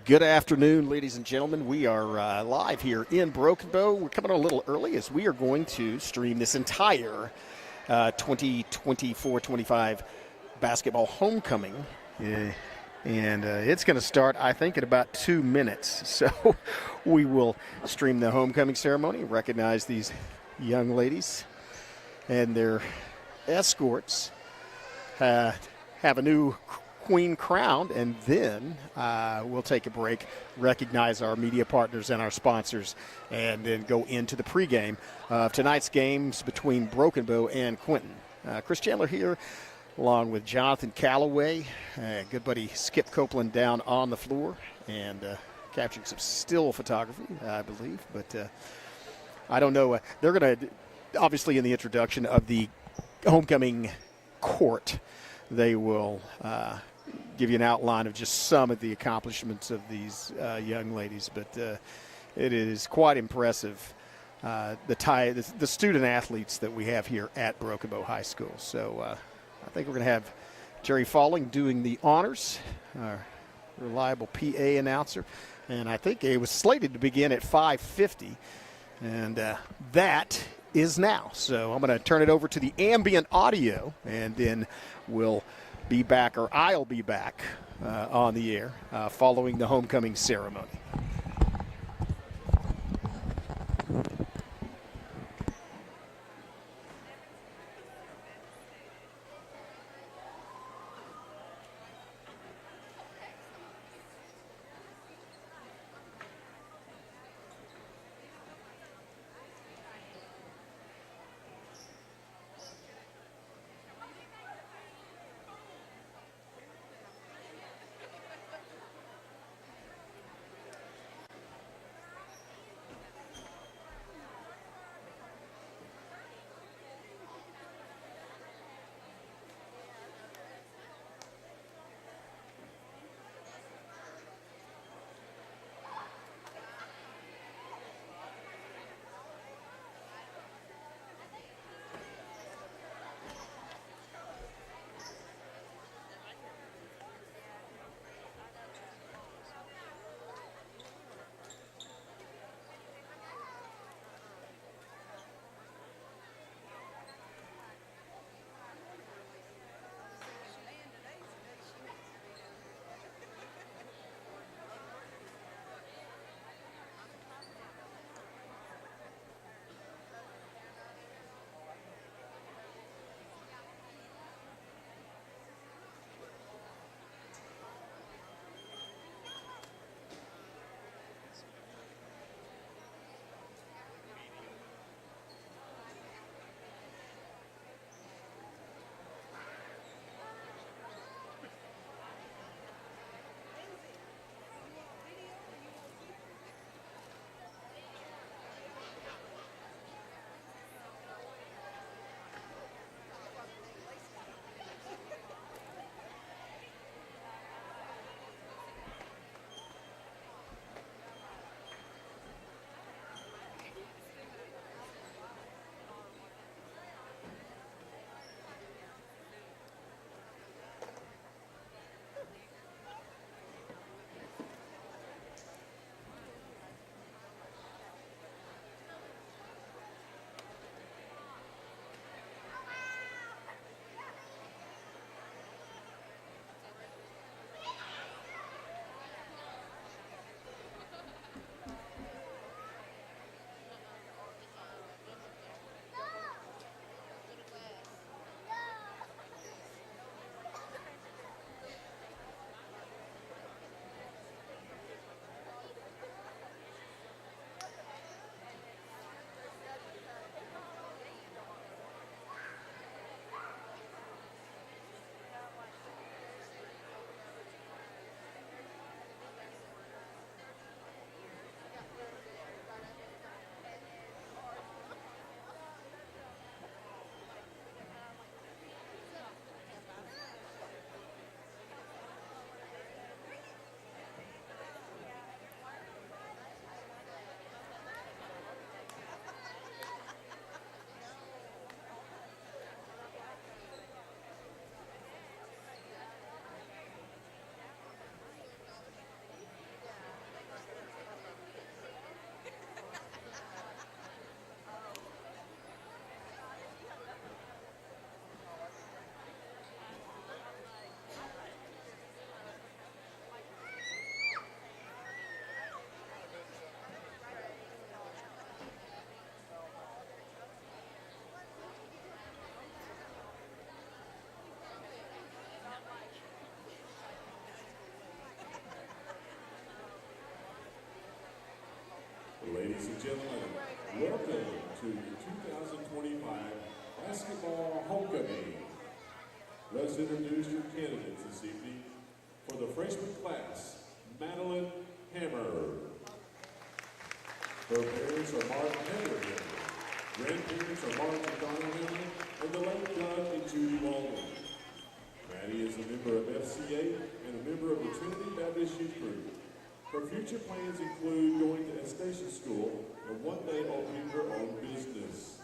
Good afternoon, ladies and gentlemen. We are live here in Broken Bow. We're coming on a little early as we are going to stream this entire 2024-25 Basketball Homecoming. Yeah. And it's going to start, I think, in about 2 minutes. So we will stream the homecoming ceremony, recognize these young ladies and their escorts, have a new queen crowned, and then we'll take a break, recognize our media partners and our sponsors, and then go into the pregame of tonight's games between Broken Bow and Quinton. Chris Chandler here, along with Jonathan Calloway, good buddy Skip Copeland down on the floor, and capturing some still photography, I believe. But I don't know. They're going to, obviously in the introduction of the homecoming court, they will give you an outline of just some of the accomplishments of these young ladies. But it is quite impressive, the student athletes that we have here at Broken Bow High School. So I think we're going to have Jerry Falling doing the honors, our reliable PA announcer. And I think it was slated to begin at 5:50. And that is now. So I'm going to turn it over to the ambient audio, and then we'll be back, or I'll be back on the air following the homecoming ceremony. Ladies and gentlemen, welcome to the 2025 Basketball Homecoming. Let's introduce your candidates this evening. For the freshman class, Madeline Hammer. Her parents are Mark and Heather Hammer. Grandparents are Mark and Donna Hammer, and the late Doug and Judy Walden. Maddie is a member of FCA and a member of the Trinity Baptist Youth Group. Her future plans include going to Station School and one day opening her own business.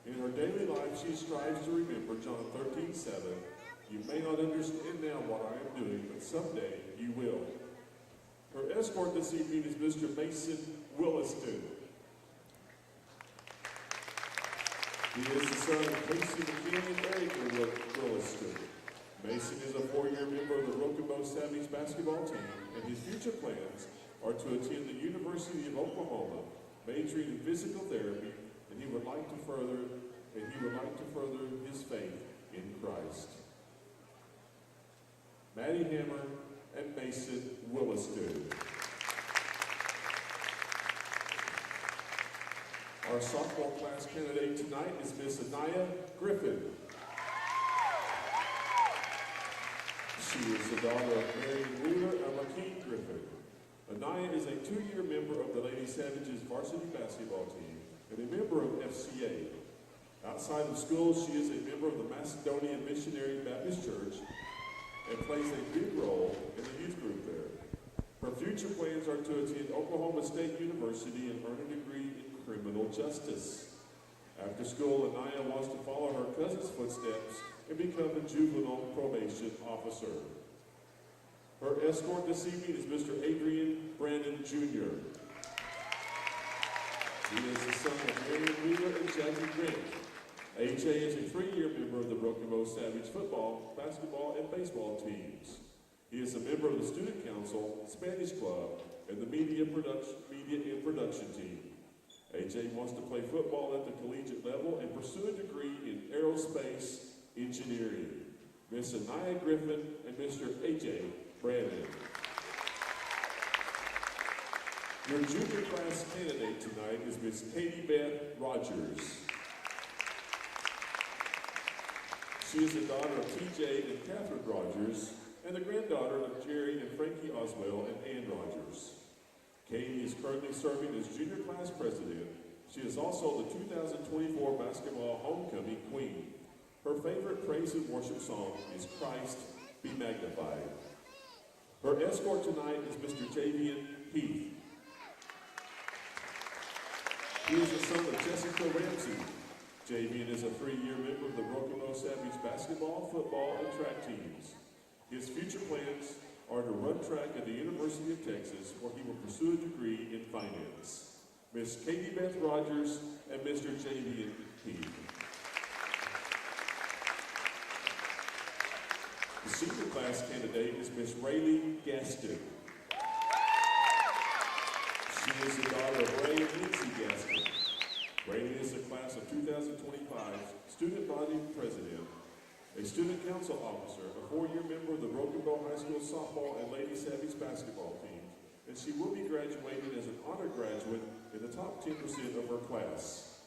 In her daily life, she strives to remember John 13:7. You may not understand now what I am doing, but someday you will. Her escort this evening is Mr. Mason Williston. He is the son of Casey McKinney and Erica Williston. Mason is a 4-year member of the Rokobo Savage basketball team, and his future plans are to attend the University of Oklahoma, majoring in physical therapy, and he would like to further his faith in Christ. Maddie Hammer and Mason Williston. Our softball class candidate tonight is Miss Anaya Griffin. She is the daughter of Marion Wheeler and Lakeith Griffin. Anaya is a 2-year member of the Lady Savages varsity basketball team and a member of FCA. Outside of school, she is a member of the Macedonian Missionary Baptist Church and plays a big role in the youth group there. Her future plans are to attend Oklahoma State University and earn a degree in criminal justice. After school, Anaya wants to follow her cousin's footsteps and become a juvenile probation officer. Her escort this evening is Mr. Adrian Brandon Jr. He is the son of Marion Wheeler and Jackie Grant. AJ is a 3-year member of the Rokobo Savage football, basketball, and baseball teams. He is a member of the Student Council, Spanish Club, and the media and production team. AJ wants to play football at the collegiate level and pursue a degree in aerospace engineering. Miss Anaya Griffin and Mr. AJ Brandon. Your junior class candidate tonight is Miss Katie Beth Rogers. She is the daughter of TJ and Catherine Rogers and the granddaughter of Jerry and Frankie Oswell and Ann Rogers. Katie is currently serving as junior class president. She is also the 2024 Basketball Homecoming Queen. Her favorite praise and worship song is Christ Be Magnified. Her escort tonight is Mr. Javian Heath. He is the son of Jessica Ramsey. Javian is a 3-year member of the Rokobo Savage basketball, football, and track teams. His future plans are to run track at the University of Texas, where he will pursue a degree in finance. Miss Katie Beth Rogers and Mr. Javian Heath. The senior class candidate is Miss Rayleigh Gaston. She is the daughter of Ray and Lindsay Gaston. Rayleigh is the class of 2025 student body president, a student council officer, a 4-year member of the Rokobo High School softball and Lady Savage basketball team, and she will be graduating as an honor graduate in the top 10% of her class.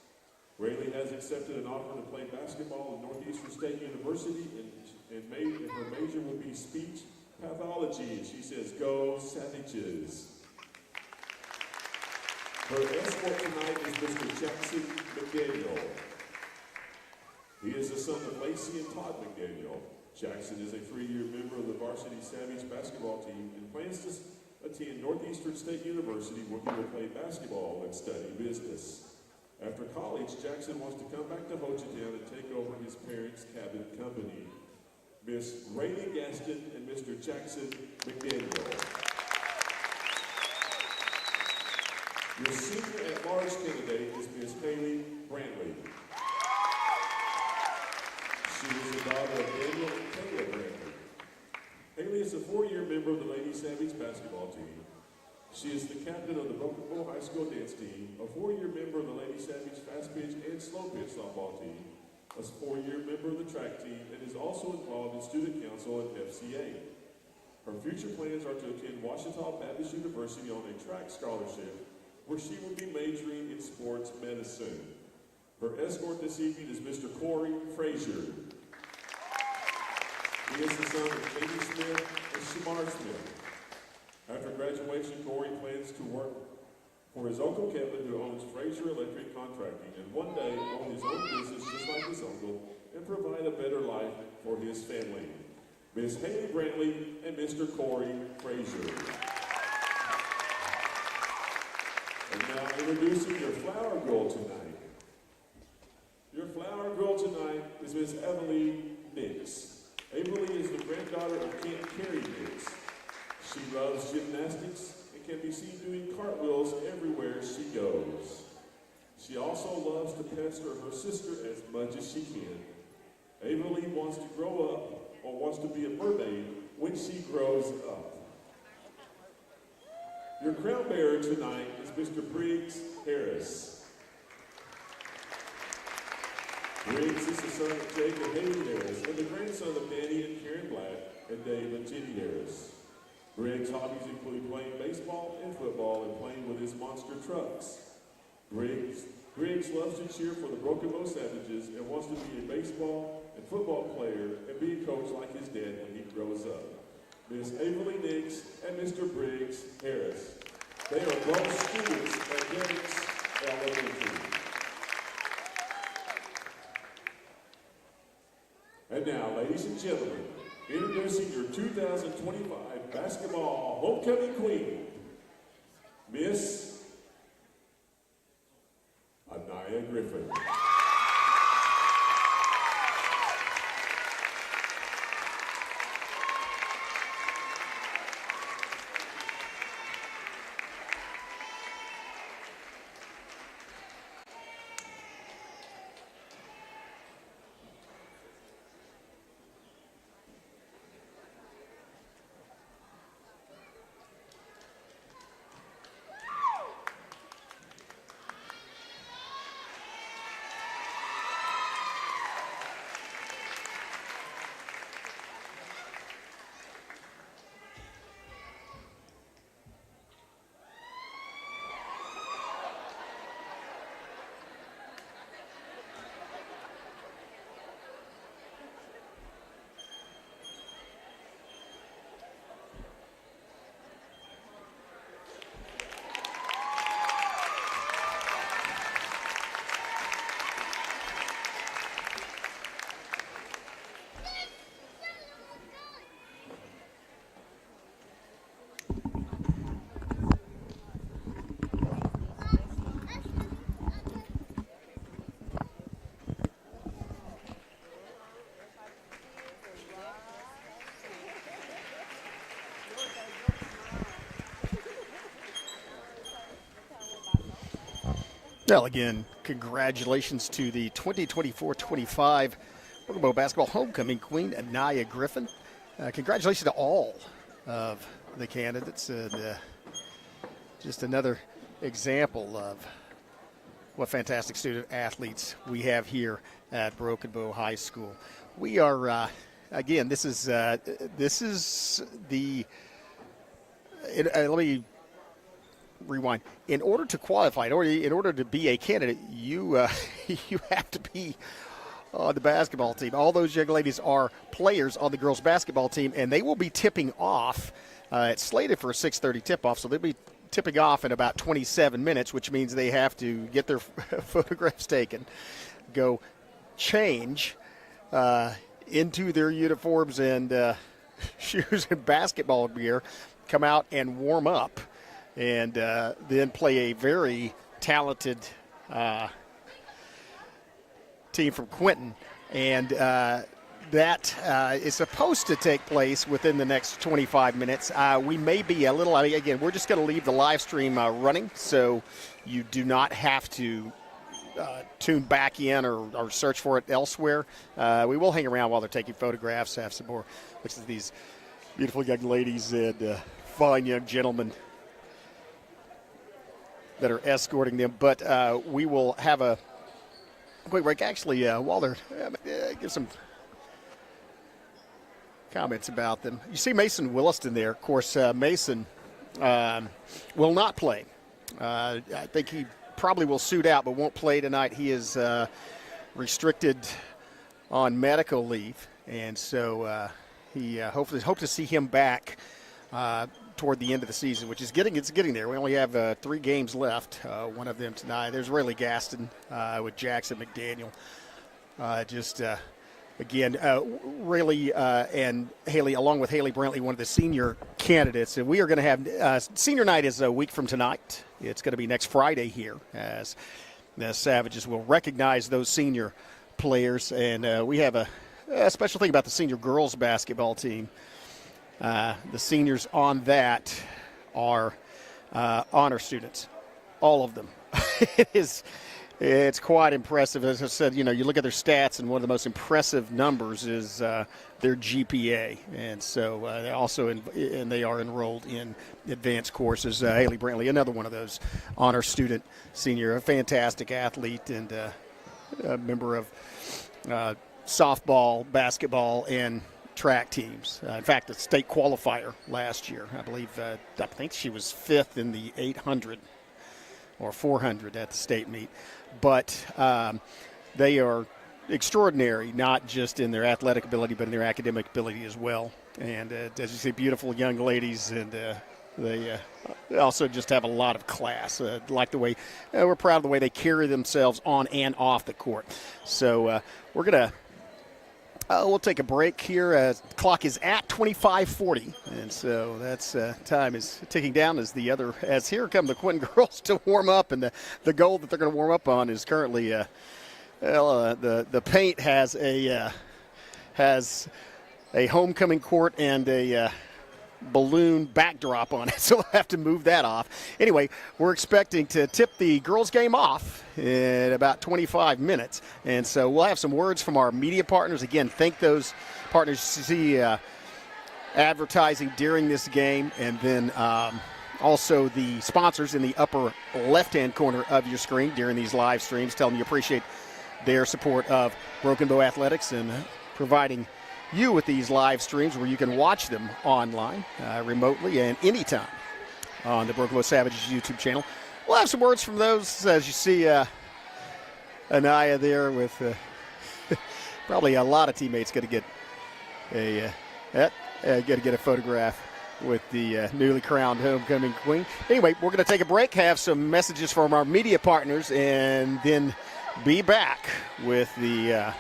Rayleigh has accepted an offer to play basketball at Northeastern State University, and her major will be speech pathology, and she says, "Go Savages." Her escort tonight is Mr. Jackson McDaniel. He is the son of Lacey and Todd McDaniel. Jackson is a 3-year member of the Varsity Savage basketball team and plans to attend Northeastern State University, where he will play basketball and study business. After college, Jackson wants to come back to Ho Chi Town and take over his parents' cabin company. Miss Rayleigh Gaston and Mr. Jackson McDaniel. Your senior at-large candidate is Miss Haley Brantley. She is the daughter of Daniel and Kayla Brantley. Haley is a 4-year member of the Lady Savage basketball team. She is the captain of the Rokobo High School dance team, a 4-year member of the Lady Savage fast pitch and slow pitch softball team, a 4-year member of the track team, and is also involved in student council and FCA. Her future plans are to attend Ouachita Baptist University on a track scholarship, where she will be majoring in sports medicine. Her escort this evening is Mr. Corey Frazier. He is the son of Katie Smith and Shamar Smith. After graduation, Corey plans to work for his Uncle Kevin, who owns Frazier Electric Contracting, and one day own his own business just like his uncle and provide a better life for his family. Ms. Haley Brantley and Mr. Corey Frazier. And now introducing your flower girl tonight. Your flower girl tonight is Ms. Eveline Nix. Eveline is the granddaughter of Kent Carey Nix. She loves gymnastics and can be seen doing cartwheels everywhere she goes. She also loves to pester her sister as much as she can. Eveline wants to grow up or wants to be a mermaid when she grows up. Your crown bearer tonight is Mr. Briggs Harris. Briggs is the son of Jake and Haley Harris and the grandson of Danny and Karen Black and Dave and Jenny Harris. Briggs' hobbies include playing baseball and football and playing with his monster trucks. Briggs loves to cheer for the Broken Bow Savages and wants to be a baseball and football player and be a coach like his dad when he grows up. Ms. Eveline Nix and Mr. Briggs Harris. They are both students at Dennis Elementary. And now, ladies and gentlemen, introducing your 2025 Basketball Homecoming Queen, Miss Anaya Griffin. Well, again, congratulations to the 2024-25 Pregame Basketball Homecoming Queen, Anaya Griffin. Congratulations to all of the candidates. Just another example of what fantastic student athletes we have here at Broken Bow High School. We are, again, this is the, let me rewind. In order to qualify, in order to be a candidate, you you have to be on the basketball team. All those young ladies are players on the girls' basketball team, and they will be tipping off. It's slated for a 6:30 tip-off, so they'll be tipping off in about 27 minutes, which means they have to get their photographs taken, go change into their uniforms and shoes and basketball gear, come out and warm up, and then play a very talented team from Quinton. And that is supposed to take place within the next 25 minutes. We may be a little, again, we're just going to leave the live stream running, so you do not have to tune back in or search for it elsewhere. We will hang around while they're taking photographs, have some more looks at these beautiful young ladies and fine young gentlemen that are escorting them. But we will have a quick break. Actually, while they're give some comments about them. You see Mason Williston there. Of course, Mason will not play I think he probably will suit out, but won't play tonight. He is restricted on medical leave, and so he hopefully hope to see him back toward the end of the season, which is getting there. We only have 3 games left. One of them tonight. There's Rayleigh Gaston with Jackson McDaniel. Again, Rayleigh and Haley, along with Haley Brantley, one of the senior candidates. And we are going to have senior night is a week from tonight. It's going to be next Friday here, as the Savages will recognize those senior players. And we have a special thing about the senior girls basketball team. The seniors on that are honor students, all of them. It's quite impressive. As I said, you look at their stats, and one of the most impressive numbers is their GPA. And so they are enrolled in advanced courses. Haley Brantley, another one of those honor student senior, a fantastic athlete and a member of softball, basketball, and track teams. In fact, a state qualifier last year. I think she was 5th in the 800 or 400 at the state meet. But they are extraordinary, not just in their athletic ability, but in their academic ability as well. And as you see, beautiful young ladies, and they also just have a lot of class. Like the way we're proud of the way they carry themselves on and off the court. So we're gonna. We'll take a break here. The clock is at 25:40, and so that's time is ticking down as here come the Quinton girls to warm up, and the goal that they're going to warm up on is currently the paint has a homecoming court and a balloon backdrop on it, so we'll have to move that off. Anyway, we're expecting to tip the girls game off in about 25 minutes, and so we'll have some words from our media partners. Again, thank those partners to see advertising during this game, and then also the sponsors in the upper left-hand corner of your screen during these live streams. Tell them you appreciate their support of Broken Bow Athletics and providing you with these live streams where you can watch them online, remotely, and anytime on the Broken Bow Savages YouTube channel. We'll have some words from those as you see Anaya there with probably a lot of teammates going to get a photograph with the newly crowned homecoming queen. Anyway, we're going to take a break, have some messages from our media partners, and then be back with the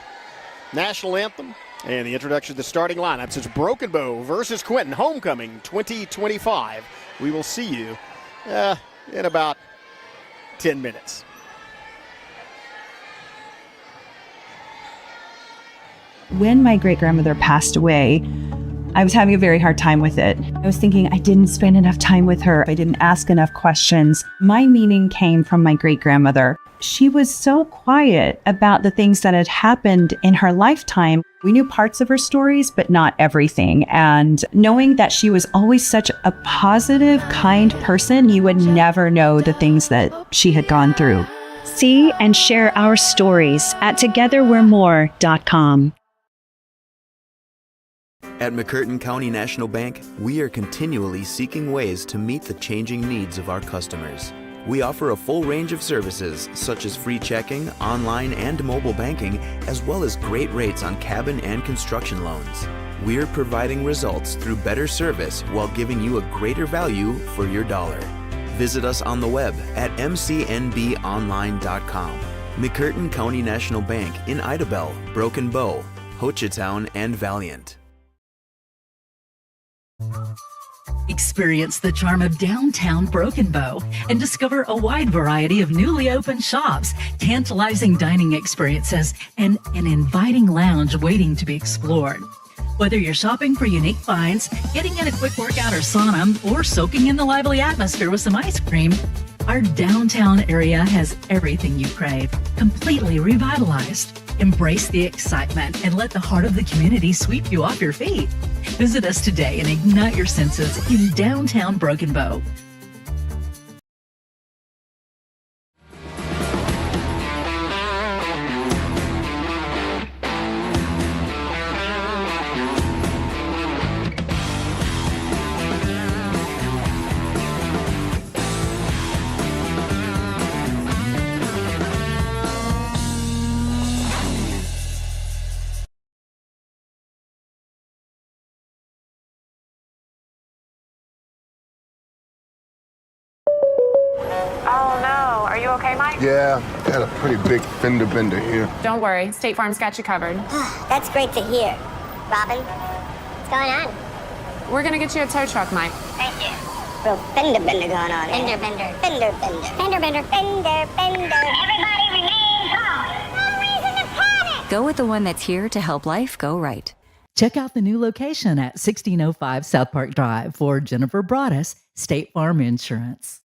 national anthem and the introduction to the starting lineups. It's Broken Bow versus Quinton, Homecoming 2025. We will see you in about 10 minutes. When my great-grandmother passed away, I was having a very hard time with it. I was thinking I didn't spend enough time with her. I didn't ask enough questions. My meaning came from my great-grandmother. She was so quiet about the things that had happened in her lifetime. We knew parts of her stories, but not everything. And knowing that she was always such a positive, kind person, you would never know the things that she had gone through. See and share our stories at togetherwe'remore.com. At McCurtain County National Bank, we are continually seeking ways to meet the changing needs of our customers. We offer a full range of services such as free checking, online and mobile banking, as well as great rates on cabin and construction loans. We're providing results through better service while giving you a greater value for your dollar. Visit us on the web at mcnbonline.com. McCurtain County National Bank in Idabel, Broken Bow, Hochatown, and Valiant. Experience the charm of downtown Broken Bow and discover a wide variety of newly opened shops, tantalizing dining experiences, and an inviting lounge waiting to be explored. Whether you're shopping for unique finds, getting in a quick workout or sauna, or soaking in the lively atmosphere with some ice cream, our downtown area has everything you crave, completely revitalized. Embrace the excitement and let the heart of the community sweep you off your feet. Visit us today and ignite your senses in downtown Broken Bow. Oh no, are you okay, Mike? Yeah, got a pretty big fender bender here. Don't worry, State Farm's got you covered. That's great to hear. Robin, what's going on? We're gonna get you a tow truck, Mike. Thank you. Real fender bender going on. Fender bender. Fender bender. Fender bender. Fender bender. Everybody remain calm. No reason to panic. Go with the one that's here to help life go right. Check out the new location at 1605 South Park Drive for Jennifer Broaddus, State Farm Insurance.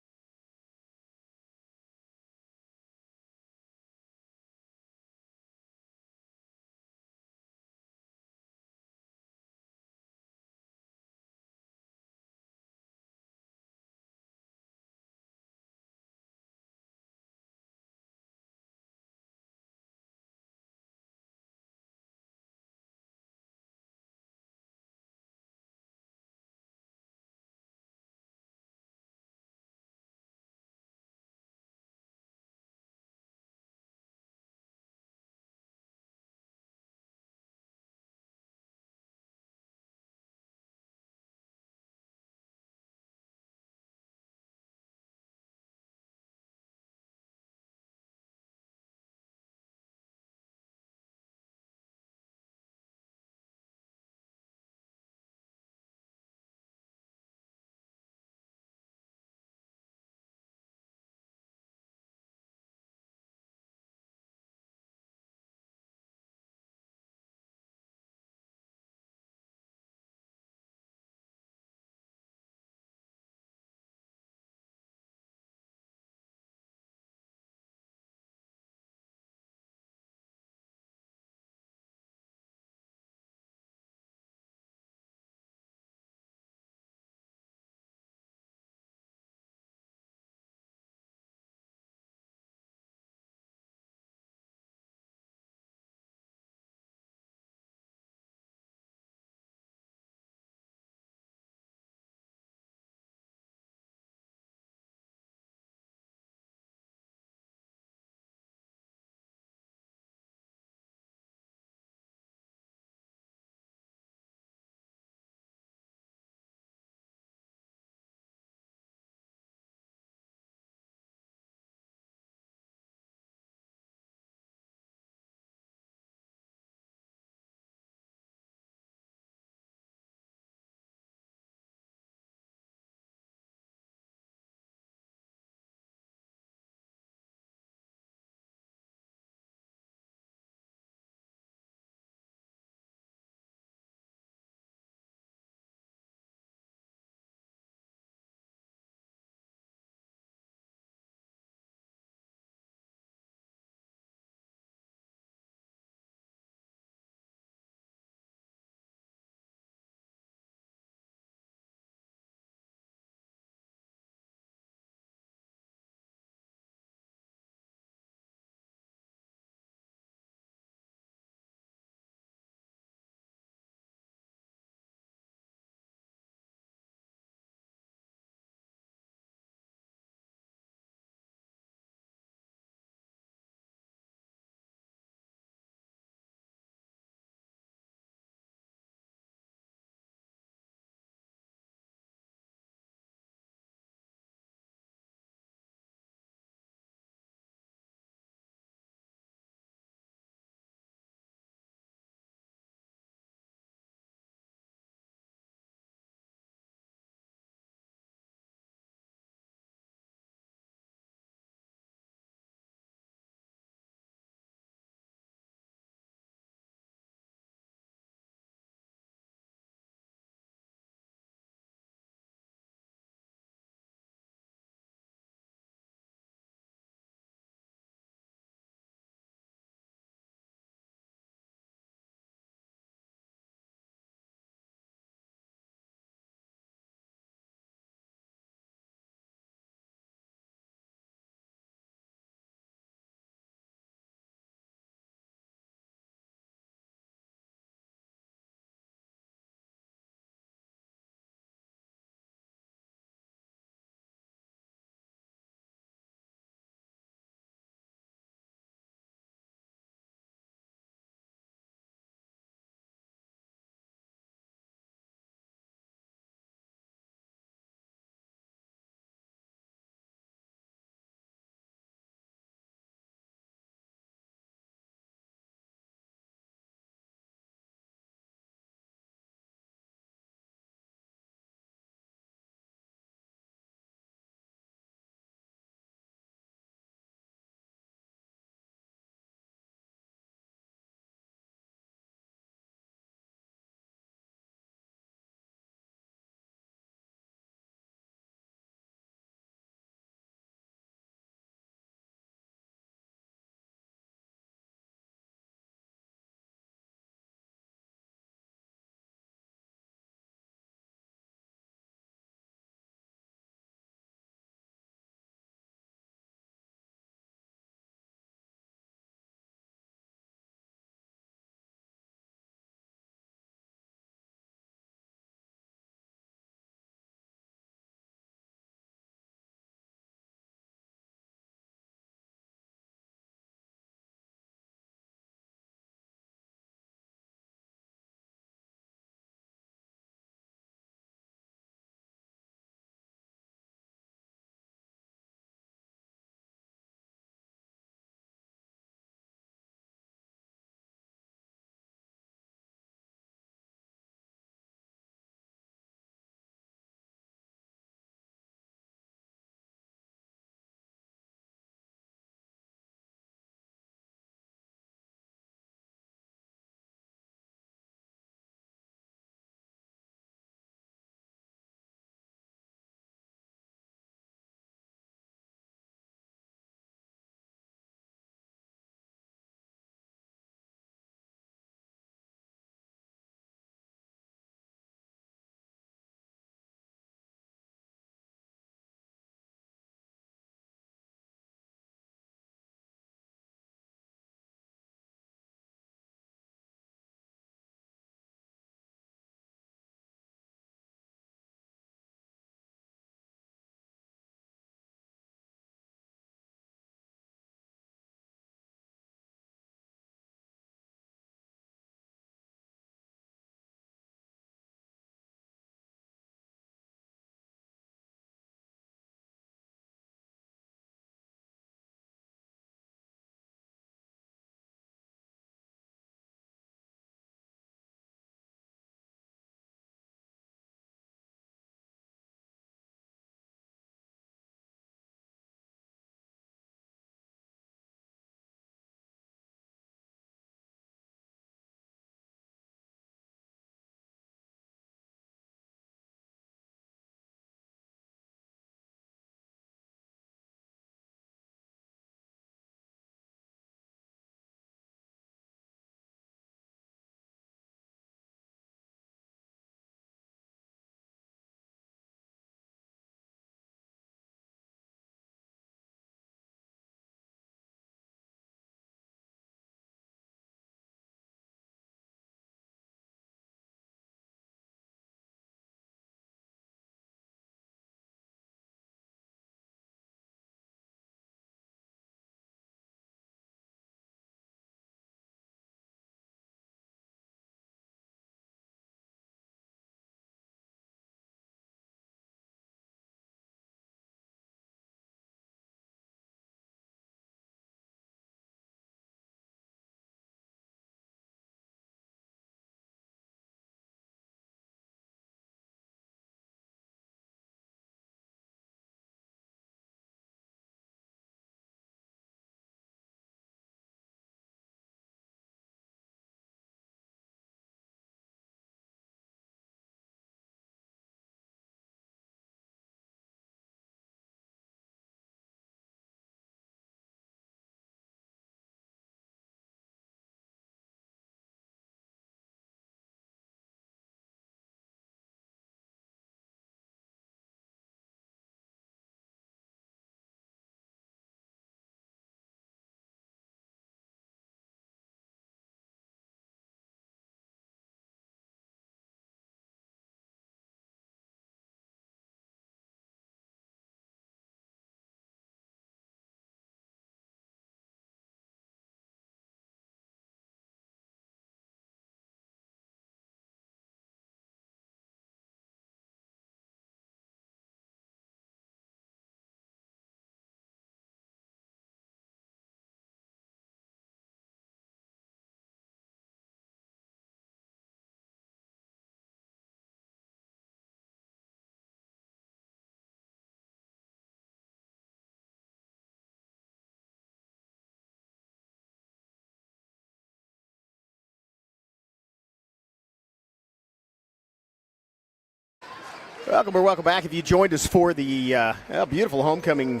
Welcome back. If you joined us for the beautiful homecoming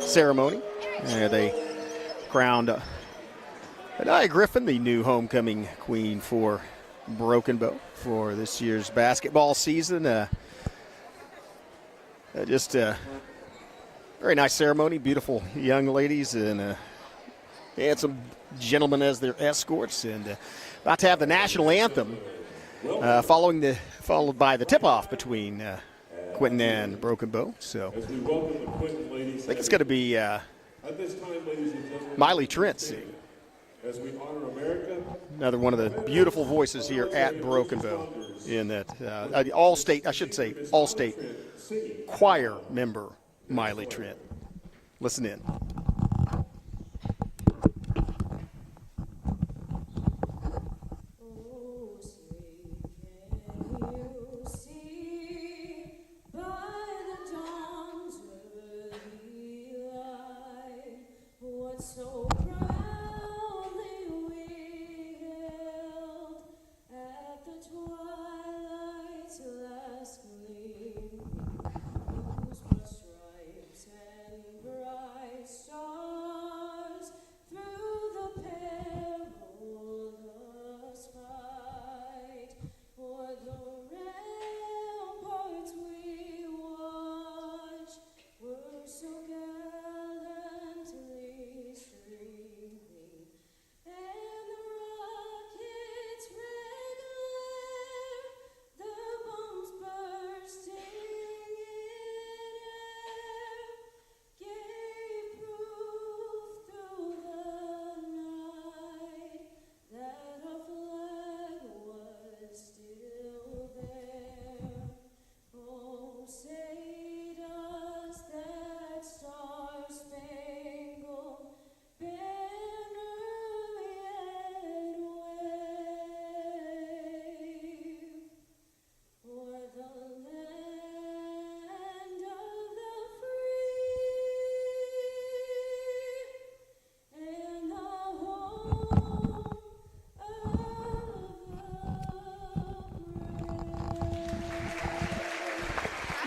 ceremony, they crowned Anaya Griffin the new homecoming queen for Broken Bow for this year's basketball season. Just a very nice ceremony, beautiful young ladies and handsome gentlemen as their escorts, and about to have the national anthem followed by the tip-off between Quinton and Broken Bow. So I think it's going to be Miley Trent singing. As we honor America, another one of the beautiful voices here at Broken Bow in that all-state choir member Miley Trent. Listen in. So proudly we hailed at the twilight's last gleam, whose broad stripes and bright stars through the perilous fight for the ramparts we watched were so gallantly streaming, and the rockets' red glare, the bombs bursting in air, gave proof through the night that our flag was still there. Oh, say does that star-spangled banner yet wave o'er the land of the free and the home of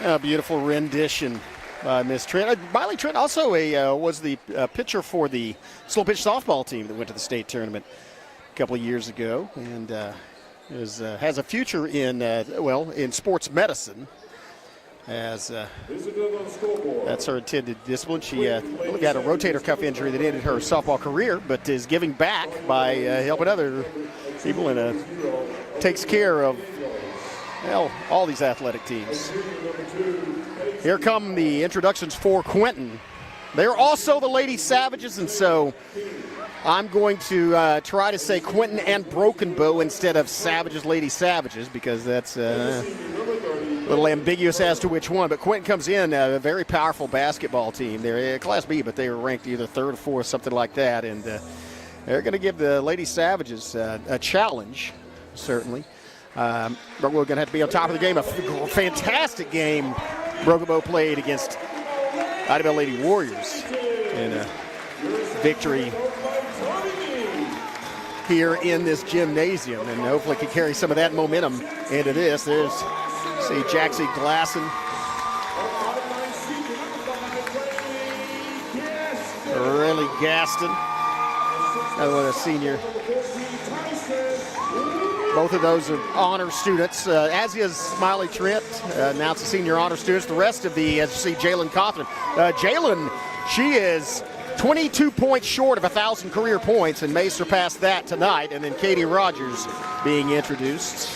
the A beautiful rendition by Miss Trent. Miley Trent also was the pitcher for the slow pitch softball team that went to the state tournament a couple of years ago, and has a future in sports medicine. As that's her intended discipline. She got a rotator cuff injury that ended her softball career, but is giving back by helping other people and takes care of all these athletic teams. Here come the introductions for Quinton. They're also the Lady Savages, and so I'm going to try to say Quinton and Broken Bow instead of Savages, Lady Savages, because that's a little ambiguous as to which one. But Quinton comes in, a very powerful basketball team. They're Class B, but they were ranked either third or fourth, something like that. And they're going to give the Lady Savages a challenge, certainly. But we're going to have to be on top of the game. A fantastic game Broken Bow played against Idabel Lady Warriors in a victory here in this gymnasium, and hopefully can carry some of that momentum into this. There's, see, Jaxie Glasson, Riley Gaston, another one, a senior. Both of those are honor students, as is Miley Trent, now it's a senior honor students. The rest of the, as you see, Jalen Cothran. Jalen, she is 22 points short of 1,000 career points and may surpass that tonight. And then Katie Rogers being introduced.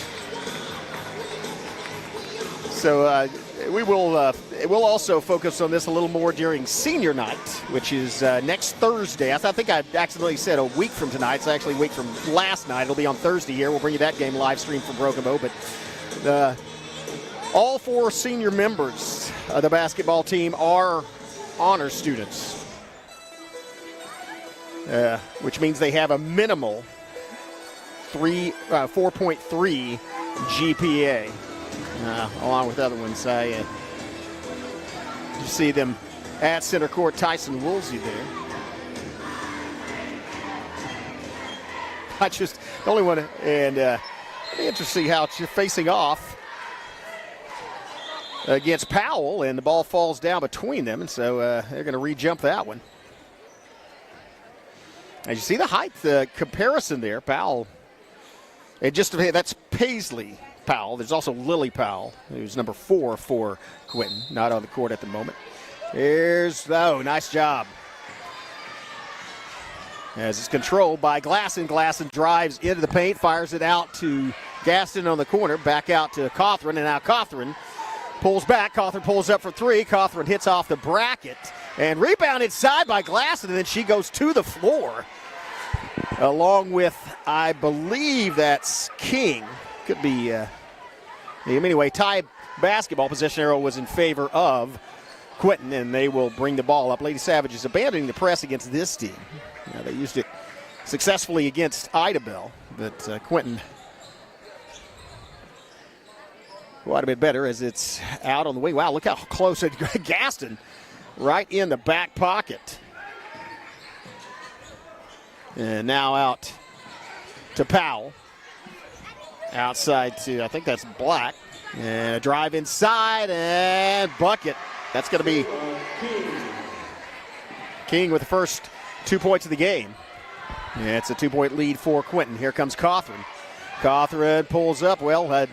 So we'll also focus on this a little more during senior night, which is next Thursday. I think I accidentally said a week from tonight. It's actually a week from last night. It'll be on Thursday here. We'll bring you that game live stream from Broken Bow. But all four senior members of the basketball team are honor students, which means they have a minimal 4.3 GPA. Along with other ones. You see them at center court, Tyson Woolsey there. The only one, and it'll be interesting how you're facing off. against Powell, and the ball falls down between them, and so they're going to re-jump that one. As you see the height comparison there, Powell, that's Paisley Powell. There's also Lily Powell, who's number 4 for Quinton, not on the court at the moment. Nice job. As it's controlled by Glasson. Glasson drives into the paint, fires it out to Gaston on the corner, back out to Cawthron, and now Cawthron pulls back. Cawthron pulls up for 3. Cawthron hits off the bracket and rebound inside by Glasson, and then she goes to the floor along with, I believe that's King. Could be, anyway, tie basketball. Possession arrow was in favor of Quinton, and they will bring the ball up. Lady Savages abandoning the press against this team. They used it successfully against Idabel, but Quinton quite a bit better as it's out on the wing. Wow, look how close it Gaston right in the back pocket. And now out to Powell. Outside to, I think that's Black. And a drive inside and bucket. That's going to be King with the first 2 points of the game. Yeah, it's a 2-point lead for Quinton. Here comes Cawthron. Cawthron pulls up. Well,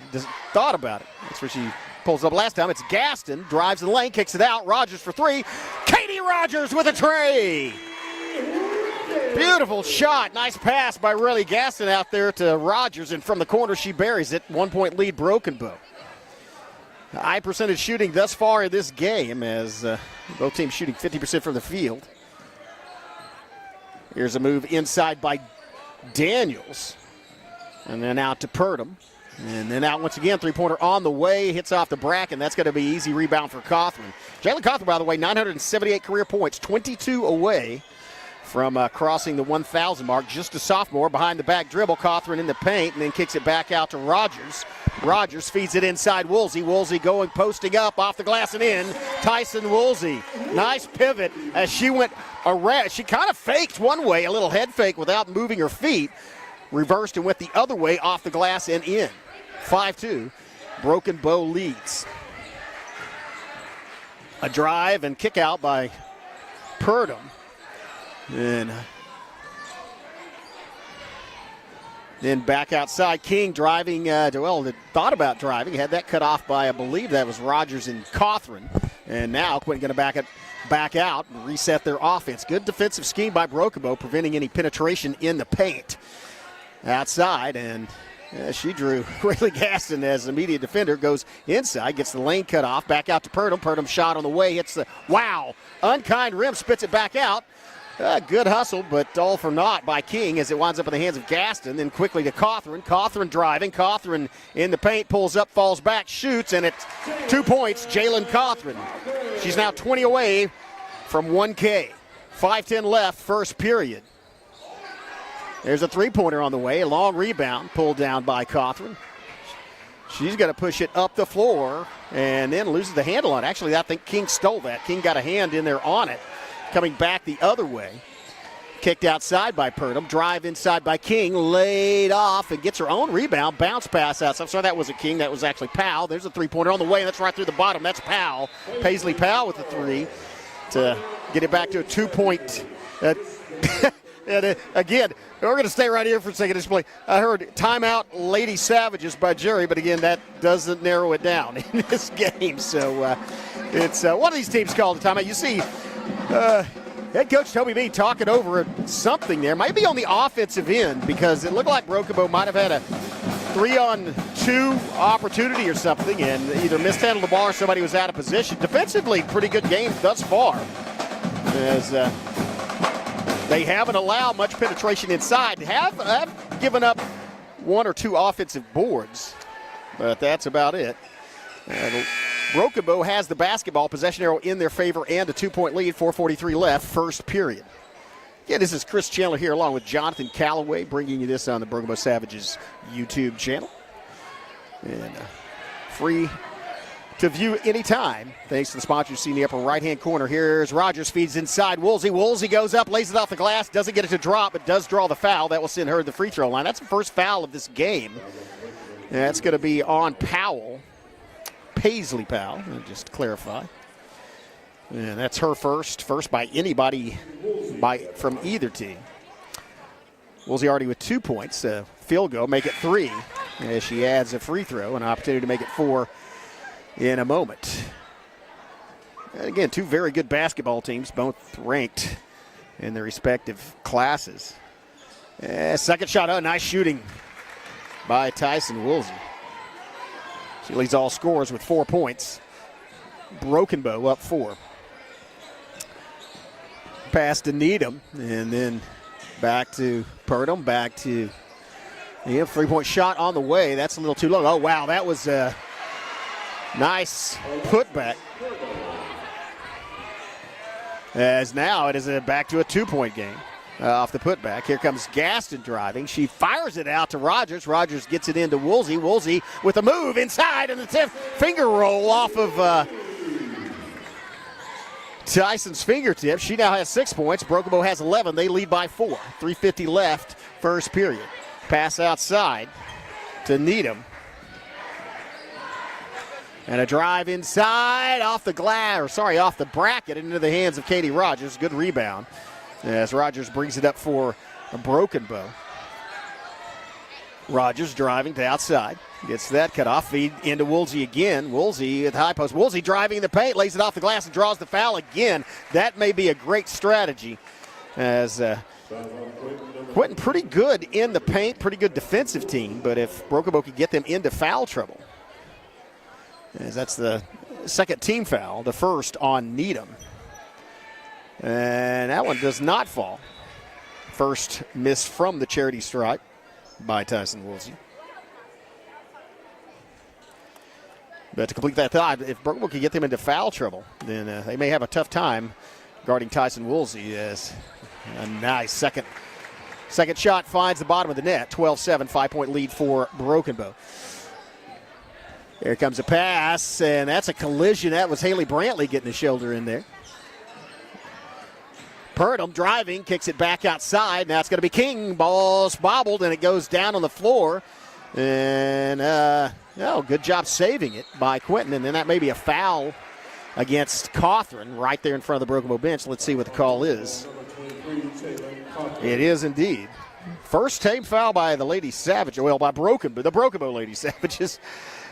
thought about it. That's where she pulls up last time. It's Gaston. Drives the lane, kicks it out. Rogers for 3. Katie Rogers with a tray. Beautiful shot. Nice pass by Riley Gaston out there to Rogers. And from the corner, she buries it. 1-point lead, Broken Bow. High percentage shooting thus far in this game as both teams shooting 50% from the field. Here's a move inside by Daniels. And then out to Purdom. And then out once again, 3-pointer on the way. Hits off the bracket. That's going to be easy rebound for Cawthron. Jalen Cawthron, by the way, 978 career points, 22 away from crossing the 1,000 mark. Just a sophomore. Behind the back dribble. Cawthron in the paint and then kicks it back out to Rogers. Rogers feeds it inside Woolsey. Woolsey going, posting up, off the glass and in. Tyson Woolsey. Nice pivot as she went around. She kind of faked one way, a little head fake without moving her feet. Reversed and went the other way off the glass and in. 5-2. Broken Bow leads. A drive and kick out by Purdom. And then back outside, King driving, thought about driving, had that cut off by, I believe that was Rogers and Cawthron. And now Quinton going to back out and reset their offense. Good defensive scheme by Broken Bow, preventing any penetration in the paint. Outside, and she drew Riley Gaston as the immediate defender, goes inside, gets the lane cut off, back out to Purdom. Purdom shot on the way, hits the, unkind rim, spits it back out. Good hustle, but all for naught by King as it winds up in the hands of Gaston. Then quickly to Cawthron. Cawthron driving. Cawthron in the paint, pulls up, falls back, shoots, and it's 2 points, Jalen Cawthron. She's now 20 away from 1K. 5:10 left, first period. There's a 3-pointer on the way. A long rebound pulled down by Cawthron. She's going to push it up the floor and then loses the handle on it. Actually, I think King stole that. King got a hand in there on it. Coming back the other way. Kicked outside by Purdom. Drive inside by King. Laid off and gets her own rebound. Bounce pass out. I'm sorry, that wasn't King. That was actually Powell. There's a 3-pointer on the way. That's right through the bottom. That's Powell. Paisley Powell with the 3 to get it back to a 2-point. And again, we're going to stay right here for a second. Display. I heard timeout Lady Savages by Jerry, but again, that doesn't narrow it down in this game. So it's one of these teams called a timeout. You see head coach Toby B talking over something there. Might be on the offensive end because it looked like Broken Bow might have had a 3-on-2 opportunity or something and either mishandled the ball or somebody was out of position. Defensively, pretty good game thus far. As they haven't allowed much penetration inside. Have given up 1 or 2 offensive boards, but that's about it. Broken Bow has the basketball, possession arrow in their favor, and a 2-point lead, 4:43 left, first period. Yeah, this is Chris Chandler here along with Jonathan Calloway, bringing you this on the Broken Bow Savages YouTube channel. And free to view anytime, thanks to the sponsor you see in the upper right-hand corner. Here's Rogers, feeds inside Woolsey. Woolsey goes up, lays it off the glass, doesn't get it to drop, but does draw the foul. That will send her to the free throw line. That's the first foul of this game. That's going to be on Powell. Paisley Powell, just to clarify. And that's her first by anybody from either team. Woolsey already with 2 points, field goal, make it 3 as she adds a free throw, an opportunity to make it 4 in a moment. And again, two very good basketball teams, both ranked in their respective classes. Second shot, nice shooting by Tyson Woolsey. She leads all scorers with 4 points. Broken Bow up 4. Pass to Needham, and then back to Purdom, back to 3-point shot on the way. That's a little too low. Oh, wow, that was a nice putback. As now it is back to a 2-point game off the putback. Here comes Gaston driving. She fires it out to Rogers. Rogers gets it into Woolsey. Woolsey with a move inside and the 10th finger roll off of Tyson's fingertips. She now has 6 points. Broken Bow has 11. They lead by 4. 3:50 left, first period. Pass outside to Needham. And a drive inside off the off the bracket into the hands of Katie Rogers. Good rebound as Rogers brings it up for a Broken Bow. Rogers driving to outside. Gets that cut off. Feed into Woolsey again. Woolsey at the high post. Woolsey driving the paint, lays it off the glass and draws the foul again. That may be a great strategy as Quinton pretty good in the paint, pretty good defensive team, but if Broken Bow could get them into foul trouble, as that's the second team foul, the first on Needham. And that one does not fall. First miss from the charity stripe by Tyson Woolsey. But to complete that thought, if Broken Bow can get them into foul trouble, then they may have a tough time guarding Tyson Woolsey as a nice second shot finds the bottom of the net. 12-7, 5-point lead for Broken Bow. Here comes a pass, and that's a collision. That was Haley Brantley getting the shoulder in there. Purdom driving, kicks it back outside. Now it's going to be King. Ball's bobbled, and it goes down on the floor. And, good job saving it by Quinton. And then that may be a foul against Cawthron right there in front of the Broken Bow bench. Let's see what the call is. It is indeed. First team foul by the Lady Savage. Well, by the Broken Bow Lady Savages.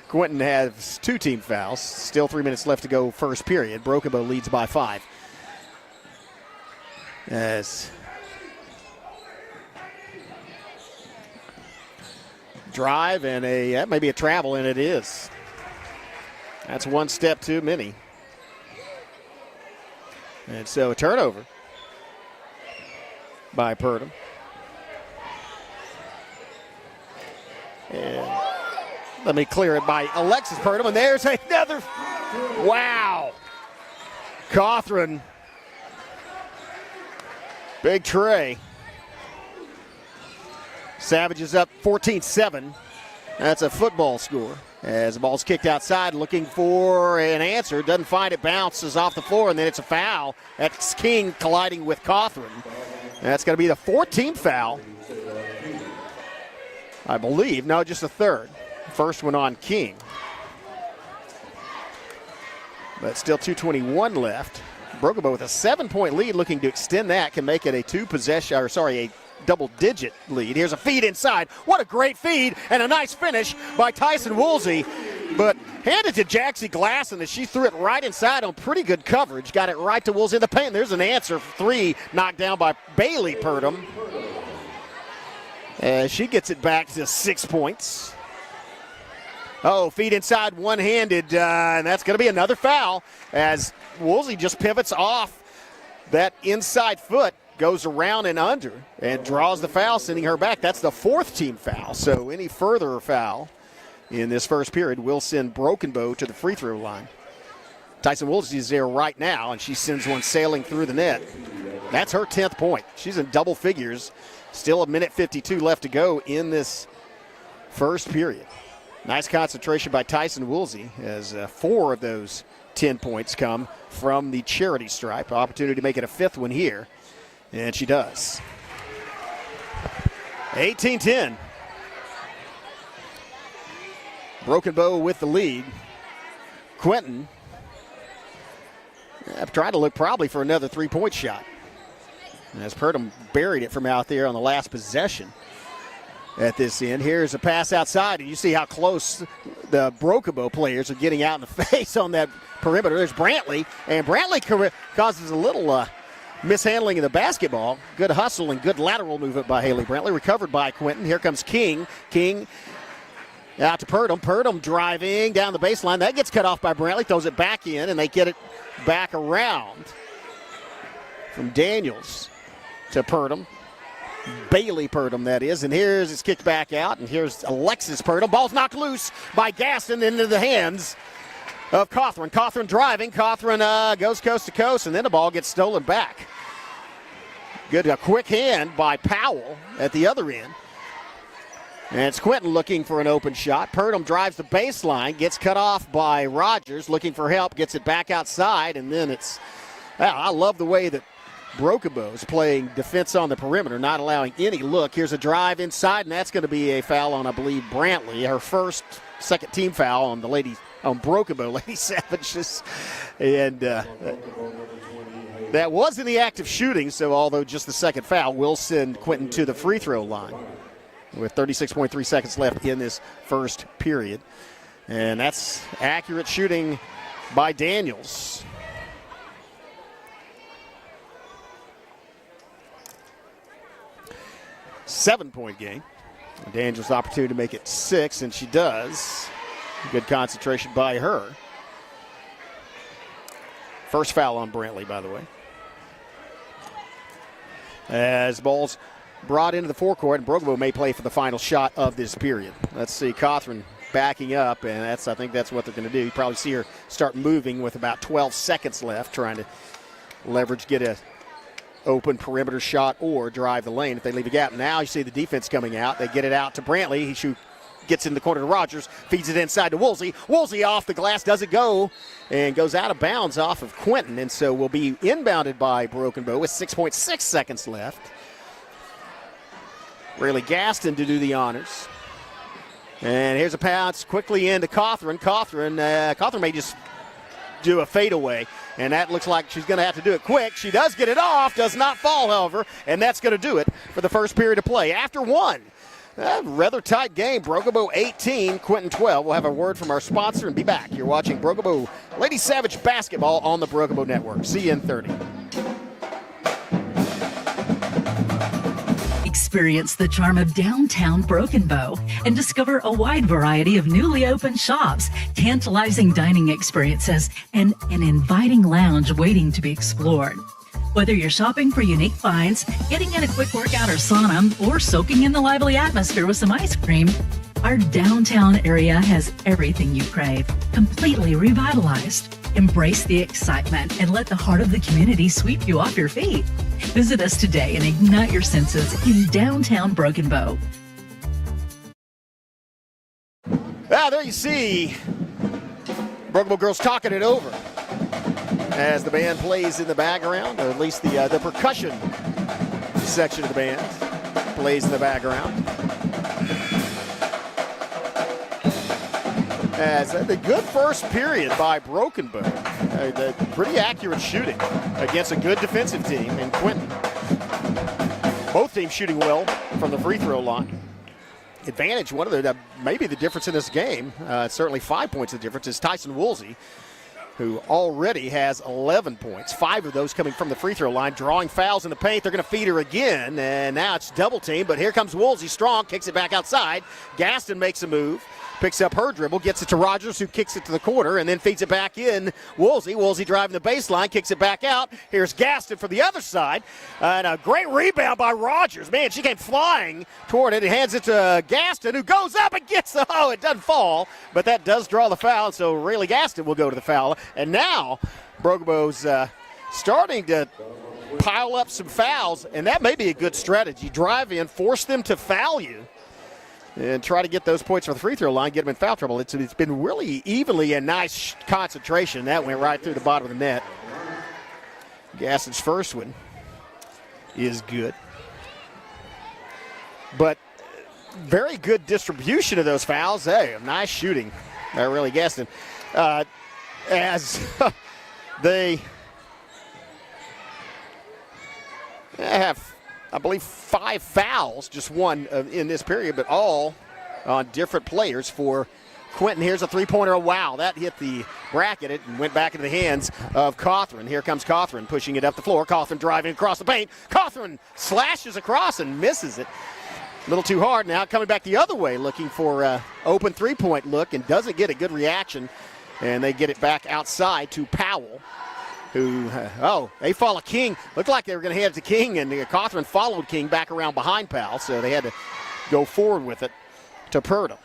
Quinton has 2 team fouls. Still 3 minutes left to go first period. Broken Bow leads by 5. As drive and that may be a travel, and it is. That's one step too many. And so a turnover by Purdom. And let me clear it by Alexis Purdom, and there's another. Wow. Cawthron. Big tray. Savage is up 14-7. That's a football score. As the ball's kicked outside, looking for an answer. Doesn't find it, bounces off the floor, and then it's a foul. That's King colliding with Cawthron. That's going to be the 14th foul, I believe. No, just the third. First one on King. But still 2:21 left. Broken Bow with a 7-point lead, looking to extend that, can make it a double-digit lead. Here's a feed inside. What a great feed and a nice finish by Tyson Woolsey. But handed to Jaxie Glasson as she threw it right inside on pretty good coverage. Got it right to Woolsey in the paint. There's an answer for 3, knocked down by Bailey Purdom. As she gets it back to 6 points. Feed inside one-handed, and that's going to be another foul as Woolsey just pivots off that inside foot, goes around and under, and draws the foul, sending her back. That's the 4th team foul. So any further foul in this first period will send Broken Bow to the free throw line. Tyson Woolsey is there right now, and she sends one sailing through the net. That's her 10th point. She's in double figures. Still a minute 52 left to go in this first period. Nice concentration by Tyson Woolsey as 4 of those 10 points come from the charity stripe. Opportunity to make it a 5th one here, and she does. 18-10. Broken Bow with the lead. Quinton trying to look probably for another three-point shot. As Purdom buried it from out there on the last possession at this end. Here's a pass outside, and you see how close the Brokobo players are getting out in the face on that perimeter. There's Brantley, and Brantley causes a little mishandling of the basketball. Good hustle and good lateral movement by Haley Brantley. Recovered by Quinton. Here comes King. King out to Purdom. Purdom driving down the baseline. That gets cut off by Brantley. Throws it back in, and they get it back around from Daniels to Purdom. Bailey Purdom, that is. And here's it's kicked back out, and here's Alexis Purdom. Ball's knocked loose by Gaston into the hands of Cawthron. Cawthron driving. Cawthron goes coast to coast, and then the ball gets stolen back. Good, a quick hand by Powell at the other end. And it's Quinton looking for an open shot. Purdom drives the baseline, gets cut off by Rogers, looking for help, gets it back outside, and then it's, I love the way that Brokobo is playing defense on the perimeter, not allowing any look. Here's a drive inside, and that's going to be a foul on, I believe, Brantley. Her second team foul on the lady, on Brokobo, Lady Savages. And that was in the act of shooting, so although just the second foul will send Quinton to the free throw line with 36.3 seconds left in this first period. And that's accurate shooting by Daniels. Seven-point game. Daniels' opportunity to make it 6, and she does. Good concentration by her. First foul on Brantley, by the way. As ball's brought into the forecourt, and Brokobo may play for the final shot of this period. Let's see, Cawthron backing up, and I think that's what they're going to do. You probably see her start moving with about 12 seconds left, trying to leverage, get a open perimeter shot or drive the lane if they leave a gap. Now you see the defense coming out. They get it out to Brantley. He gets in the corner to Rogers, feeds it inside to Woolsey. Woolsey off the glass, doesn't go, and goes out of bounds off of Quinton, and so will be inbounded by Broken Bow with 6.6 seconds left. Really Gaston to do the honors. And here's a pass quickly into Cawthron. Cawthron may just do a fadeaway, and that looks like she's going to have to do it quick. She does get it off, does not fall, however, and that's going to do it for the first period of play. After one, rather tight game. Brokobo 18, Quinton 12. We'll have a word from our sponsor and be back. You're watching Brokobo Lady Savage Basketball on the Brokobo Network. CN30. Experience the charm of downtown Broken Bow and discover a wide variety of newly opened shops, tantalizing dining experiences, and an inviting lounge waiting to be explored. Whether you're shopping for unique finds, getting in a quick workout or sauna, or soaking in the lively atmosphere with some ice cream, our downtown area has everything you crave, completely revitalized. Embrace the excitement and let the heart of the community sweep you off your feet. Visit us today and ignite your senses in downtown Broken Bow. There you see Broken Bow girls talking it over as the band plays in the background, or at least the percussion section of the band plays in the background. As the good first period by Broken Bow, the pretty accurate shooting against a good defensive team in Quinton. Both teams shooting well from the free throw line. Advantage, one of the maybe the difference in this game, certainly 5 points of difference, is Tyson Woolsey, who already has 11 points, 5 of those coming from the free throw line, drawing fouls in the paint. They're going to feed her again, and now it's double team, but here comes Woolsey strong, kicks it back outside. Gaston makes a move, picks up her dribble, gets it to Rogers, who kicks it to the corner, and then feeds it back in. Woolsey driving the baseline, kicks it back out. Here's Gaston for the other side, and a great rebound by Rogers. Man, she came flying toward it and hands it to Gaston, who goes up and gets the, it doesn't fall, but that does draw the foul, so really Gaston will go to the foul. And now Brokobo's starting to pile up some fouls, and that may be a good strategy. Drive in, force them to foul you, and try to get those points from the free throw line, get them in foul trouble. It's been really evenly and nice concentration. That went right through the bottom of the net. Gaston's first one is good. But very good distribution of those fouls. Hey, nice shooting. Really Gaston. as they have, I believe, 5 fouls, just one in this period, but all on different players for Quinton. Here's a three-pointer. Wow, that hit the bracket and went back into the hands of Cawthron. Here comes Cawthron pushing it up the floor. Cawthron driving across the paint. Cawthron slashes across and misses it. A little too hard. Now coming back the other way, looking for an open three-point look, and doesn't get a good reaction. And they get it back outside to Powell, who, they follow King. Looked like they were going to hand it to King, and Cawthron followed King back around behind Powell, so they had to go forward with it to Purdom.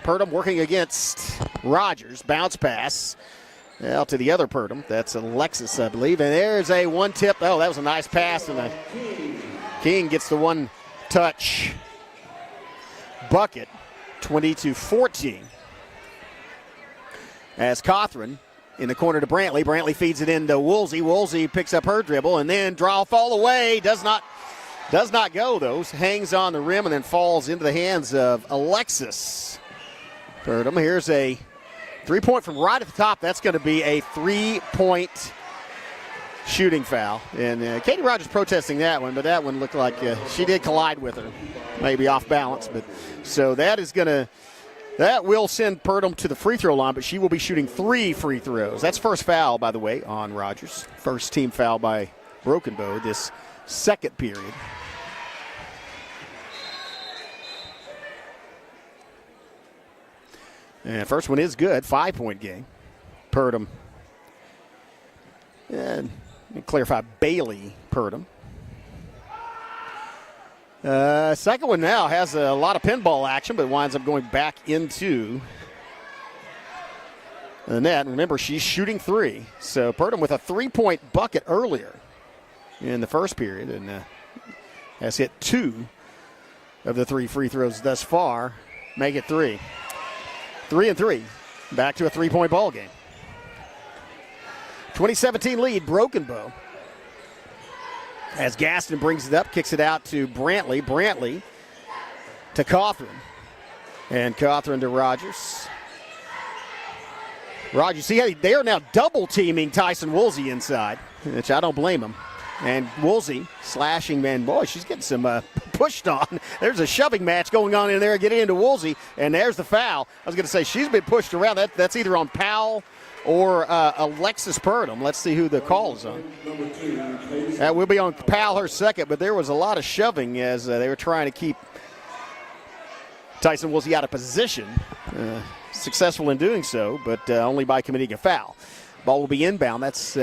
Purdom working against Rogers. Bounce pass out to the other Purdom. That's Alexis, I believe. And there's a one-tip. Oh, that was a nice pass, and King gets the one-touch bucket, 20-14. As Cawthron in the corner to Brantley. Brantley feeds it into Woolsey. Woolsey picks up her dribble and then draw fall away. Does not go, though. Hangs on the rim and then falls into the hands of Alexis Purdom. Here's a three-point from right at the top. That's going to be a three-point shooting foul. And Katie Rogers protesting that one, but that one looked like she did collide with her. Maybe off balance. But so that will send Purdom to the free throw line, but she will be shooting 3 free throws. That's first foul, by the way, on Rogers. First team foul by Broken Bow this second period. And first one is good, 5-point game. Purdom. And clarify, Bailey Purdom. Second one now has a lot of pinball action, but winds up going back into the net. Remember, she's shooting 3. So Purdom with a 3-point bucket earlier in the first period, and has hit 2 of the 3 free throws thus far. Make it 3. 3 and 3. Back to a 3-point ball game. 2017 lead, Broken Bow. As Gaston brings it up, kicks it out to Brantley. Brantley to Cawthron. And Cawthron to Rogers. Rogers, see, they are now double teaming Tyson Woolsey inside, which I don't blame him. And Woolsey slashing, man, boy, she's getting some pushed on. There's a shoving match going on in there, getting into Woolsey, and there's the foul. I was going to say, she's been pushed around. That's either on Powell or Alexis Purdom. Let's see who the call is on. That will be on Powell her second, but there was a lot of shoving as they were trying to keep Tyson Woolsey out of position. Successful in doing so, but only by committing a foul. Ball will be inbound. That's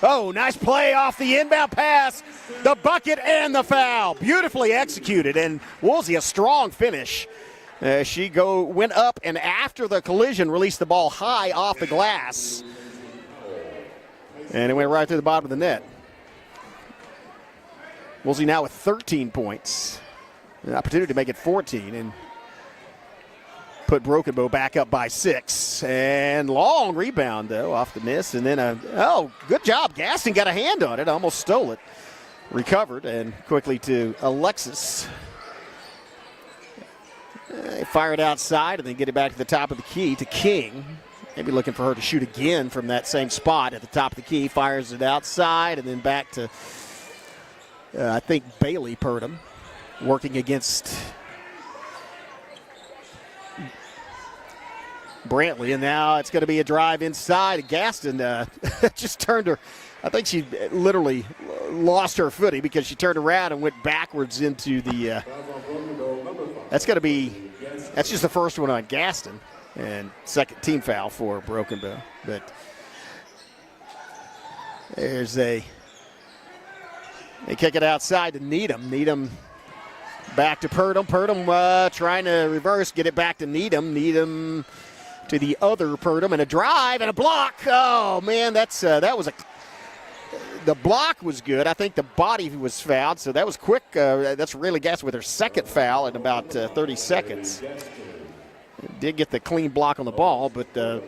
nice play off the inbound pass. The bucket and the foul. Beautifully executed, and Woolsey a strong finish. She went up and after the collision released the ball high off the glass. And it went right through the bottom of the net. Woolsey now with 13 points. An opportunity to make it 14 and put Broken Bow back up by 6. And long rebound, though, off the miss. And then good job. Gaston got a hand on it, almost stole it. Recovered and quickly to Alexis. They fire it outside and then get it back to the top of the key to King. Maybe looking for her to shoot again from that same spot at the top of the key. Fires it outside and then back to, I think, Bailey Purdom working against Brantley. And now it's going to be a drive inside. Gaston just turned her. I think she literally lost her footing because she turned around and went backwards into the that's just the first one on Gaston, and second team foul for Broken Bow. But they kick it outside to Needham. Needham back to Purdom. Purdom trying to reverse, get it back to Needham. Needham to the other Purdom, and a drive and a block. Oh man, the block was good. I think the body was fouled, so that was quick. That's really Gaston with her second foul in about 30 seconds. Did get the clean block on the ball, but the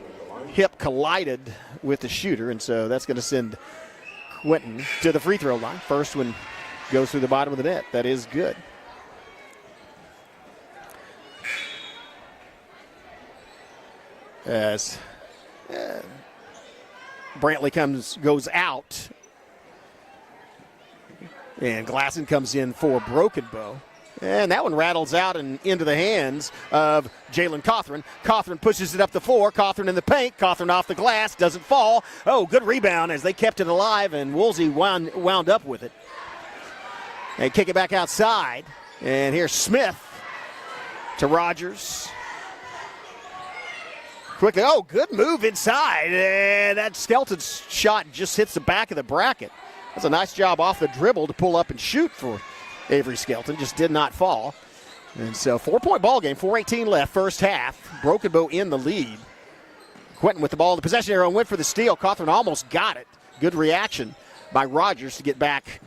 hip collided with the shooter, and so that's going to send Quinton to the free throw line. First one goes through the bottom of the net. That is good. As Brantley goes out. And Glasson comes in for Broken Bow. And that one rattles out and into the hands of Jalen Cawthron. Cawthron pushes it up the floor. Cawthron in the paint. Cawthron off the glass. Doesn't fall. Oh, good rebound as they kept it alive, and Woolsey wound up with it. They kick it back outside. And here's Smith to Rogers. Quickly. Oh, good move inside. And that Skelton shot just hits the back of the bracket. That's a nice job off the dribble to pull up and shoot for Avery Skelton. Just did not fall. And so 4-point ball game, 4:18 left, first half. Broken Bow in the lead. Quinton with the ball in the possession area and went for the steal. Cawthron almost got it. Good reaction by Rogers to get back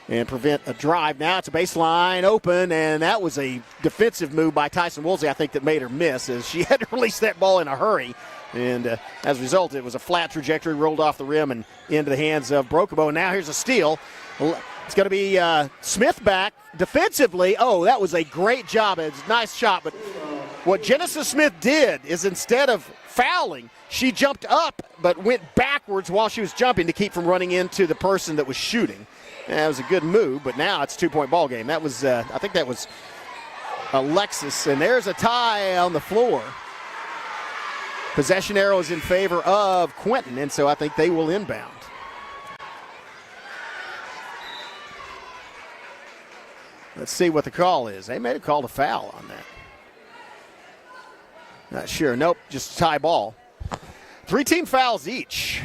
and prevent a drive. Now it's a baseline open, and that was a defensive move by Tyson Woolsey, I think, that made her miss, as she had to release that ball in a hurry. And as a result, it was a flat trajectory, rolled off the rim and into the hands of Broken Bow. And now here's a steal. It's going to be Smith back defensively. Oh, that was a great job. It's a nice shot. But what Genesis Smith did is, instead of fouling, she jumped up but went backwards while she was jumping to keep from running into the person that was shooting. And that was a good move, but now it's a 2-point ball game. That was, I think that was Alexis. And there's a tie on the floor. Possession arrow is in favor of Quinton, and so I think they will inbound. Let's see what the call is. They made a call to foul on that. Not sure. Nope, just a tie ball. 3 team fouls each.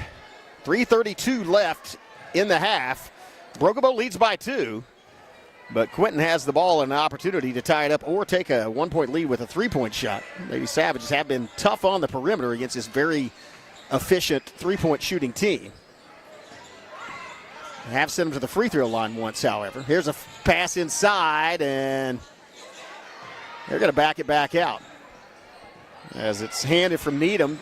3:32 left in the half. Broken Bow leads by 2, but Quinton has the ball and an opportunity to tie it up or take a 1-point lead with a 3-point shot. Lady Savages have been tough on the perimeter against this very efficient 3-point shooting team. Have sent them to the free throw line once, however. Here's a pass inside, and they're going to back it back out as it's handed from Needham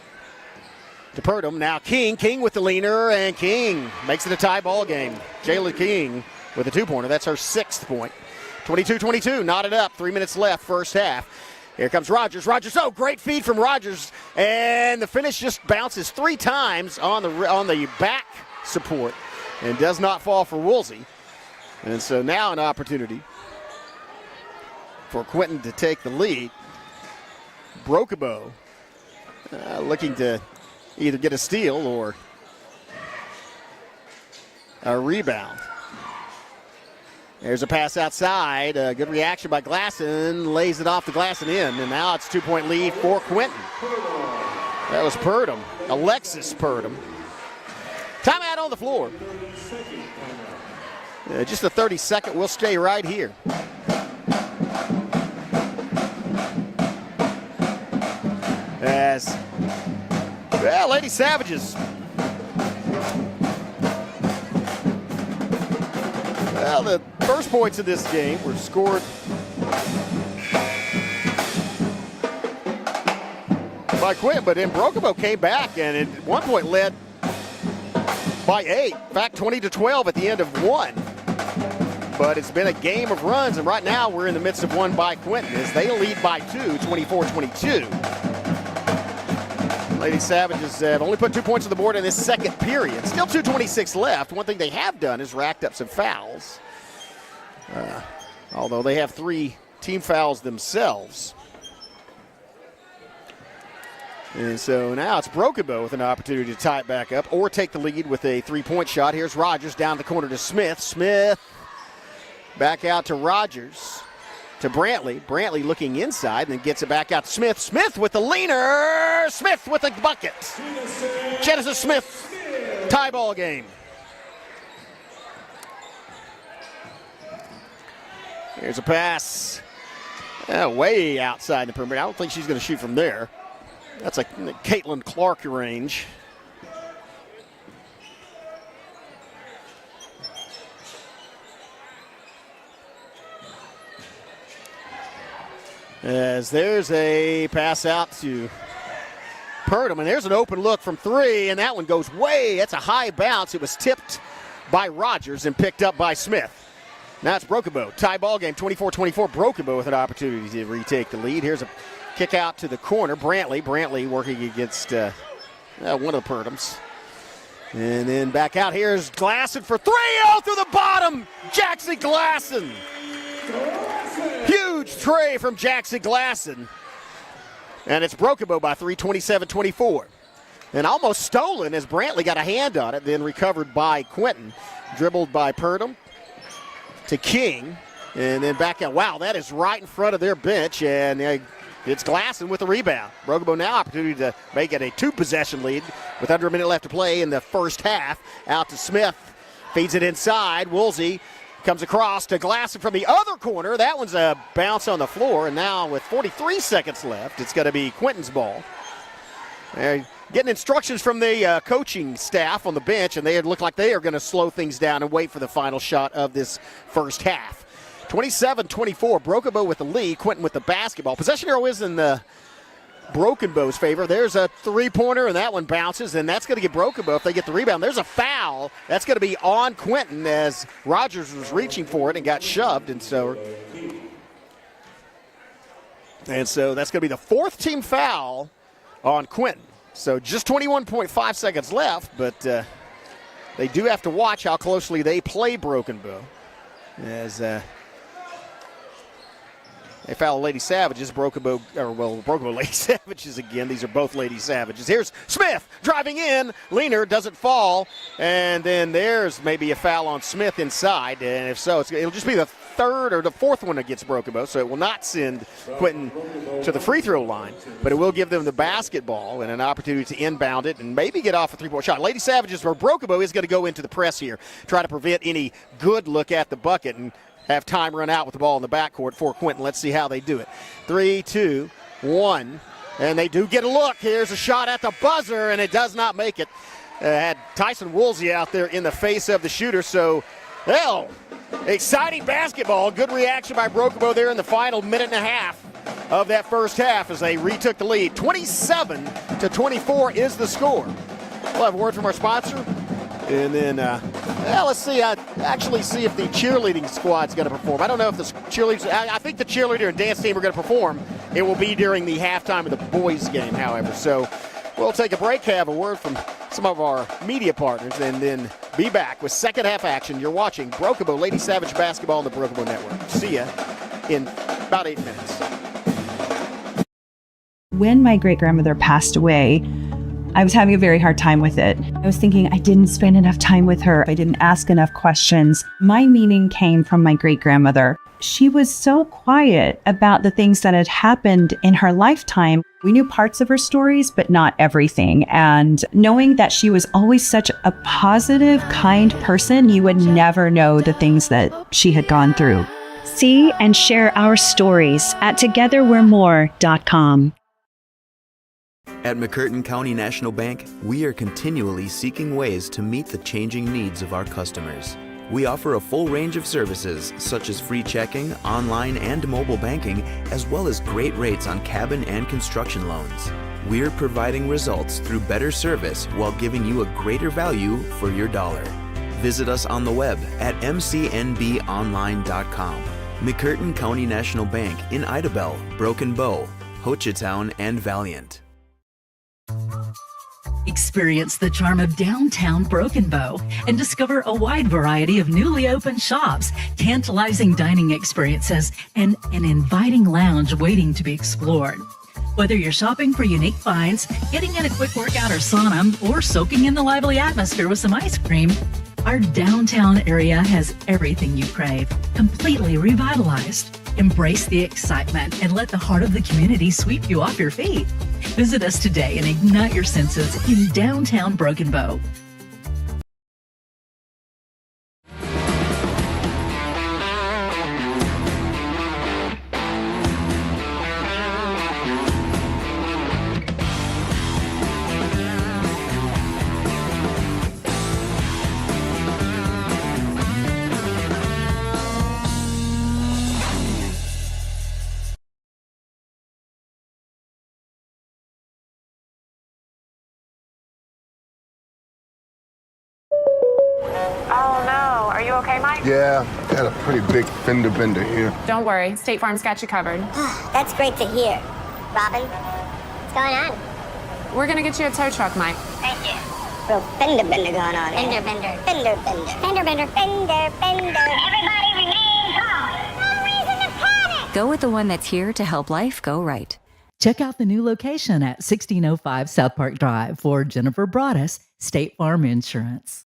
to Purdom. Now King with the leaner, and King makes it a tie ball game. Jayla King with a 2-pointer. That's her 6th point. 22-22, knotted up. 3 minutes left, first half. Here comes Rogers. Oh, great feed from Rogers, and the finish just bounces 3 times on the back support and does not fall for Woolsey. And so now an opportunity for Quinton to take the lead. Broken Bow looking to either get a steal or a rebound. There's a pass outside. Good reaction by Glasson. Lays it off the glass and in. And now it's a 2-point lead for Quinton. That was Purdom. Alexis Purdom. Timeout on the floor. Just a 30-second. We'll stay right here. As, well, Lady Savages. Well, the first points of this game were scored by Quinton, but then Broken Bow came back and at one point led by 8. In fact, 20-12 at the end of 1. But it's been a game of runs, and right now we're in the midst of one by Quinton as they lead by 2, 24-22. Lady Savages have only put 2 points on the board in this second period. Still 2:26 left. One thing they have done is racked up some fouls. Although they have 3 team fouls themselves. And so now it's Broken Bow with an opportunity to tie it back up or take the lead with a 3-point shot. Here's Rogers down the corner to Smith. Smith back out to Rogers. To Brantley. Brantley looking inside and then gets it back out to Smith. Smith with the leaner. Smith with the bucket. Genesis Smith, tie ball game. Here's a pass. Way outside the perimeter. I don't think she's going to shoot from there. That's a Caitlin Clark range. As there's a pass out to Purdom, and there's an open look from 3, and that one goes way. That's a high bounce. It was tipped by Rogers and picked up by Smith. Now it's Broken Bow. Tie ball game, 24-24. Broken Bow with an opportunity to retake the lead. Here's a kick out to the corner. Brantley working against one of the Purdums. And then back out. Here's Glasson for 3-0 through the bottom. Jackson Glasson. Huge tray from Jackson Glasson. And it's Brokenbow by 3, 27-24. And almost stolen as Brantley got a hand on it, then recovered by Quinton. Dribbled by Purdom to King. And then back out. Wow, that is right in front of their bench. And it's Glasson with the rebound. Brokenbow now opportunity to make it a 2-possession lead with under a minute left to play in the first half. Out to Smith. Feeds it inside. Woolsey comes across to Glasson from the other corner. That one's a bounce on the floor. And now with 43 seconds left, it's going to be Quinton's ball. They're getting instructions from the coaching staff on the bench, and they look like they are going to slow things down and wait for the final shot of this first half. 27-24, Brokenbow with the lead, Quinton with the basketball. Possession arrow is in the Brokenbow's favor. There's a three-pointer, and that one bounces, and that's going to get Brokenbow if they get the rebound. There's a foul. That's going to be on Quinton as Rogers was reaching for it and got shoved, and so that's going to be the fourth team foul on Quinton. So just 21.5 seconds left, but they do have to watch how closely they play Brokenbow as they foul Lady Savages. Brokenbow Lady Savages again. These are both Lady Savages. Here's Smith driving in. Leaner doesn't fall. And then there's maybe a foul on Smith inside. And if so, it'll just be the third or the fourth one against Brokenbow. So it will not send Quinton to the free throw line. But it will give them the basketball and an opportunity to inbound it and maybe get off a three-point shot. Lady Savages, where Brokenbow is going to go into the press here. Try to prevent any good look at the bucket and have time run out with the ball in the backcourt for Quinton. Let's see how they do it. 3, 2, 1. And they do get a look. Here's a shot at the buzzer, and it does not make it. Had Tyson Woolsey out there in the face of the shooter. So, well, exciting basketball. Good reaction by Brokenbow there in the final minute and a half of that first half as they retook the lead. 27-24 is the score. We'll have a word from our sponsor. And then, let's see. Actually see if the cheerleading squad's going to perform. I don't know if the cheerleaders. I think the cheerleader and dance team are going to perform. It will be during the halftime of the boys' game, however. So we'll take a break, have a word from some of our media partners, and then be back with second half action. You're watching Brokenbow Lady Savage basketball on the Brokenbow Network. See ya in about 8 minutes. When my great-grandmother passed away, I was having a very hard time with it. I was thinking I didn't spend enough time with her. I didn't ask enough questions. My meaning came from my great-grandmother. She was so quiet about the things that had happened in her lifetime. We knew parts of her stories, but not everything. And knowing that she was always such a positive, kind person, you would never know the things that she had gone through. See and share our stories at togetherwe'remore.com. At McCurtain County National Bank, we are continually seeking ways to meet the changing needs of our customers. We offer a full range of services such as free checking, online and mobile banking, as well as great rates on cabin and construction loans. We're providing results through better service while giving you a greater value for your dollar. Visit us on the web at mcnbonline.com. McCurtain County National Bank in Idabel, Broken Bow, Hochatown, and Valiant. Experience the charm of downtown Broken Bow and discover a wide variety of newly opened shops, tantalizing dining experiences, and an inviting lounge waiting to be explored. Whether you're shopping for unique finds, getting in a quick workout or sauna, or soaking in the lively atmosphere with some ice cream, our downtown area has everything you crave, completely revitalized. Embrace the excitement and let the heart of the community sweep you off your feet. Visit us today and ignite your senses in downtown Broken Bow. Oh no, are you okay, Mike? Yeah, got a pretty big fender bender here. Don't worry, State Farm's got you covered. That's great to hear. Robin, what's going on? We're gonna get you a tow truck, Mike. Thank you. Real fender bender going on. Fender bender. Fender bender. Fender bender. Fender bender. Everybody remain calm. No reason to panic. Go with the one that's here to help life go right. Check out the new location at 1605 South Park Drive for Jennifer Broaddus, State Farm Insurance.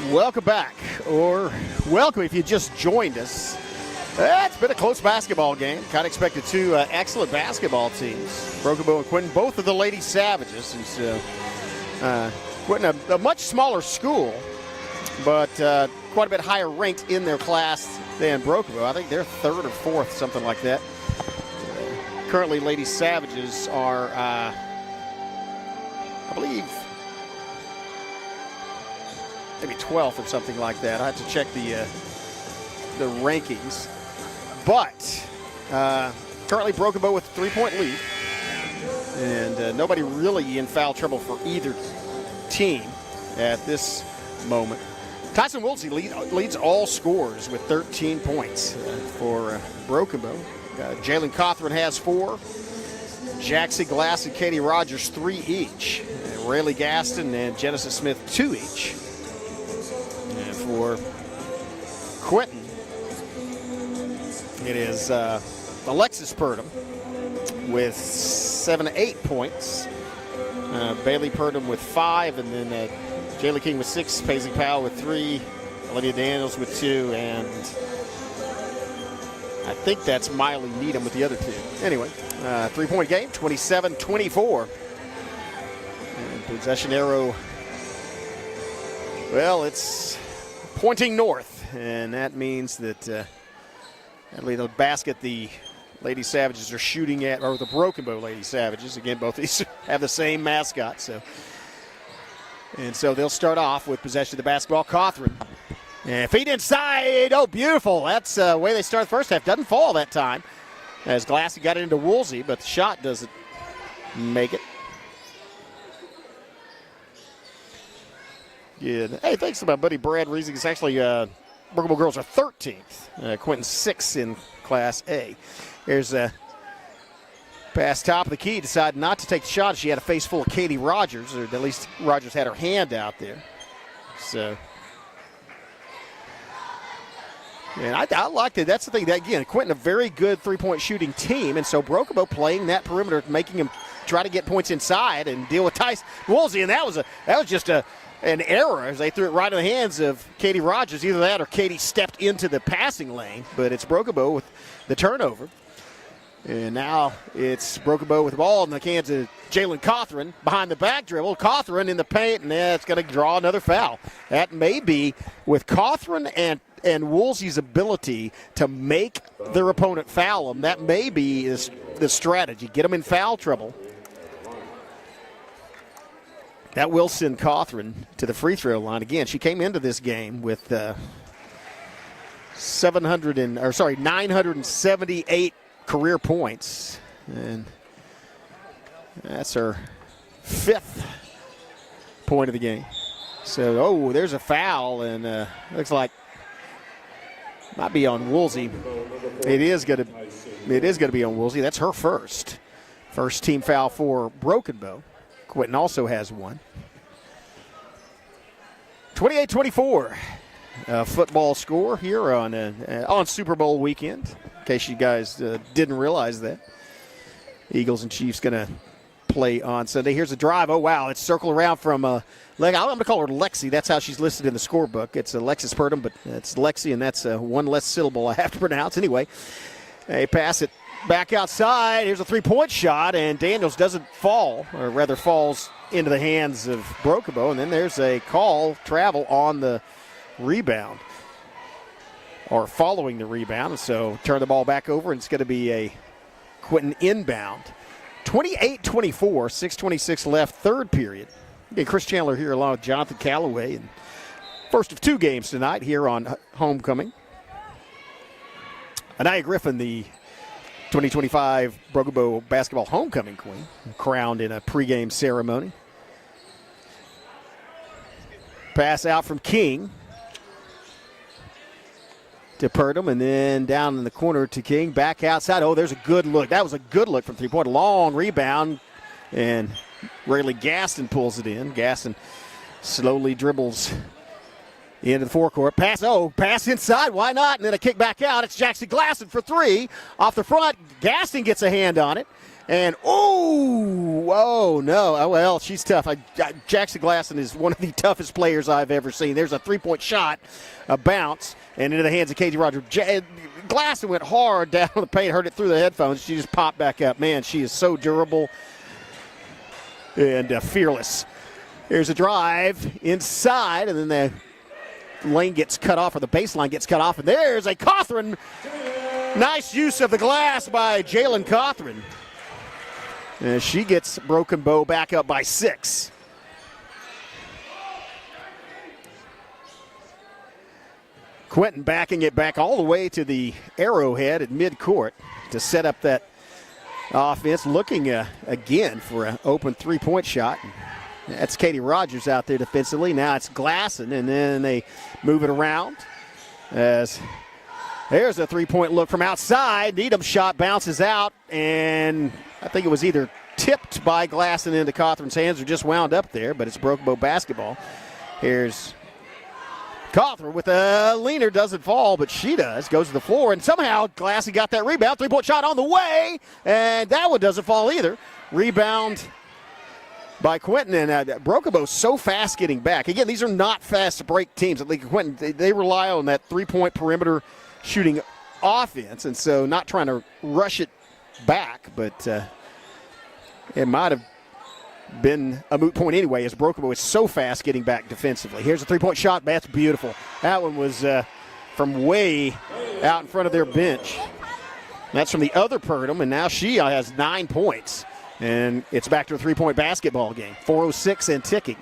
Welcome back, or welcome if you just joined us. It's been a close basketball game. Kind of expected two excellent basketball teams, Broken Bow and Quinton, both of the Lady Savages. And so Quinton, a much smaller school, but quite a bit higher ranked in their class than Broken Bow. I think they're third or fourth, something like that. Currently, Lady Savages are, I believe, maybe 12th or something like that. I have to check the rankings. But currently Broken Bow with a 3-point lead. And nobody really in foul trouble for either team at this moment. Tyson Woolsey leads all scorers with 13 points for Broken Bow. Jalen Cothran has 4. Jaxie Glass and Katie Rogers 3 each. Rayleigh Gaston and Genesis Smith 2 each. And for Quinton, it is Alexis Purdom with 7-8 points. Bailey Purdom with 5, and then Jaylee King with 6, Paisley Powell with 3, Olivia Daniels with 2, and I think that's Miley Needham with the other 2. Anyway, 3-point game, 27-24. And possession arrow, well, it's pointing north, and that means that the basket the Lady Savages are shooting at, or the Broken Bow Lady Savages. Again, both these have the same mascot. So they'll start off with possession of the basketball. Cothran. And feet inside. Oh, beautiful. That's the way they start the first half. Doesn't fall that time as Glassy got it into Woolsey, but the shot doesn't make it. Good. Hey, thanks to my buddy Brad Reesing. It's actually Broken Bow girls are 13th. Quinton 6th in Class A. Here's a pass top of the key. Decided not to take the shot. She had a face full of Katie Rogers, or at least Rogers had her hand out there. So, and I liked it. That's the thing. Again, Quinton, a very good three-point shooting team, and so Broken Bow playing that perimeter, making him try to get points inside and deal with Tyson Woolsey, and that was just an error as they threw it right in the hands of Katie Rogers. Either that or Katie stepped into the passing lane, but it's Broken Bow with the turnover. And now it's Broken Bow with the ball in the hands of Jalen Cothran behind the back dribble. Cothran in the paint, and it's going to draw another foul. That may be with Cothran and Woolsey's ability to make their opponent foul them. That may be the strategy. Get them in foul trouble. That will send Cothran to the free throw line. Again, she came into this game with 978 career points, and that's her 5th point of the game. So, there's a foul, and looks like might be on Woolsey. It is going to be on Woolsey. That's her first team foul for Broken Bow. Quinton also has one. 28-24 football score here on Super Bowl weekend, in case you guys didn't realize that. Eagles and Chiefs going to play on Sunday. Here's a drive. Oh, wow. It's circled around from I'm going to call her Lexi. That's how she's listed in the scorebook. It's Alexis Purdom, but it's Lexi, and that's one less syllable I have to pronounce. Anyway, they pass it back outside. Here's a three-point shot, and Daniels doesn't fall, or rather falls into the hands of Broken Bow, and then there's a call, travel on the rebound, or following the rebound. So turn the ball back over, and it's going to be a Quinton inbound. 28-24, 6:26 left, third period. Again, Chris Chandler here along with Jonathan Calloway, and first of 2 games tonight here on Homecoming. Anaya Griffin, the 2025 Broken Bow Basketball Homecoming Queen, crowned in a pregame ceremony. Pass out from King to Purdom, and then down in the corner to King. Back outside. Oh, there's a good look. That was a good look from three-point. Long rebound, and Rayleigh Gaston pulls it in. Gaston slowly dribbles into the forecourt. Pass inside. Why not? And then a kick back out. It's Jackson Glasson for 3. Off the front, Gaston gets a hand on it. And, oh, no. Oh, well, she's tough. Jackson Glasson is one of the toughest players I've ever seen. There's a three-point shot, a bounce, and into the hands of Katie Rogers. Glasson went hard down the paint, heard it through the headphones. She just popped back up. Man, she is so durable and fearless. Here's a drive inside, and then the lane gets cut off, or the baseline gets cut off, and there's a Cawthron. Nice use of the glass by Jalen Cawthron. And she gets Broken Bow back up by 6. Quinton backing it back all the way to the arrowhead at midcourt to set up that offense, looking again for an open three-point shot. That's Katie Rogers out there defensively. Now it's Glasson, and then they move it around. As there's a three-point look from outside. Needham's shot bounces out, and I think it was either tipped by Glasson into Cawthron's hands or just wound up there, but it's Broken Bow basketball. Here's Cawthron with a leaner, doesn't fall, but she does. Goes to the floor, and somehow Glasson got that rebound. Three-point shot on the way, and that one doesn't fall either. Rebound by Quinton, and Broken Bow so fast getting back. Again, these are not fast break teams. At least Quinton, they rely on that three-point perimeter shooting offense, and so not trying to rush it back, but it might have been a moot point anyway, as Broken Bow is so fast getting back defensively. Here's a three-point shot. That's beautiful. That one was from way out in front of their bench. That's from the other Purdom, and now she has 9 points. And it's back to a three-point basketball game. 4:06 and ticking.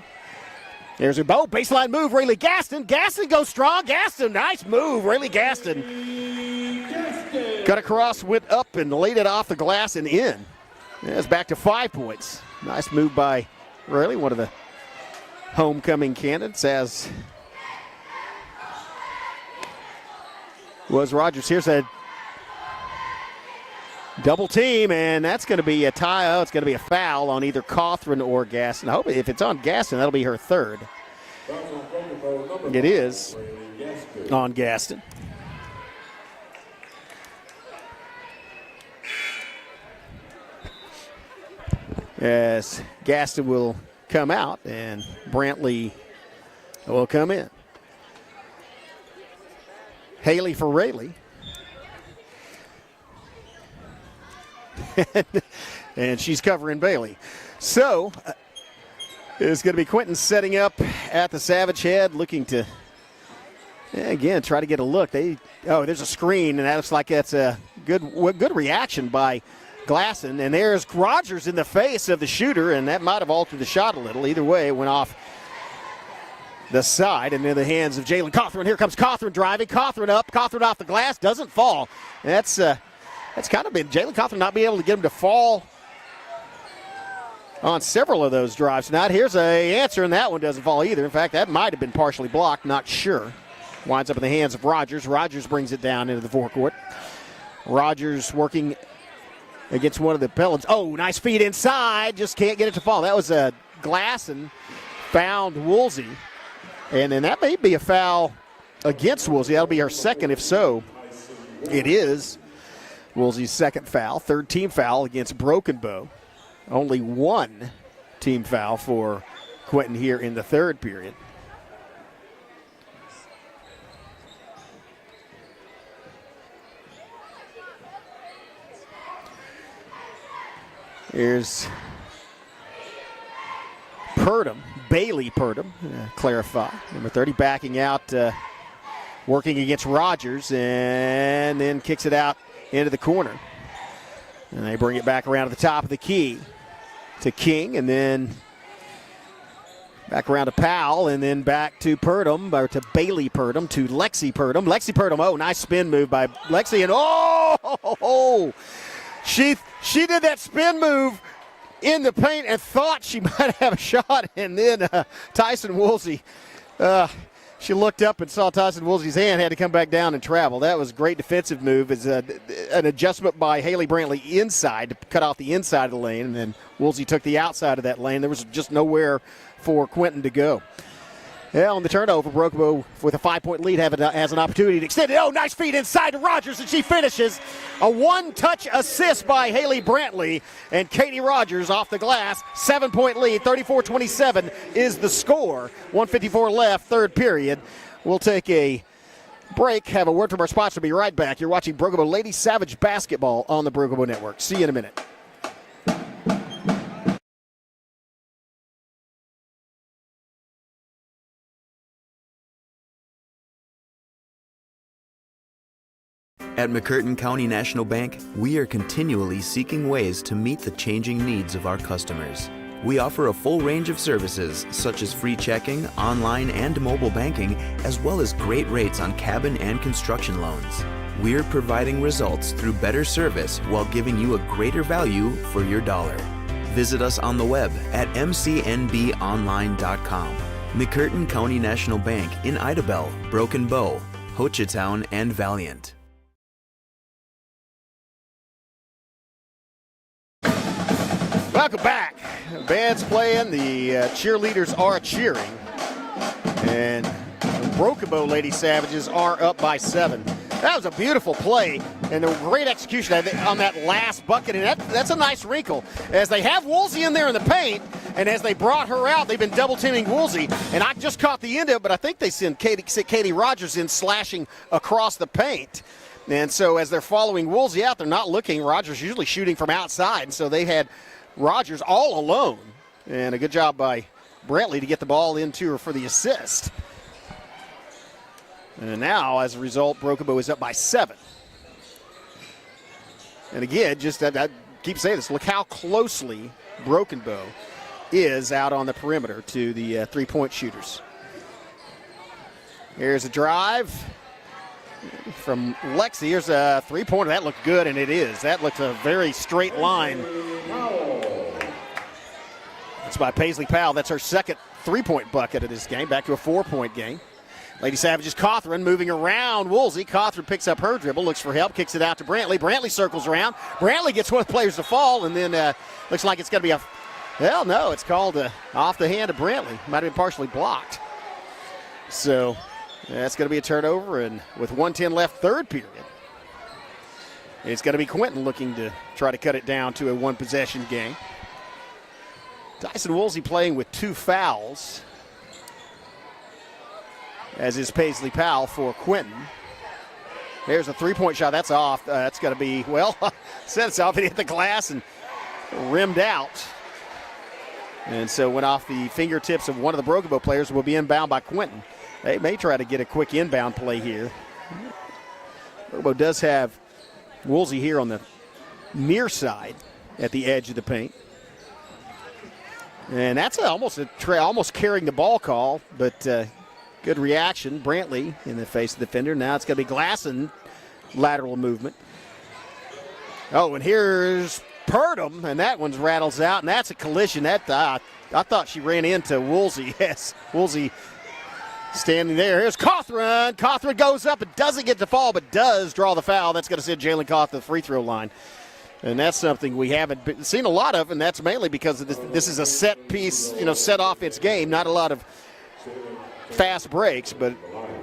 There's a baseline move. Rayleigh Gaston. Gaston goes strong. Gaston, nice move. Rayleigh Gaston cut across, went up, and laid it off the glass and in. It's back to 5 points. Nice move by Rayleigh, one of the homecoming candidates, as was Rogers. Here's a double team, and that's going to be a tie. Oh, it's going to be a foul on either Cawthron or Gaston. I hope if it's on Gaston, that'll be her third. It is on Gaston. As Gaston will come out, and Brantley will come in. Haley for Rayleigh. And she's covering Bailey. So it's going to be Quinton setting up at the Savage Head, looking to, again, try to get a look. There's a screen, and that looks like that's a good reaction by Glasson. And there's Rogers in the face of the shooter, and that might have altered the shot a little. Either way, it went off the side and in the hands of Jalen Cawthron. Here comes Cawthron driving. Cawthron up. Cawthron off the glass. Doesn't fall. And that's kind of been Jalen Cawthron not being able to get him to fall on several of those drives. Now here's a answer, and that one doesn't fall either. In fact, that might have been partially blocked, not sure. Winds up in the hands of Rogers. Rogers brings it down into the forecourt. Rogers working against one of the Pelhams. Oh, nice feed inside. Just can't get it to fall. That was a Glasson found Woolsey. And then that may be a foul against Woolsey. That'll be her second. If so, it is Woolsey's second foul. Third team foul against Broken Bow. Only one team foul for Quinton here in the third period. Here's Purdom, Bailey Purdom, clarify. Number 30 backing out, working against Rogers, and then kicks it out into the corner. And they bring it back around to the top of the key to King, and then back around to Powell, and then back to Purdom, or to Bailey Purdom, to Lexi Purdom. Lexi Purdom, oh, nice spin move by Lexi, and she did that spin move in the paint and thought she might have a shot, and then Tyson Woolsey, she looked up and saw Tyson Woolsey's hand, had to come back down and travel. That was a great defensive move. It's an adjustment by Haley Brantley inside to cut off the inside of the lane, and then Woolsey took the outside of that lane. There was just nowhere for Quinton to go. Yeah, on the turnover, Brokebo with a 5-point lead has an opportunity to extend it. Oh, nice feed inside to Rogers, and she finishes. A one-touch assist by Haley Brantley, and Katie Rogers off the glass. 7-point lead, 34-27 is the score. 1:54 left, third period. We'll take a break, have a word from our sponsor. We'll be right back. You're watching Brokebo Lady Savage Basketball on the Brokebo Network. See you in a minute. At McCurtain County National Bank, we are continually seeking ways to meet the changing needs of our customers. We offer a full range of services such as free checking, online and mobile banking, as well as great rates on cabin and construction loans. We're providing results through better service while giving you a greater value for your dollar. Visit us on the web at mcnbonline.com. McCurtain County National Bank in Idabel, Broken Bow, Hochatown, and Valiant. Welcome back. Band's playing. The cheerleaders are cheering. And Brokebo Lady Savages are up by 7. That was a beautiful play and a great execution on that last bucket. And that's a nice wrinkle. As they have Woolsey in there in the paint, and as they brought her out, they've been double-teaming Woolsey. And I just caught the end of it, but I think they sent Katie Rogers in slashing across the paint. And so as they're following Woolsey out, they're not looking. Rogers usually shooting from outside, and so they had Rogers all alone, and a good job by Brantley to get the ball into her for the assist. And now, as a result, Brokebo is up by 7. And again, just I keep saying this, look how closely Broken Bow is out on the perimeter to the three-point shooters. Here's a drive from Lexi. Here's a three-pointer. That looked good, and it is. That looks a very straight line. That's by Paisley Powell. That's her second three-point bucket of this game. Back to a 4-point game. Lady Savages Cawthron moving around Woolsey. Cawthron picks up her dribble, looks for help, kicks it out to Brantley. Brantley circles around. Brantley gets one of the players to fall, and then looks like it's going to be well, no, it's called off the hand of Brantley. Might have been partially blocked. So that's going to be a turnover, and with 1:10 left, third period, it's going to be Quinton looking to try to cut it down to a one-possession game. Tyson Woolsey playing with 2 fouls, as is Paisley Powell for Quinton. There's a three-point shot. That's off. That's going to be, well, set us off. It hit the glass and rimmed out. And so went off the fingertips of one of the Brokebo players. Will be inbound by Quinton. They may try to get a quick inbound play here. Brokebo does have Woolsey here on the near side at the edge of the paint. And that's almost carrying the ball call, but good reaction. Brantley in the face of the defender. Now it's going to be Glasson, lateral movement. Oh, and here's Purdom, and that one rattles out, and that's a collision. I thought she ran into Woolsey. Yes, Woolsey standing there. Here's Cawthron. Cawthron goes up and doesn't get the fall, but does draw the foul. That's going to send Jalen Cawthron to the free throw line. And that's something we haven't seen a lot of, and that's mainly because this is a set piece, set offense game, not a lot of fast breaks, but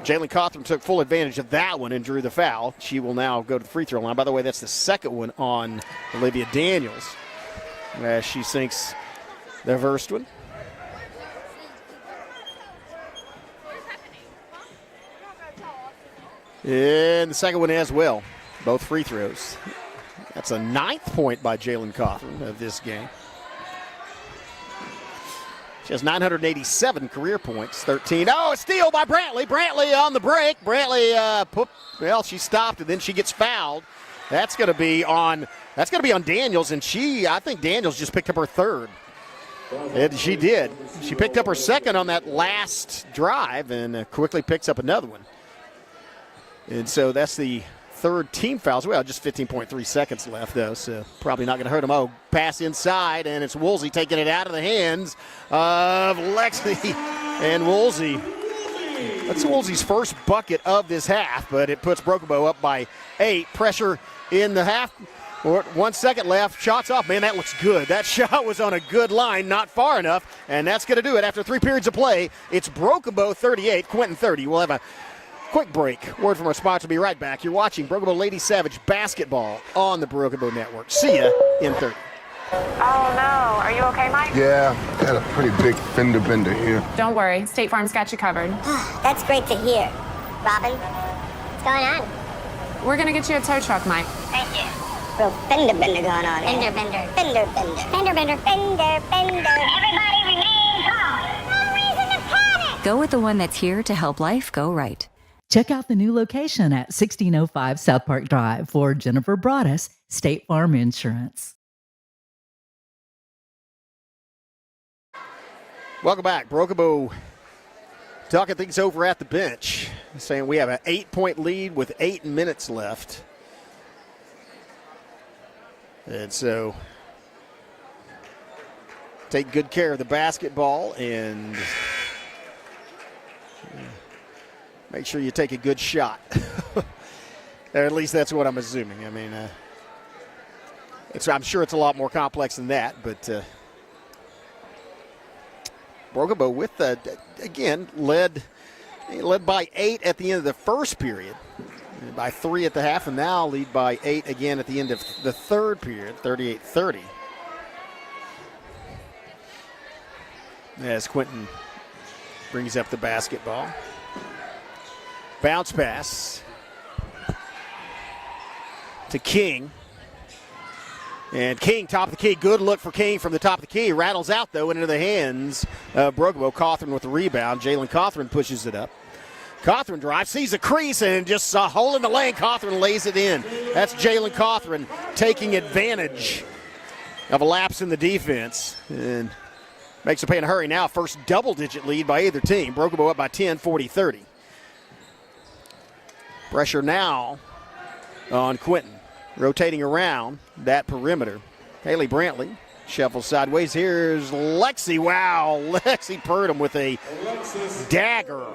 Jalen Cawthron took full advantage of that one and drew the foul. She will now go to the free throw line. By the way, that's the second one on Olivia Daniels as she sinks the first one. And the second one as well, both free throws. That's a 9th point by Jalen Cawthron of this game. She has 987 career points, 13. Oh, a steal by Brantley. Brantley on the break. Brantley, she stopped and then she gets fouled. That's going to be on Daniels, and I think Daniels just picked up her third. And she did. She picked up her second on that last drive and quickly picks up another one. And so that's the third team fouls. Well, just 15.3 seconds left, though, so probably not going to hurt them. Oh, pass inside, and it's Woolsey taking it out of the hands of Lexi. And Woolsey, that's Woolsey's first bucket of this half, but it puts Brokebo up by 8. Pressure in the half 1 second left. Shots off. Man, that looks good. That shot was on a good line, not far enough, and that's going to do it after 3 periods of play. It's Brokebo 38, Quinton 30. We'll have a quick break. Word from our sponsor. We'll be right back. You're watching Brokebo Lady Savage basketball on the Brokebo Network. See ya in 30. Oh no, are you okay, Mike? Yeah, got a pretty big fender bender here. Don't worry, State Farm's got you covered. That's great to hear. Robin, what's going on? We're gonna get you a tow truck, Mike. Thank you. Real fender bender going on. Fender bender. Fender bender. Fender bender. Fender bender. Everybody remain calm. No reason to panic. Go with the one that's here to help life go right. Check out the new location at 1605 South Park Drive for Jennifer Broaddus, State Farm Insurance. Welcome back. Brokebo talking things over at the bench, saying we have an 8-point lead with 8 minutes left. And so take good care of the basketball and make sure you take a good shot. Or at least that's what I'm assuming. I mean, I'm sure it's a lot more complex than that, but Brokebo with, again, led by 8 at the end of the first period, by 3 at the half, and now lead by 8 again at the end of the third period, 38-30. As Quinton brings up the basketball. Bounce pass to King. And King, top of the key. Good look for King from the top of the key. Rattles out, though, and into the hands of Brokebo. Cawthron with the rebound. Jalen Cawthron pushes it up. Cawthron drives, sees a crease, and just a hole in the lane. Cawthron lays it in. That's Jalen Cawthron taking advantage of a lapse in the defense. And makes a pay in a hurry now. First double-digit lead by either team. Brokebo up by 10, 40-30. Pressure now on Quinton. Rotating around that perimeter. Haley Brantley shuffles sideways. Here's Lexi. Wow, Lexi Purdom with a dagger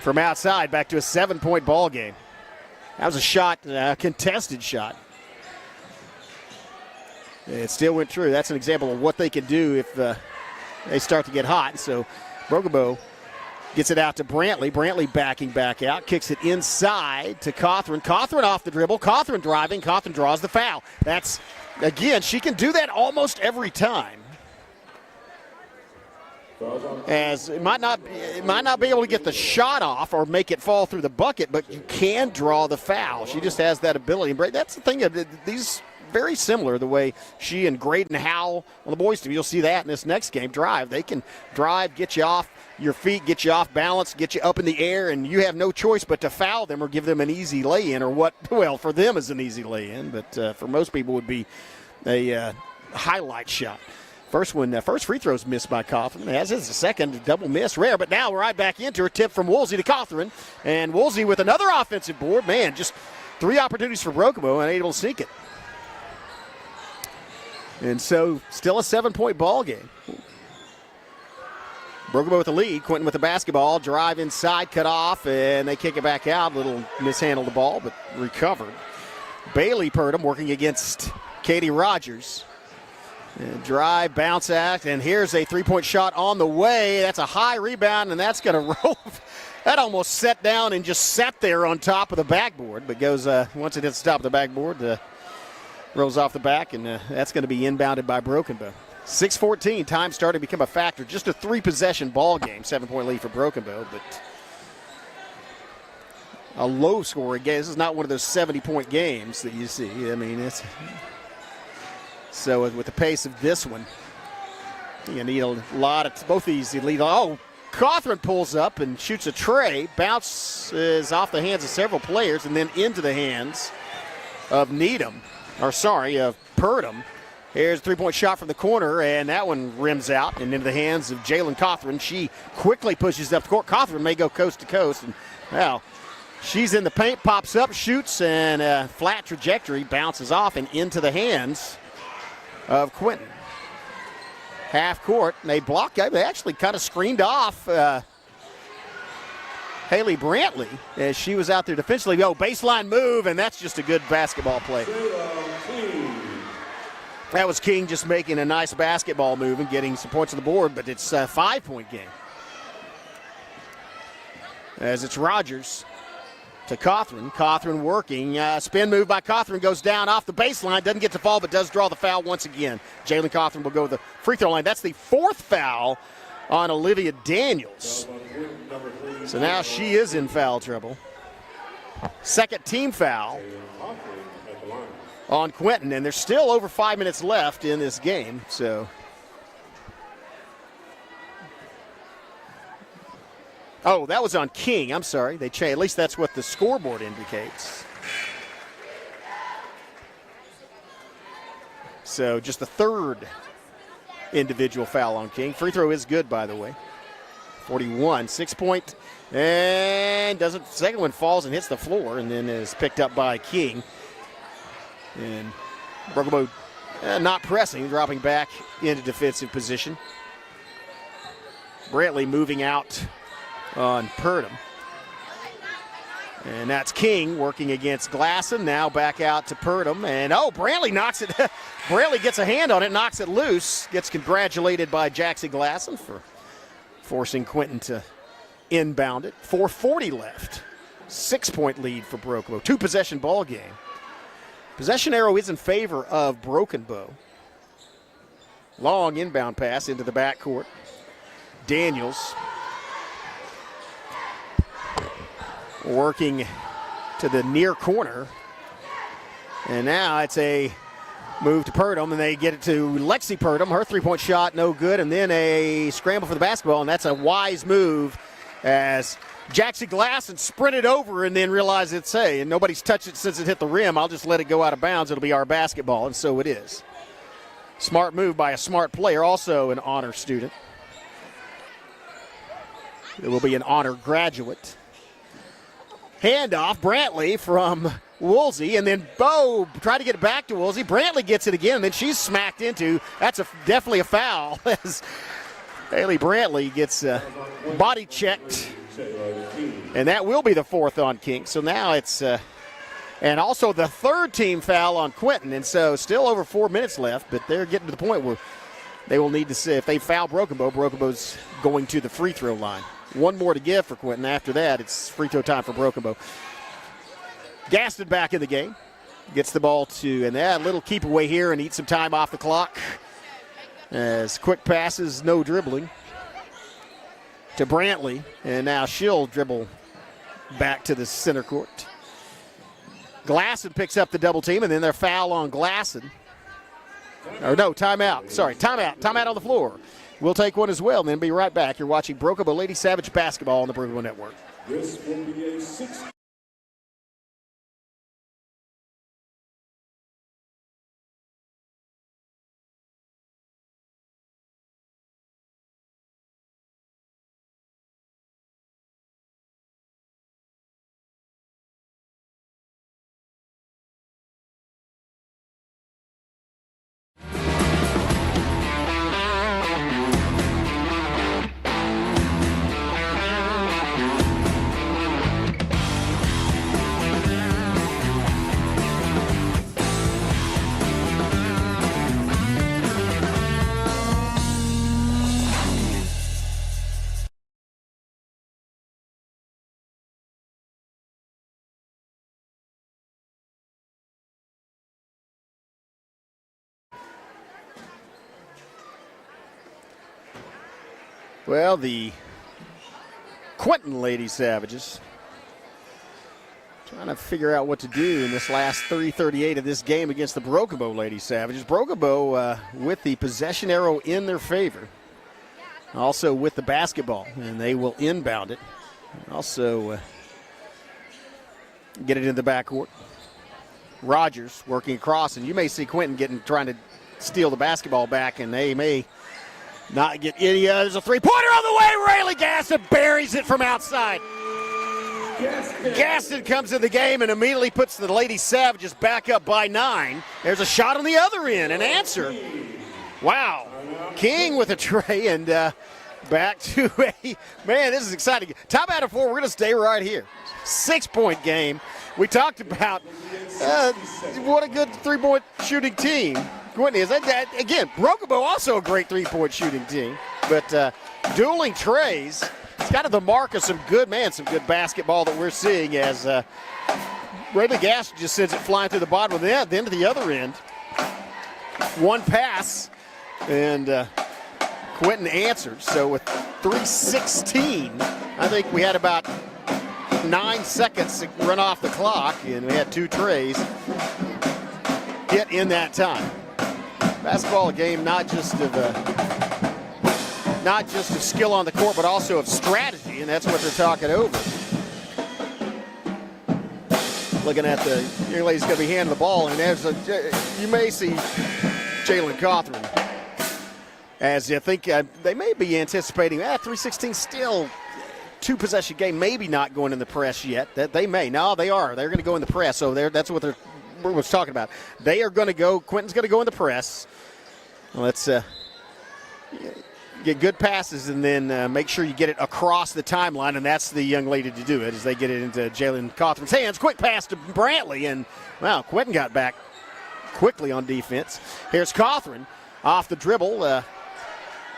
from outside, back to a 7-point ball game. That was a shot, a contested shot. It still went through. That's an example of what they can do if they start to get hot. So Brokebo gets it out to Brantley. Brantley backing back out. Kicks it inside to Cawthron. Cawthron off the dribble. Cawthron driving. Cawthron draws the foul. That's, again, she can do that almost every time. As it might not be able to get the shot off or make it fall through the bucket, but you can draw the foul. She just has that ability. That's the thing. These very similar, the way she and Graydon Howell on the boys team. You'll see that in this next game. Drive. They can drive, get you off your feet, get you off balance, get you up in the air, and you have no choice but to foul them or give them an easy lay-in, or what, well, for them is an easy lay-in, but for most people would be a highlight shot. First free throw's missed by Cawthron, as is the second, double miss, rare, but now we're right back into a tip from Woolsey to Cawthron, and Woolsey with another offensive board. Man, just 3 opportunities for Brokebo and able to sink it. And so still a 7-point ball game. Brokebo with the lead. Quinton with the basketball. Drive inside, cut off, and they kick it back out. Little mishandled the ball, but recovered. Bailey Purdom working against Katie Rogers. And drive, bounce act, and here's a 3-point shot on the way. That's a high rebound, and that's going to roll. That almost set down and just sat there on top of the backboard, but goes, once it hits the top of the backboard, rolls off the back, and that's going to be inbounded by Brokebo. 6:14, time starting to become a factor. Just a 3-possession ball game, 7-point lead for Brokebo, but a low-scoring game. This is not one of those 70-point games that you see. I mean, it's so with the pace of this one, you need a lot of both these lead. Oh, Cawthron pulls up and shoots a tray, bounces off the hands of several players, and then into the hands of Purdom. Here's a 3-point shot from the corner, and that one rims out and into the hands of Jalen Cawthron. She quickly pushes up the court. Cawthron may go coast to coast, and well, she's in the paint, pops up, shoots, and a flat trajectory bounces off and into the hands of Quinton. Half court, and they block. They actually kind of screened off. Had Haley Brantley as she was out there defensively. Oh, baseline move, and that's just a good basketball play. That was King just making a nice basketball move and getting some points on the board, but it's a 5-point game. As it's Rogers to Cawthron. Cawthron working. Spin move by Cawthron goes down off the baseline. Doesn't get to fall, but does draw the foul once again. Jalen Cawthron will go to the free throw line. That's the 4th foul on Olivia Daniels. So now she is in foul trouble. 2nd team foul on Quinton, and there's still over 5 minutes left in this game. So, oh, that was on King. I'm sorry. They changed. At least that's what the scoreboard indicates. So just the 3rd individual foul on King. Free throw is good, by the way. 41, 6-point, and doesn't. Second one falls and hits the floor, and then is picked up by King. And Brookabo not pressing, dropping back into defensive position. Brantley moving out on Purdom. And that's King working against Glasson. Now back out to Purdom. And Brantley knocks it. Brantley gets a hand on it, knocks it loose. Gets congratulated by Jackson Glasson for forcing Quinton to inbound it. 4:40 left. 6-point lead for Broken Bow. 2-possession ball game. Possession arrow is in favor of Broken Bow. Long inbound pass into the backcourt. Daniels working to the near corner. And now it's a move to Purdom, and they get it to Lexi Purdom. Her 3-point shot, no good, and then a scramble for the basketball, and that's a wise move as Jackson Glasson sprinted over and then realized it's, hey, and nobody's touched it since it hit the rim. I'll just let it go out of bounds. It'll be our basketball, and so it is. Smart move by a smart player, also an honor student. It will be an honor graduate. Handoff, Brantley from Woolsey, and then Bowe tried to get it back to Woolsey. Brantley gets it again, and then she's smacked into. That's definitely a foul as Haley Brantley gets body checked. And that will be the 4th on King. So now it's, and also the 3rd team foul on Quinton. And so still over 4 minutes left, but they're getting to the point where they will need to see if they foul Broken Bow's going to the free throw line. One more to give for Quinton. After that, it's free throw time for Broken Bow. Gaston back in the game. Gets the ball to, and that little keep away here and eat some time off the clock. As quick passes, no dribbling to Brantley. And now she'll dribble back to the center court. Glasson picks up the double team, and then their foul on Glasson. Or no, timeout. Sorry, timeout. Timeout on the floor. We'll take one as well and then be right back. You're watching Broken Bow Lady Savage Basketball on the Broken Bow Network. This will be a 6. Well, the Quinton Lady Savages trying to figure out what to do in this last 3:38 of this game against the Broken Bow Lady Savages. Broken Bow with the possession arrow in their favor. Also with the basketball, and they will inbound it. Also get it in the backcourt. Rogers working across, and you may see Quinton trying to steal the basketball back, and they may not get any. There's a three-pointer on the way. Rayleigh Gaston buries it from outside. Gaston comes in the game and immediately puts the Lady Savages back up by 9. There's a shot on the other end, an answer. Wow. King with a tray, and back to man, this is exciting. Top out of 4, we're going to stay right here. 6-point game. We talked about what a good 3-point shooting team Quinton is. Again, Brookable also a great 3-point shooting team. But dueling trays, it's kind of the mark of some good basketball that we're seeing as Rayleigh Gass just sends it flying through the bottom of the end, then to the other end. One pass, and Quinton answered. So with 3:16, I think we had about 9 seconds to run off the clock, and we had 2 trays hit in that time. Basketball, a game not just of skill on the court, but also of strategy, and that's what they're talking over. Looking at the young lady's going to be handing the ball, and you may see Jalen Cawthron, as I think they may be anticipating 3:16 still 2-possession game, maybe not going in the press yet. That they may. No, they are. They're going to go in the press. So that's what we're talking about. They are going to go. Quinton's going to go in the press. Let's get good passes and then make sure you get it across the timeline, and that's the young lady to do it as they get it into Jalen Cawthron's hands. Quick pass to Brantley, and wow, Quinton got back quickly on defense. Here's Cawthron off the dribble,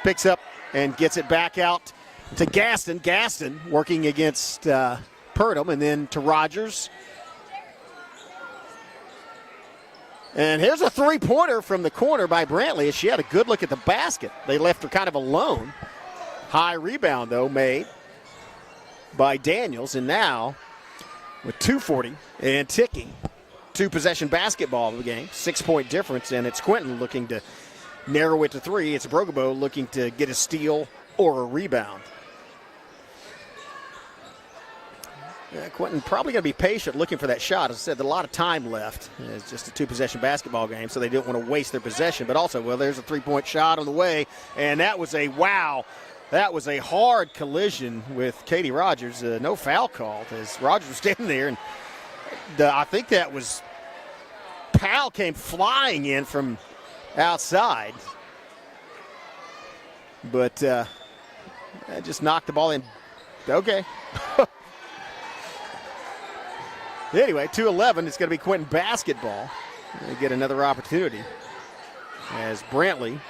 picks up and gets it back out to Gaston. Gaston working against Purdom, and then to Rogers. And here's a 3-pointer from the corner by Brantley as she had a good look at the basket. They left her kind of alone. High rebound, though, made by Daniels. And now, with 2:40 and ticking, 2-possession basketball of the game, 6-point difference, and it's Quinton looking to narrow it to 3. It's Brogabo looking to get a steal or a rebound. Quinton probably going to be patient looking for that shot. As I said, a lot of time left. It's just a 2-possession basketball game, so they don't want to waste their possession. But also, well, there's a 3-point shot on the way, and that was a hard collision with Katie Rogers. No foul called as Rogers was standing there, and I think that was Powell came flying in from outside. But I just knocked the ball in. Okay. Anyway, 2:11, it's going to be Quinton basketball. They get another opportunity as Brantley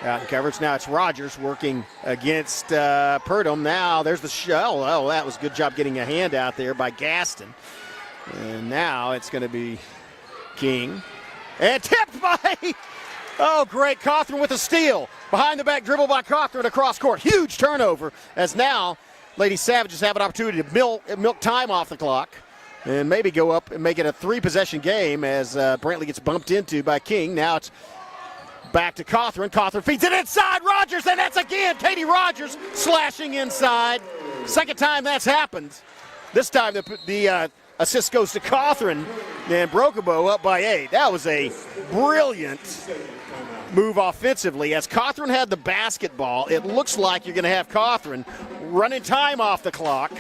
out in coverage. Now it's Rogers working against Purdom. Now there's the shell. Oh, that was a good job getting a hand out there by Gaston. And now it's going to be King. And tipped by, oh, great, Cawthron with a steal. Behind the back dribble by Cawthron across court. Huge turnover as now Lady Savages have an opportunity to milk time off the clock and maybe go up and make it a 3-possession game as Brantley gets bumped into by King. Now it's back to Cawthron. Cawthron feeds it inside. Rogers, and that's again Katie Rogers slashing inside. Second time that's happened. This time the assist goes to Cawthron, and Brokabo up by 8. That was a brilliant move offensively. As Cawthron had the basketball, it looks like you're going to have Cawthron running time off the clock.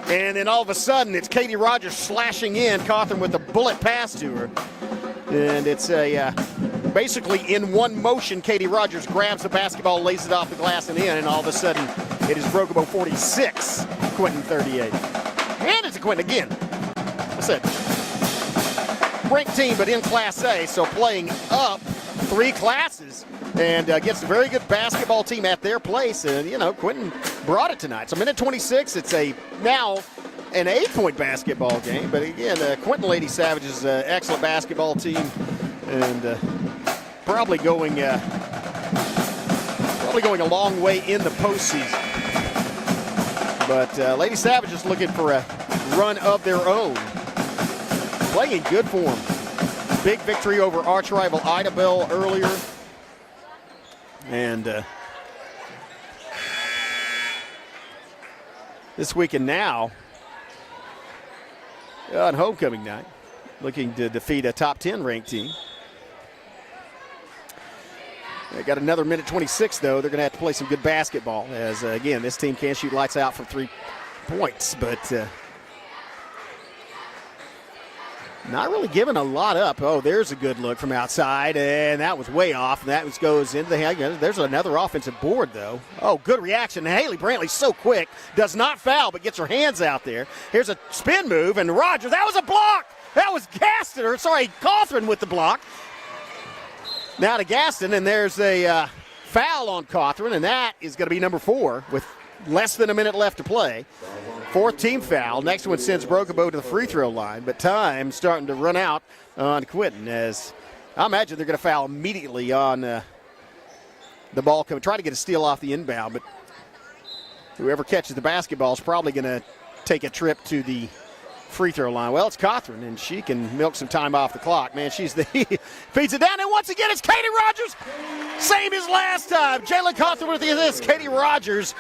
And then all of a sudden, it's Katie Rogers slashing in, Cawthron with a bullet pass to her. And it's basically in one motion, Katie Rogers grabs the basketball, lays it off the glass and in, and all of a sudden, it is Brokabo 46, Quinton 38. And it's a Quinton again. I said, ranked team, but in Class A, so playing up 3 classes. And gets a very good basketball team at their place. And, Quinton brought it tonight. So minute 26, it's now an 8-point basketball game. But again, Quinton Lady Savages is an excellent basketball team. And probably going a long way in the postseason. But Lady Savages looking for a run of their own. Playing in good form. Big victory over arch rival Ida Bell earlier. And this weekend now, on homecoming night, looking to defeat a top 10 ranked team. They got another minute 26, though. They're going to have to play some good basketball as, again, this team can't shoot lights out from 3 points. But not really giving a lot up. Oh, there's a good look from outside, and that was way off. And that goes into the hand. There's another offensive board, though. Oh, good reaction. Haley Brantley so quick, does not foul, but gets her hands out there. Here's a spin move, and Rogers, that was a block. That was Cawthron with the block. Now to Gaston, and there's a foul on Cawthron, and that is going to be number 4 with less than a minute left to play. 4th team foul. Next one sends Brokebo to the free throw line, but time starting to run out on Quinton, as I imagine they're going to foul immediately on the ball coming. Try to get a steal off the inbound, but whoever catches the basketball is probably going to take a trip to the free throw line. Well, it's Cawthron, and she can milk some time off the clock. Man, she's feeds it down, and once again it's Katie Rogers. Same as last time. Jalen Cawthron with the assist. Katie Rogers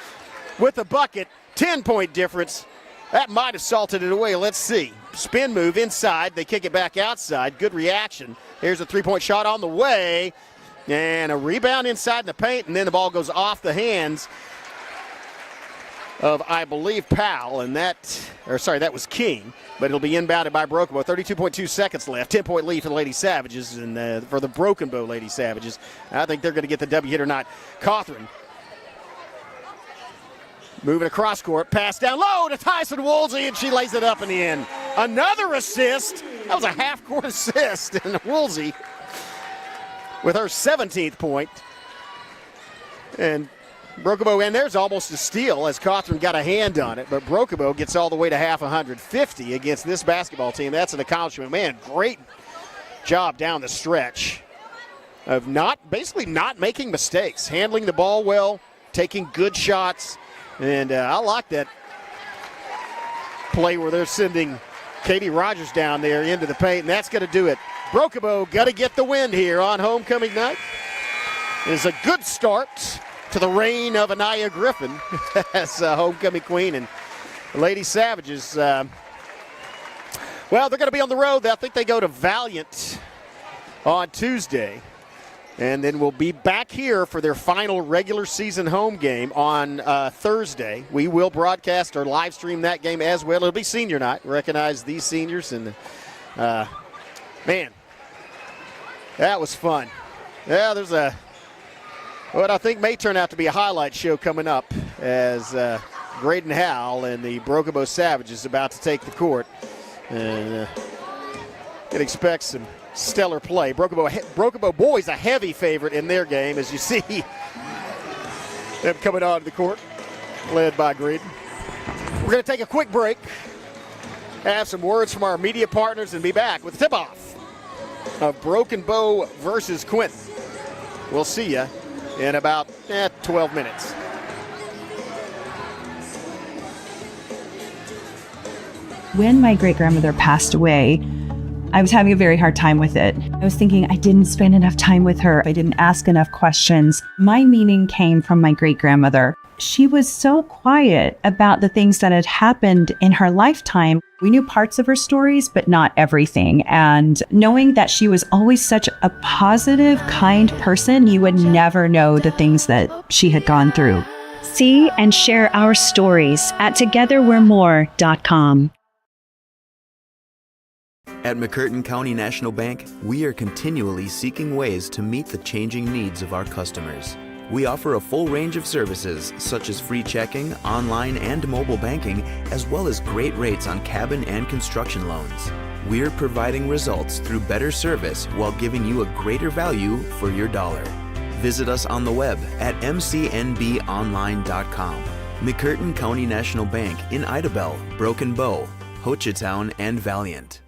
with the bucket. 10-point difference. That might have salted it away. Let's see. Spin move inside. They kick it back outside. Good reaction. Here's a three-point shot on the way, and a rebound inside in the paint, and then the ball goes off the hands of, I believe, Powell, and that was King, but it'll be inbounded by Broken Bow. 32.2 seconds left. 10-point lead for the Lady Savages, and for the Broken Bow Lady Savages. I think they're going to get the W hit or not. Cawthron moving across court, pass down low to Tyson Woolsey, and she lays it up and in. Another assist. That was a half-court assist, and Woolsey with her 17th point. And Brokebo, and there's almost a steal as Cawthron got a hand on it, but Brokebo gets all the way to half 150 against this basketball team. That's an accomplishment. Man, great job down the stretch of basically not making mistakes, handling the ball well, taking good shots, and I like that play where they're sending Katie Rogers down there into the paint, and that's going to do it. Brokebo got to get the win here on homecoming night. It's a good start to the reign of Anaya Griffin as homecoming queen, and the Lady Savages, well, they're going to be on the road. I think they go to Valiant on Tuesday, and then we'll be back here for their final regular season home game on Thursday. We will broadcast or live stream that game as well. It'll be senior night. Recognize these seniors, and man, that was fun. Yeah, there's what I think may turn out to be a highlight show coming up as Graydon Howell and the Brokebo Savages about to take the court. And can expect some stellar play. Brokebo boys a heavy favorite in their game, as you see them coming onto the court, led by Graydon. We're going to take a quick break, have some words from our media partners, and be back with the tip-off of Broken Bow versus Quinton. We'll see you in about 12 minutes. When my great-grandmother passed away, I was having a very hard time with it. I was thinking I didn't spend enough time with her. I didn't ask enough questions. My meaning came from my great-grandmother. She was so quiet about the things that had happened in her lifetime. We knew parts of her stories, but not everything. And knowing that she was always such a positive, kind person, you would never know the things that she had gone through. See and share our stories at togetherwe'remore.com. At McCurtain County National Bank, we are continually seeking ways to meet the changing needs of our customers. We offer a full range of services such as free checking, online and mobile banking, as well as great rates on cabin and construction loans. We're providing results through better service while giving you a greater value for your dollar. Visit us on the web at mcnbonline.com. McCurtain County National Bank in Idabel, Broken Bow, Hochatown, and Valiant.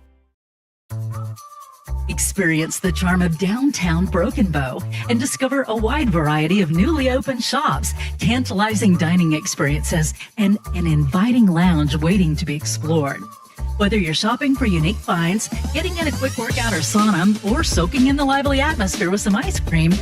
Experience the charm of downtown Broken Bow and discover a wide variety of newly opened shops, tantalizing dining experiences, and an inviting lounge waiting to be explored. Whether you're shopping for unique finds, getting in a quick workout or sauna, or soaking in the lively atmosphere with some ice cream,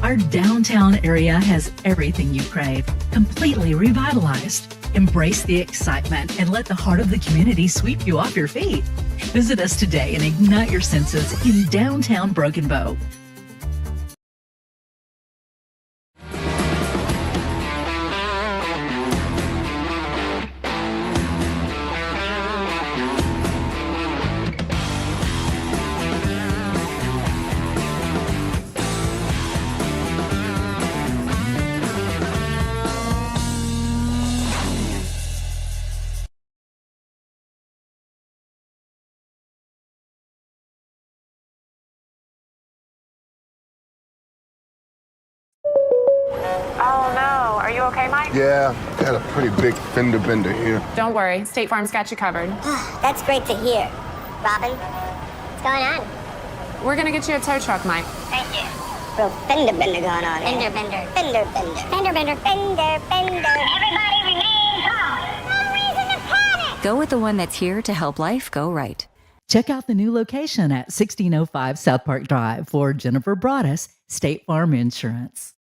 our downtown area has everything you crave, completely revitalized. Embrace the excitement and let the heart of the community sweep you off your feet. Visit us today and ignite your senses in downtown Broken Bow. okay, Mike? Yeah, got a pretty big fender bender here. Don't worry. State Farm's got you covered. That's great to hear. Robin, what's going on? We're going to get you a tow truck, Mike. Thank you. Real fender bender going on. Fender bender. Fender bender. Fender bender. Fender bender. Everybody remain calm. No reason to panic. Go with the one that's here to help life go right. Check out the new location at 1605 South Park Drive for Jennifer Broaddus, State Farm Insurance.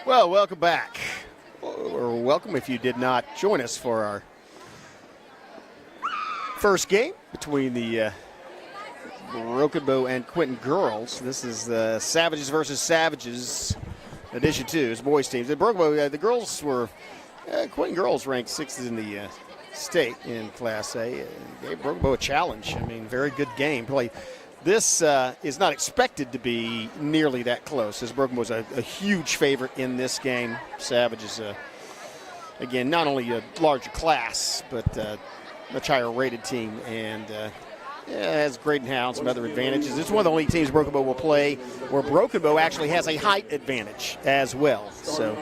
Well, welcome back. Or welcome if you did not join us for our first game between the Broken Bow and Quinton girls. This is the Savages versus Savages edition 2. It's boys teams. The Broken Bow, the girls were, Quinton girls ranked 6th in the state in Class A. Gave Broken Bow a challenge. I mean, very good game play. This is not expected to be nearly that close, as Broken was a huge favorite in this game. Savage is, again, not only a larger class, but much higher rated team, and has Graydon Howe and some other advantages. It's one of the only teams Broken Bow will play where Broken Bow actually has a height advantage as well. So.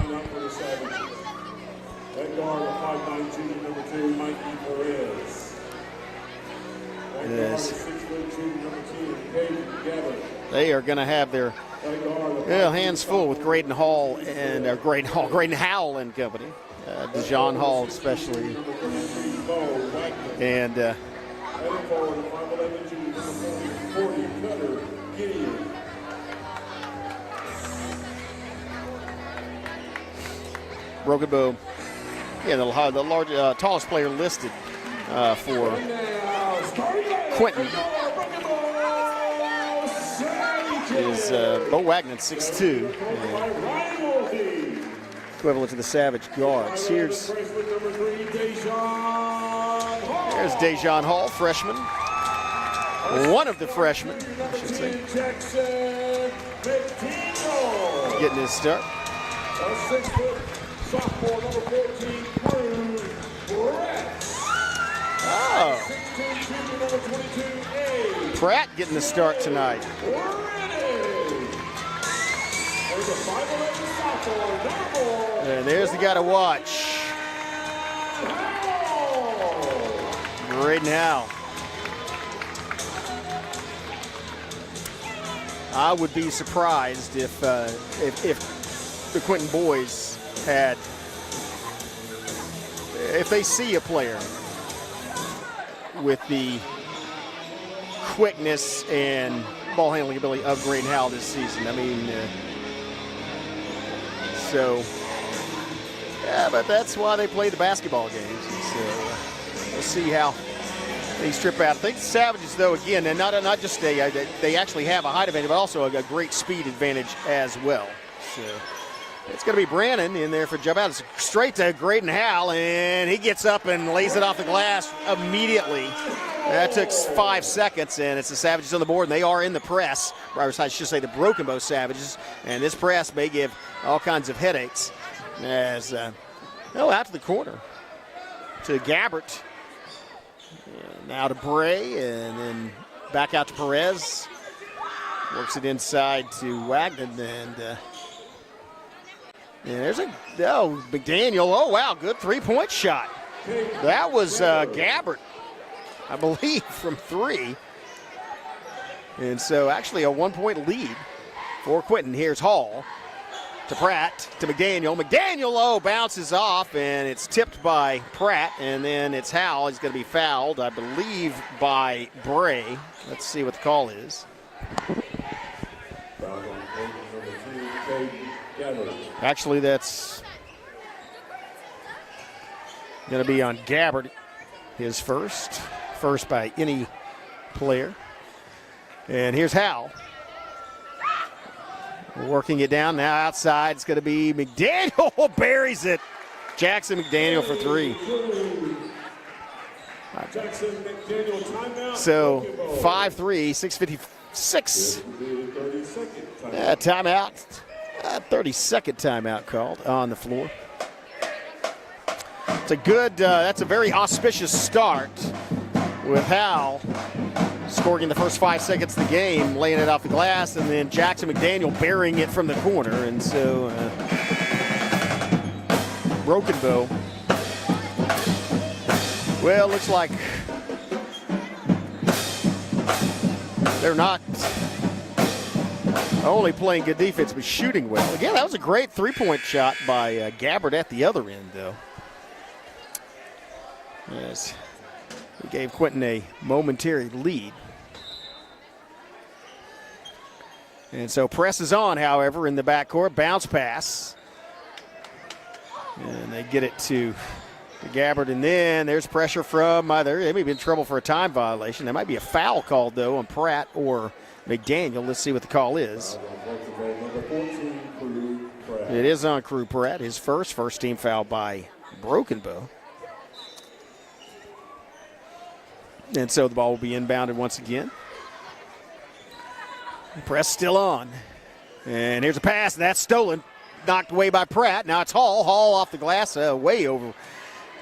At guard, 5'9", number 2, Mikey Perez. At guard, 6'2", number 2, David Gavin. They are going to have their hands full with Graydon Hall and Graydon Howell and company. DeJohn Hall especially. And Broken Bow, the largest, tallest player listed for Quinton is Bo Wagner, 6'2", equivalent to the Savage guards. Here's DeJohn Hall, freshman. One of the freshmen, I should say. Getting his start. Sophomore, number 14, Oh. Pratt getting the start tonight. And there's the guy to watch. Graydon Howe. I would be surprised if the Quinton boys had, if they see a player with the quickness and ball handling ability of Graydon Howe this season. I mean, but that's why they play the basketball games. And so we'll see how these trip out. I think the Savages, though, again, and not just they actually have a height advantage, but also a great speed advantage as well. So it's going to be Brannon in there for jump out. It's straight to Graydon Howell, and he gets up and lays it off the glass immediately. That took 5 seconds, and it's the Savages on the board, and they are in the press. Or I should say the Broken Bow Savages, and this press may give all kinds of headaches. As out to the corner to Gabbert. And now to Bray, and then back out to Perez. Works it inside to Wagner, and there's McDaniel. Oh, wow, good three-point shot. That was Gabbert, I believe, from 3. And so actually a 1-point lead for Quinton. Here's Hall to Pratt, to McDaniel. McDaniel, bounces off, and it's tipped by Pratt, and then it's Howell. He's going to be fouled, I believe, by Bray. Let's see what the call is. Actually, that's going to be on Gabbert, his first by any player. And here's Howell. Working it down now outside. It's going to be McDaniel. Buries it. Jackson McDaniel for 3. Jackson McDaniel timeout. So 5-3, 6:56. Timeout. 30-second timeout called on the floor. It's a good, that's a very auspicious start with Howell scoring in the first 5 seconds of the game, laying it off the glass, and then Jackson McDaniel burying it from the corner. And so Broken Bow, well, looks like they're not only playing good defense, but shooting well. Again, that was a great three-point shot by Gabbert at the other end, though. Yes, he gave Quinton a momentary lead. And so presses on, however, in the backcourt. Bounce pass. And they get it to Gabbard, and then there's pressure from they may be in trouble for a time violation. There might be a foul called, though, on Pratt or McDaniel. Let's see what the call is. It is on Crew Pratt, his first team foul by Broken Bow. And so the ball will be inbounded once again. Press still on. And here's a pass, and that's stolen. Knocked away by Pratt. Now it's Hall. Hall off the glass, way over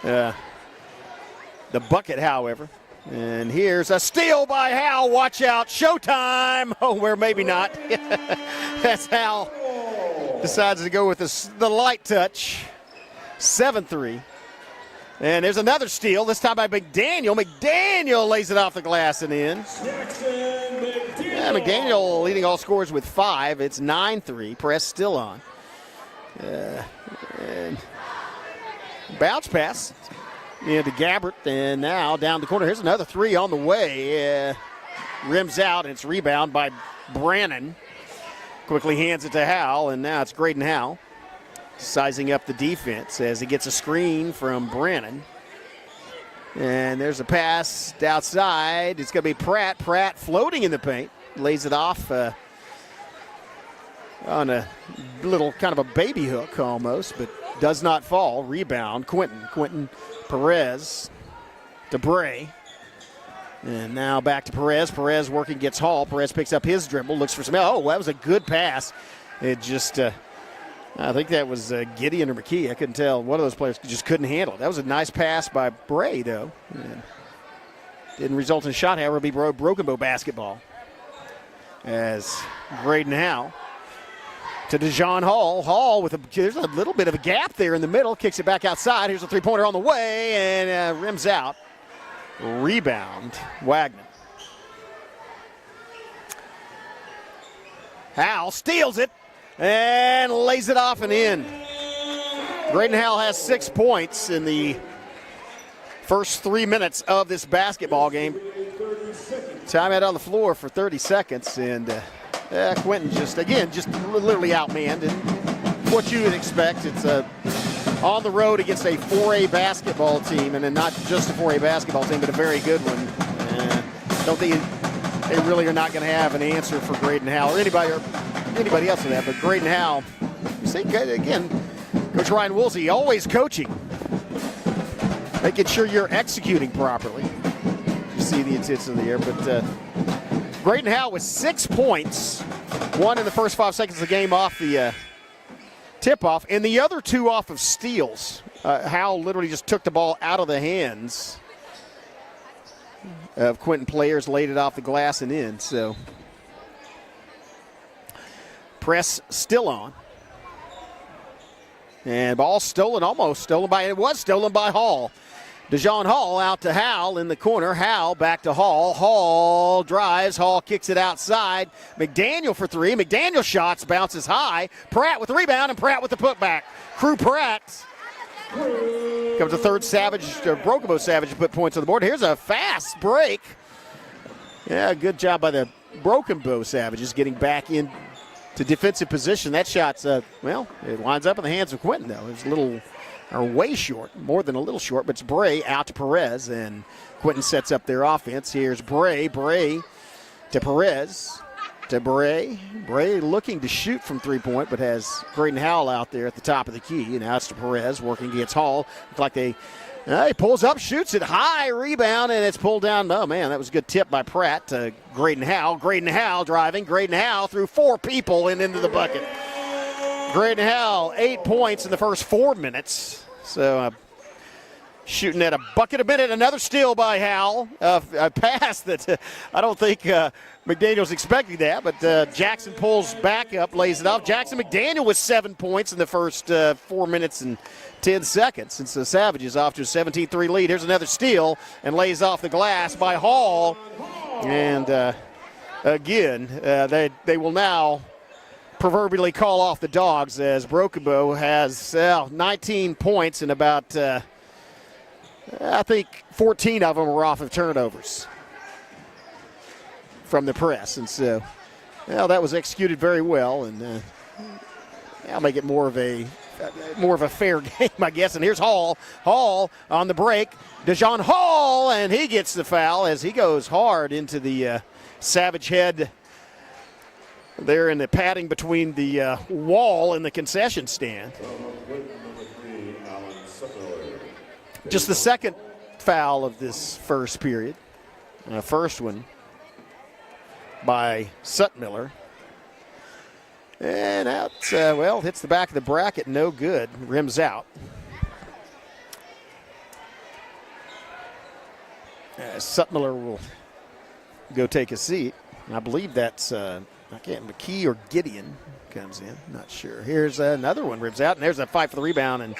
the bucket, however. And here's a steal by Hal. Watch out. Showtime. Oh, where maybe not. That's Hal. Decides to go with the light touch. 7-3. And there's another steal, this time by McDaniel. McDaniel lays it off the glass and in. Yeah, McDaniel leading all scorers with 5. It's 9-3. Press still on. And bounce pass into Gabbert, and now down the corner. Here's another 3 on the way. Rims out, and it's rebound by Brannon. Quickly hands it to Howell, and now it's Graydon Howell sizing up the defense as he gets a screen from Brannon. And there's a pass outside. It's going to be Pratt. Pratt floating in the paint. Lays it off on a little kind of a baby hook almost, but does not fall. Rebound, Quinton. Quinton, Perez to Bray. And now back to Perez. Perez working, gets Hall. Perez picks up his dribble, looks for some. Oh, that was a good pass. It just, I think that was Gideon or McKee. I couldn't tell. One of those players just couldn't handle it. That was a nice pass by Bray, though. And didn't result in a shot, however, be Broken Bow basketball. As Graydon Howe to DeJohn Hall. Hall with there's a little bit of a gap there in the middle. Kicks it back outside. Here's a three-pointer on the way, and rims out. Rebound, Wagner. Howell steals it and lays it off and in. Graydon Howell has 6 points in the first 3 minutes of this basketball game. Timeout on the floor for 30 seconds, and Quinton just literally outmanned. And what you would expect, it's on the road against a 4A basketball team, and then not just a 4A basketball team, but a very good one. Don't think they really are not going to have an answer for Graydon Howell or anybody else for that. But Graydon Howell, you see again, Coach Ryan Woolsey always coaching, making sure you're executing properly. You see the intensity there, but Graydon Howell with 6 points, one in the first 5 seconds of the game off the tip-off, and the other 2 off of steals. Howell literally just took the ball out of the hands of Quinton players, laid it off the glass and in. So press still on. And ball stolen, almost stolen by, it was stolen by Hall. DeJohn Hall out to Howell in the corner. Howell back to Hall. Hall drives. Hall kicks it outside. McDaniel for 3. McDaniel shots, bounces high. Pratt with the rebound and Pratt with the putback. Crew Pratt comes to third Savage, Broken Bow Savage to put points on the board. Here's a fast break. Yeah, good job by the Broken Bow Savages getting back in to defensive position. That shot's, it winds up in the hands of Quinton, though. It's a little, or way short, more than a little short, but it's Bray out to Perez, and Quinton sets up their offense. Here's Bray to Perez, to Bray. Bray looking to shoot from three-point, but has Graydon Howell out there at the top of the key. And now it's to Perez, working against Hall. Looks like he pulls up, shoots it high, rebound, and it's pulled down. Oh, man, that was a good tip by Pratt to Graydon Howell. Graydon Howell driving. Graydon Howell through 4 people and into the bucket. Graydon Howell, 8 points in the first 4 minutes. So shooting at a bucket a minute. Another steal by Howell. A pass that I don't think McDaniel's expecting that, but Jackson pulls back up, lays it off. Jackson McDaniel with 7 points in the first 4 minutes and 10 seconds. And so Savage is off to a 17-3 lead. Here's another steal and lays off the glass by Hall. And again, they will now proverbially call off the dogs, as Broken Bow has 19 points and about, I think 14 of them were off of turnovers from the press. And so, that was executed very well, and I'll make it more of a more of a fair game, I guess. And here's Hall. Hall on the break. DeJohn Hall, and he gets the foul as he goes hard into the Savage head there in the padding between the wall and the concession stand. Just the second foul of this first period. First one by Suttmiller. And out, hits the back of the bracket, no good, rims out. Suttmiller will go take a seat. I believe that's, McKee or Gideon comes in, not sure. Here's another one, rims out, and there's a fight for the rebound, and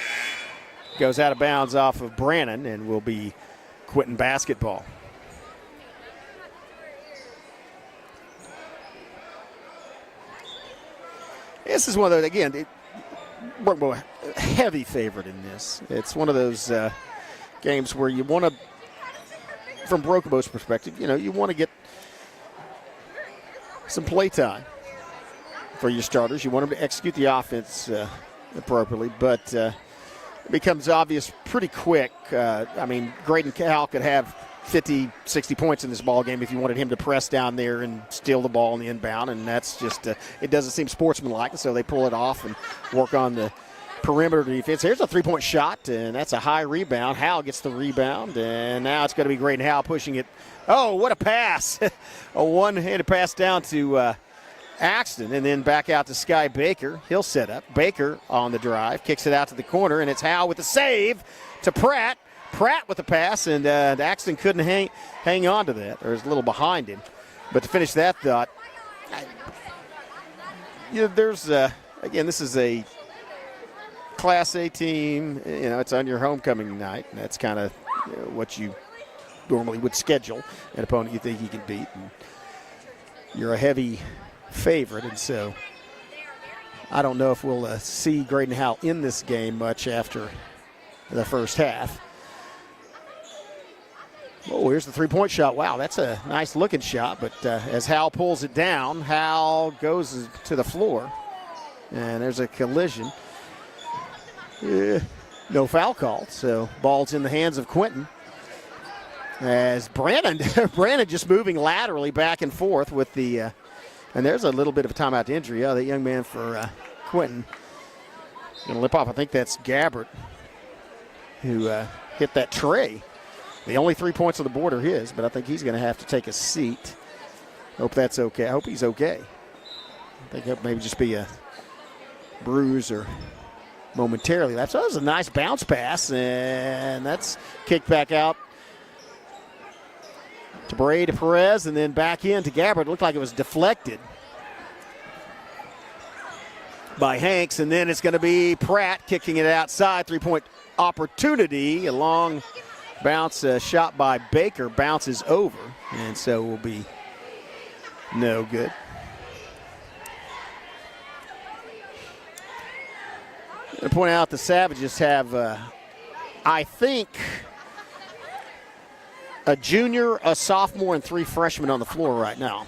goes out of bounds off of Brannon, and will be Quinton basketball. This is one of those, again, we're a heavy favorite in this. It's one of those games where you want to, from Brokobo's perspective, you want to get some play time for your starters. You want them to execute the offense appropriately, but it becomes obvious pretty quick. Graydon Cal could have 50, 60 points in this ball game if you wanted him to press down there and steal the ball in the inbound, and that's just it doesn't seem sportsmanlike, so they pull it off and work on the perimeter defense. Here's a three-point shot, and that's a high rebound. Howell gets the rebound, and now it's going to be Graydon Howell pushing it. Oh, what a pass. A one-handed pass down to Axton, and then back out to Sky Baker. He'll set up. Baker on the drive, kicks it out to the corner, and it's Howell with the save to Pratt. Pratt with the pass, and Axton couldn't hang on to that, or is a little behind him. But to finish that thought, there's, again, this is a Class A team. It's on your homecoming night, and that's kind of what you normally would schedule, an opponent you think you can beat. And you're a heavy favorite, and so I don't know if we'll see Graydon Howell in this game much after the first half. Oh, here's the three-point shot. Wow, that's a nice-looking shot. But as Howell pulls it down, Howell goes to the floor. And there's a collision. No foul call, so ball's in the hands of Quinton. As Brannon just moving laterally back and forth with the and there's a little bit of a timeout to injury. The young man for Quinton going to lip off. I think that's Gabbert who hit that tray. The only 3 points on the board are his, but I think he's going to have to take a seat. Hope that's okay. I hope he's okay. I think that maybe just be a bruise or momentarily lapse. So that was a nice bounce pass, and that's kicked back out to Bray to Perez, and then back in to Gabbert. It looked like it was deflected by Hanks, and then it's going to be Pratt kicking it outside. Three-point opportunity. A long bounce shot by Baker bounces over, and so will be no good. I'm going to point out the Savages have, I think, a junior, a sophomore, and 3 freshmen on the floor right now.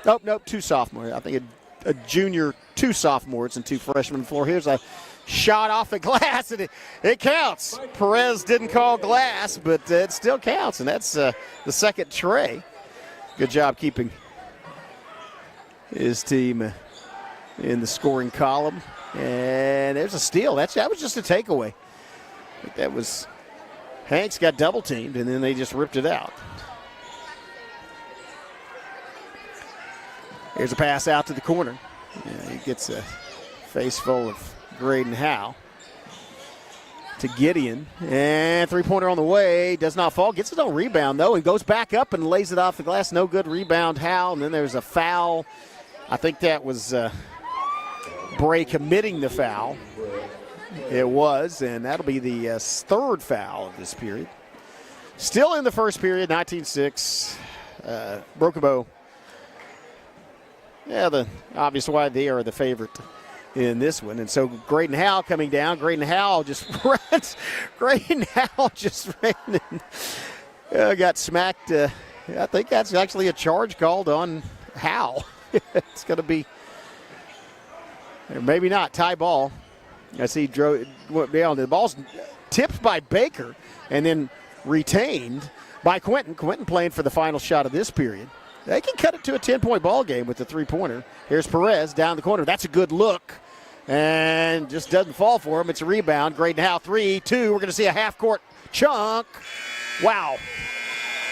Oh, nope, 2 sophomores. I think a junior, 2 sophomores, and 2 freshmen on the floor. Here's a shot off the glass, and it counts. Perez didn't call glass, but it still counts, and that's the second tray. Good job keeping his team in the scoring column. And there's a steal. That was just a takeaway. That was Hanks got double teamed, and then they just ripped it out. Here's a pass out to the corner. Yeah, he gets a face full of Graydon Howell to Gideon, and three-pointer on the way, does not fall, gets his own rebound though, and goes back up and lays it off the glass. No good. Rebound Howell, and then there's a foul. I think that was Bray committing the foul. It was, and that'll be the third foul of this period. Still in the first period, 19-6. Brokobo, the obvious why they are the favorite in this one. And so Graydon Howell coming down. Graydon Howell just runs. Graydon Howell just ran and got smacked. I think that's actually a charge called on Howell. It's going to be, maybe not, tie ball. I see the ball's tipped by Baker and then retained by Quinton. Quinton playing for the final shot of this period. They can cut it to a 10-point ball game with the three-pointer. Here's Perez down the corner. That's a good look. And just doesn't fall for him. It's a rebound. Graydon Howe, 3-2. We're going to see a half-court chunk. Wow.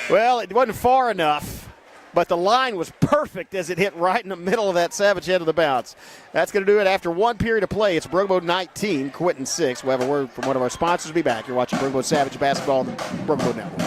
Well, it wasn't far enough, but the line was perfect as it hit right in the middle of that Savage end of the bounce. That's going to do it after one period of play. It's Brogbo 19, Quinton 6. We'll have a word from one of our sponsors. We'll be back. You're watching Brogbo Savage Basketball on the Brogbo Network.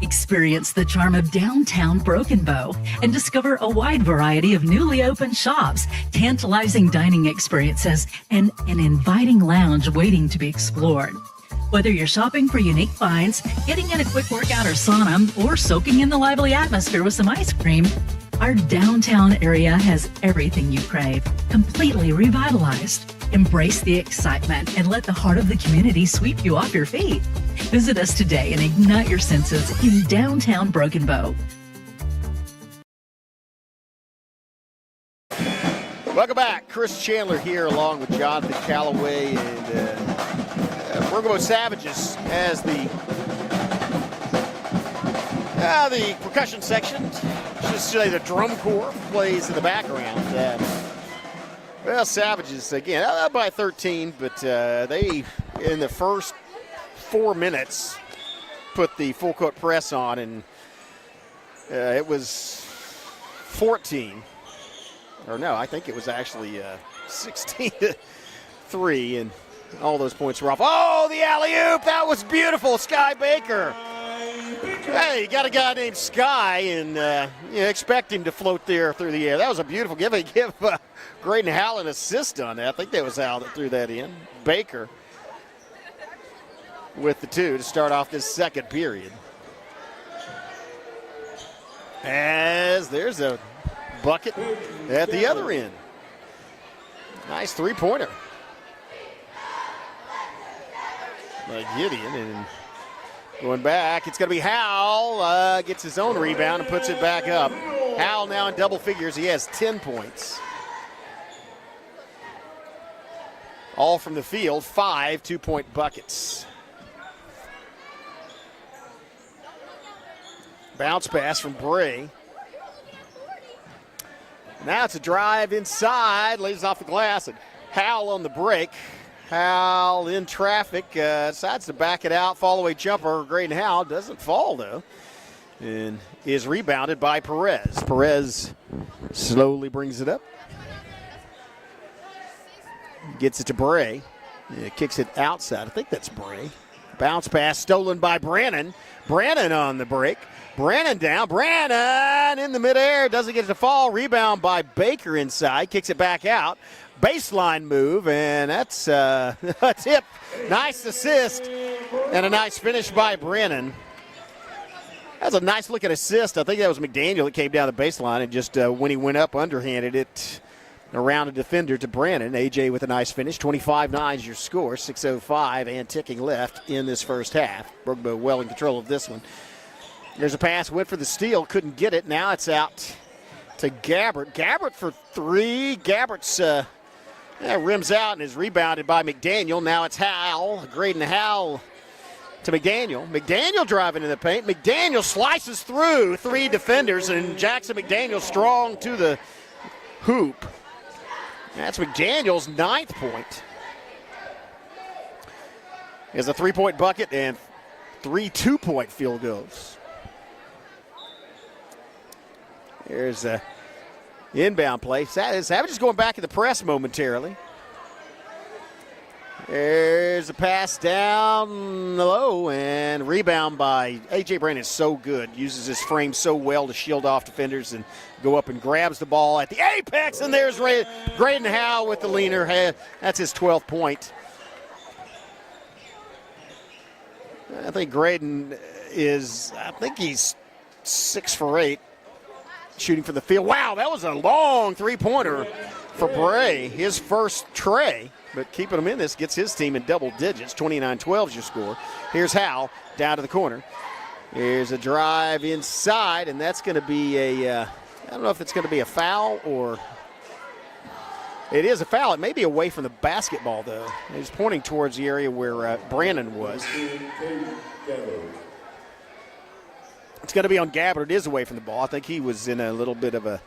Experience the charm of downtown Broken Bow and discover a wide variety of newly opened shops, tantalizing dining experiences, and an inviting lounge waiting to be explored. Whether you're shopping for unique finds, getting in a quick workout or sauna, or soaking in the lively atmosphere with some ice cream, our downtown area has everything you crave, completely revitalized. Embrace the excitement and let the heart of the community sweep you off your feet. Visit us today and ignite your senses in downtown Broken Bow. Welcome back. Chris Chandler here along with Jonathan Callaway and Brogbo Savages as the percussion section, just say the drum corps, plays in the background. Well, Savages, again, up by 13, but they, in the first 4 minutes, put the full court press on, and it was 14. Or no, I think it was actually 16-3, and all those points were off. Oh, the alley-oop! That was beautiful, Sky Baker. Hey, you got a guy named Sky, and you expect him to float there through the air. That was a beautiful give. Give Graydon Howe an assist on that. I think that was Howe that threw that in. Baker with the two to start off this second period. As there's a bucket at the other end. Nice three-pointer by Gideon, and going back, it's going to be Howell. Gets his own rebound and puts it back up. Howell now in double figures. He has 10 points. All from the field, 5 two-point buckets. Bounce pass from Bray. Now it's a drive inside, lays off the glass, and Howell on the break. Howell in traffic, decides to back it out. Fall-away jumper, Graydon Howell doesn't fall, though, and is rebounded by Perez. Perez slowly brings it up. Gets it to Bray. Kicks it outside. I think that's Bray. Bounce pass stolen by Brannon. Brannon on the break. Brannon down. Brannon in the midair. Doesn't get it to fall. Rebound by Baker inside. Kicks it back out. Baseline move, and that's a tip. Nice assist and a nice finish by Brannon. That's a nice looking assist. I think that was McDaniel that came down the baseline and just when he went up, underhanded it around a defender to Brannon. AJ with a nice finish. 25-9 is your score. 6:05 and ticking left in this first half. Brogbo well in control of this one. There's a pass, went for the steal, couldn't get it. Now it's out to Gabbert. Gabbert for three. Gabbert's rims out and is rebounded by McDaniel. Now it's Howell. Graydon Howell to McDaniel. McDaniel driving in the paint. McDaniel slices through three defenders, and Jackson McDaniel strong to the hoop. That's McDaniel's 9th point. Is a 3-point bucket and 3 2-point field goals. Here's a inbound play. Savage is going back in the press momentarily. There's a pass down low, and rebound by A.J. Brandon is so good. Uses his frame so well to shield off defenders and go up and grabs the ball at the apex, and there's Graydon Howe with the leaner. That's his 12th point. I think Graydon he's 6 for 8 shooting for the field. Wow, that was a long three-pointer for Bray, his first tray, but keeping him in this gets his team in double digits. 29-12 is your score. Here's Howell down to the corner. Here's a drive inside, and that's going to be I don't know if it's going to be a foul or it is a foul. It may be away from the basketball, though. He's pointing towards the area where Brandon was. It's going to be on Gabbard. It is away from the ball. I think he was in a little bit of a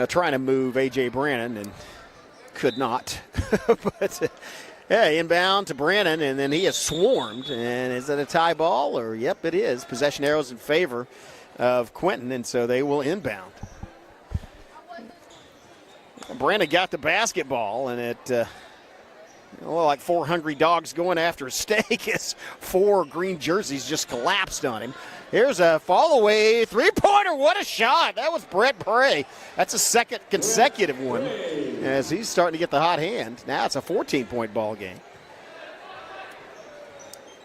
trying to move A.J. Brandon and could not. But yeah, inbound to Brandon, and then he is swarmed. And is that a tie ball? Or, yep, it is. Possession arrows in favor of Quinton, and so they will inbound. Brandon got the basketball, and it like 4 hungry dogs going after a steak as 4 green jerseys just collapsed on him. Here's a fall-away three-pointer. What a shot. That was Brett Bray. That's a second consecutive one as he's starting to get the hot hand. Now it's a 14-point ball game.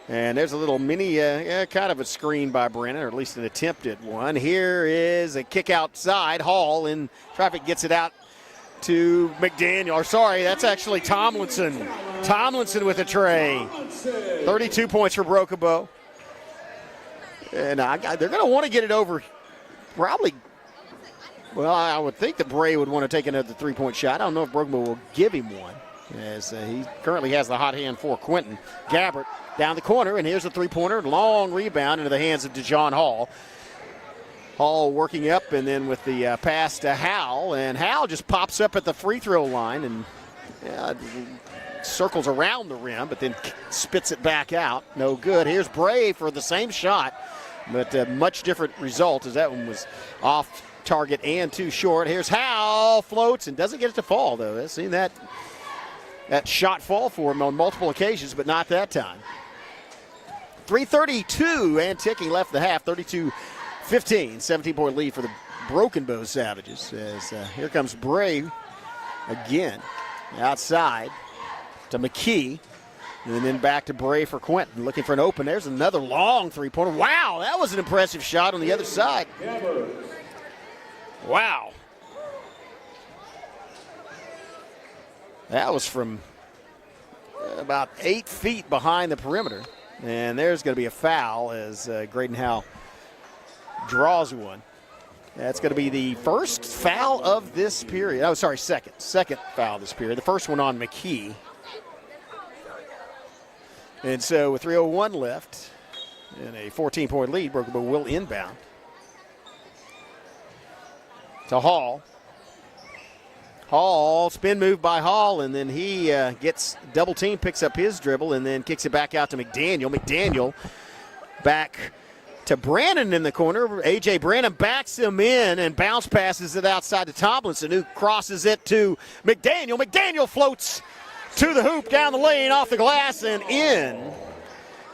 And there's a little mini kind of a screen by Brandon, or at least an attempt at one. Here is a kick outside. Hall in traffic gets it out to McDaniel. Or sorry, that's actually Tomlinson. Tomlinson with a tray. 32 points for Broken Bow. And they're going to want to get it over probably. Well, I would think that Bray would want to take another three-point shot. I don't know if Broken Bow will give him one, as he currently has the hot hand for Quinton. Gabbert down the corner, and here's a three-pointer. Long rebound into the hands of DeJohn Hall. Hall working up, and then with the pass to Howell, and Howell just pops up at the free throw line and circles around the rim, but then spits it back out. No good. Here's Bray for the same shot, but a much different result as that one was off target and too short. Here's Howell, floats and doesn't get it to fall, though. I've seen that shot fall for him on multiple occasions, but not that time. 3:32 and ticking left the half, 32-15, 17-point lead for the Broken Bow Savages. As here comes Bray again, outside to McKee, and then back to Bray for Quinton, looking for an open. There's another long three-pointer. Wow, that was an impressive shot on the other side. Wow. That was from about 8 feet behind the perimeter. And there's going to be a foul as Graydon Howe draws one. That's going to be the first foul of this period. Oh, sorry, second foul of this period. The first one on McKee. And so with 3:01 left and a 14-point lead, Broken Bow will inbound. To Hall. Hall, spin move by Hall, and then he gets double team, picks up his dribble, and then kicks it back out to McDaniel. McDaniel back to Brandon in the corner. A.J. Brandon backs him in and bounce passes it outside to Tomlinson, who crosses it to McDaniel. McDaniel floats to the hoop, down the lane, off the glass, and in.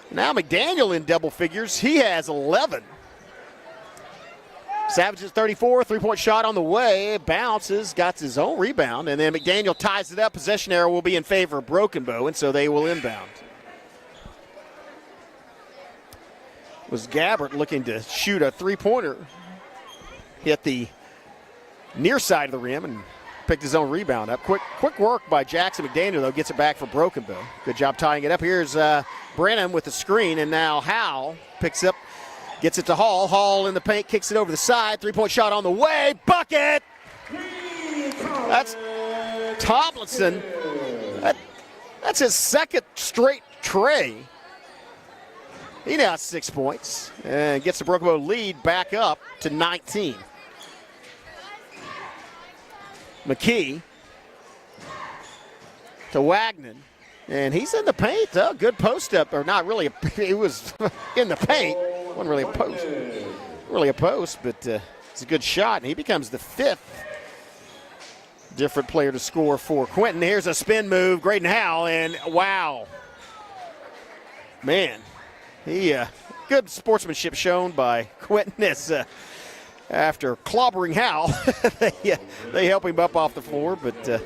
Now McDaniel in double figures. He has 11. Savages 34, three-point shot on the way. Bounces, got his own rebound, and then McDaniel ties it up. Possession arrow will be in favor of Broken Bow, and so they will inbound. Was Gabbert looking to shoot a three-pointer. Hit the near side of the rim and picked his own rebound up. Quick work by Jackson McDaniel, though, gets it back for Broken Bow. Good job tying it up. Here's Brennan with the screen, and now Howell picks up. Gets it to Hall. Hall in the paint, kicks it over the side. Three-point shot on the way. Bucket! That's Tomlinson. That's his second straight tray. He now has 6 points and gets the Broken Bow lead back up to 19. McKee to Wagner. And he's in the paint. Good post up, or not really. He was in the paint. Wasn't really a post. Really a post, but it's a good shot. And he becomes the 5th different player to score for Quinton. Here's a spin move, Graydon Howe, and wow. Man, good sportsmanship shown by Quinton as after clobbering Howe, they help him up off the floor, but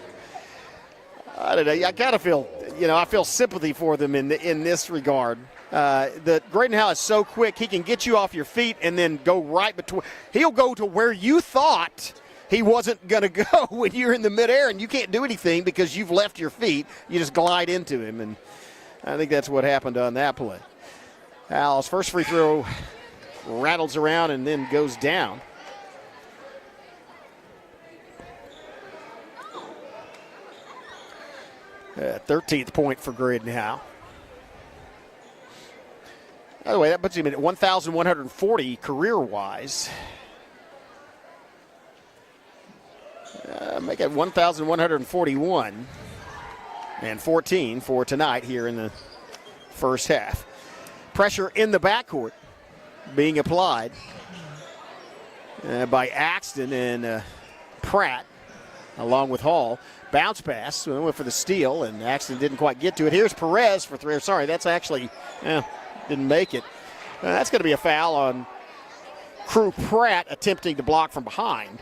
I don't know. I kind of feel, I feel sympathy for them in this regard. The Graydon Howe is so quick, he can get you off your feet and then go right between. He'll go to where you thought he wasn't going to go when you're in the midair and you can't do anything because you've left your feet. You just glide into him, and I think that's what happened on that play. Howell's first free throw rattles around and then goes down. 13th point for Graydon Howell. By the way, that puts him at 1,140 career-wise. Make it 1,141 and 14 for tonight here in the first half. Pressure in the backcourt being applied by Axton and Pratt along with Hall. Bounce pass, went for the steal, and Axton didn't quite get to it. Here's Perez for three. Sorry, that's actually didn't make it. That's going to be a foul on Crew Pratt attempting to block from behind.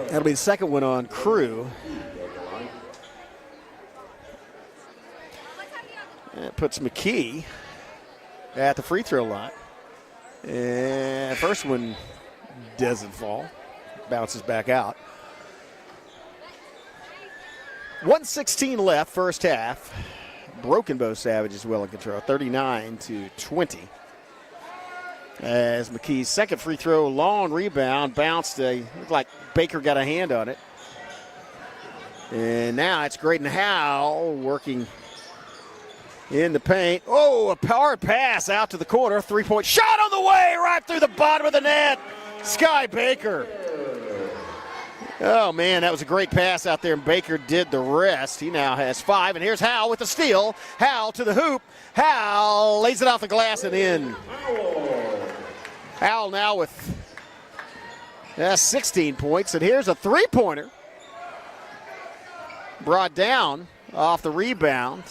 That'll be the second one on Crew. That puts McKee at the free throw line. And first one doesn't fall. Bounces back out. 1:16 left, first half. Broken Bow Savage is well in control, 39-20. As McKee's second free throw, long rebound, bounced. Looked like Baker got a hand on it. And now it's Graydon Howell working in the paint. Oh, a power pass out to the corner. Three-point shot on the way, right through the bottom of the net. Sky Baker. Oh, man, that was a great pass out there, and Baker did the rest. He now has 5, and here's Howell with the steal. Howell to the hoop. Howell lays it off the glass and in. Howell now with 16 points, and here's a three-pointer. Brought down off the rebound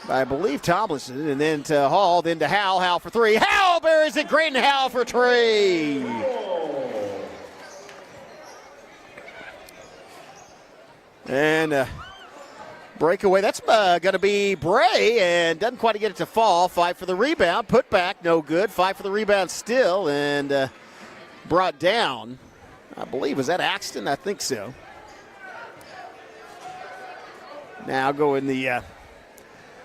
by, I believe, Tomlinson, and then to Hall, then to Howell. Howell for three. Howell buries it. Graydon Howell for three. And breakaway, that's going to be Bray, and doesn't quite get it to fall. Fight for the rebound, put back, no good. Fight for the rebound still, and brought down. I believe, was that Axton? I think so. Now going the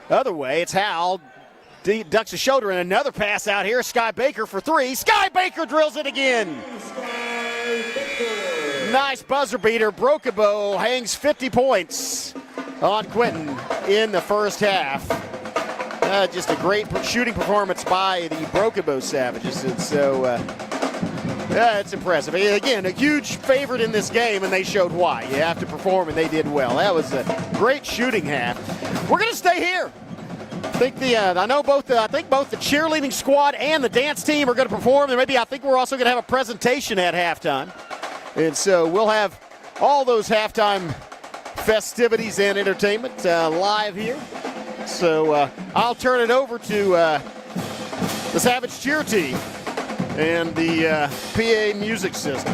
other way, it's Howell. Ducks a shoulder, and another pass out here. Sky Baker for three. Sky Baker drills it again. Nice buzzer beater. Broken Bow hangs 50 points on Quinton in the first half. Just a great shooting performance by the Broken Bow Savages. And so it's impressive. Again, a huge favorite in this game, and they showed why. You have to perform, and they did well. That was a great shooting half. We're going to stay here. I think both the cheerleading squad and the dance team are going to perform. And I think we're also going to have a presentation at halftime. And so we'll have all those halftime festivities and entertainment live here. So I'll turn it over to the Savage Cheer Team and the PA music system.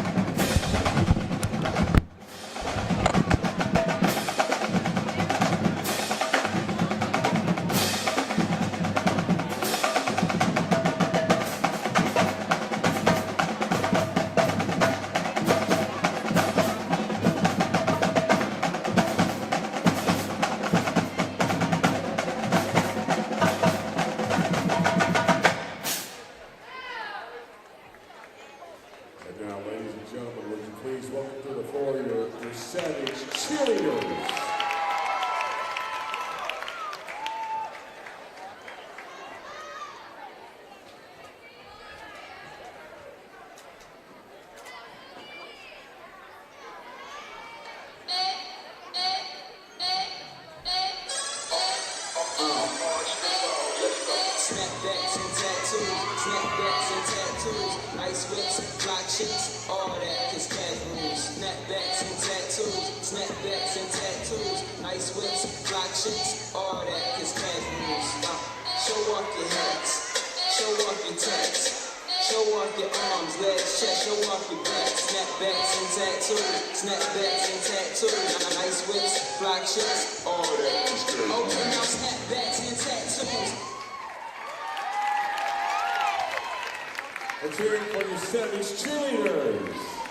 Let's hear it for your Savage cheerleaders.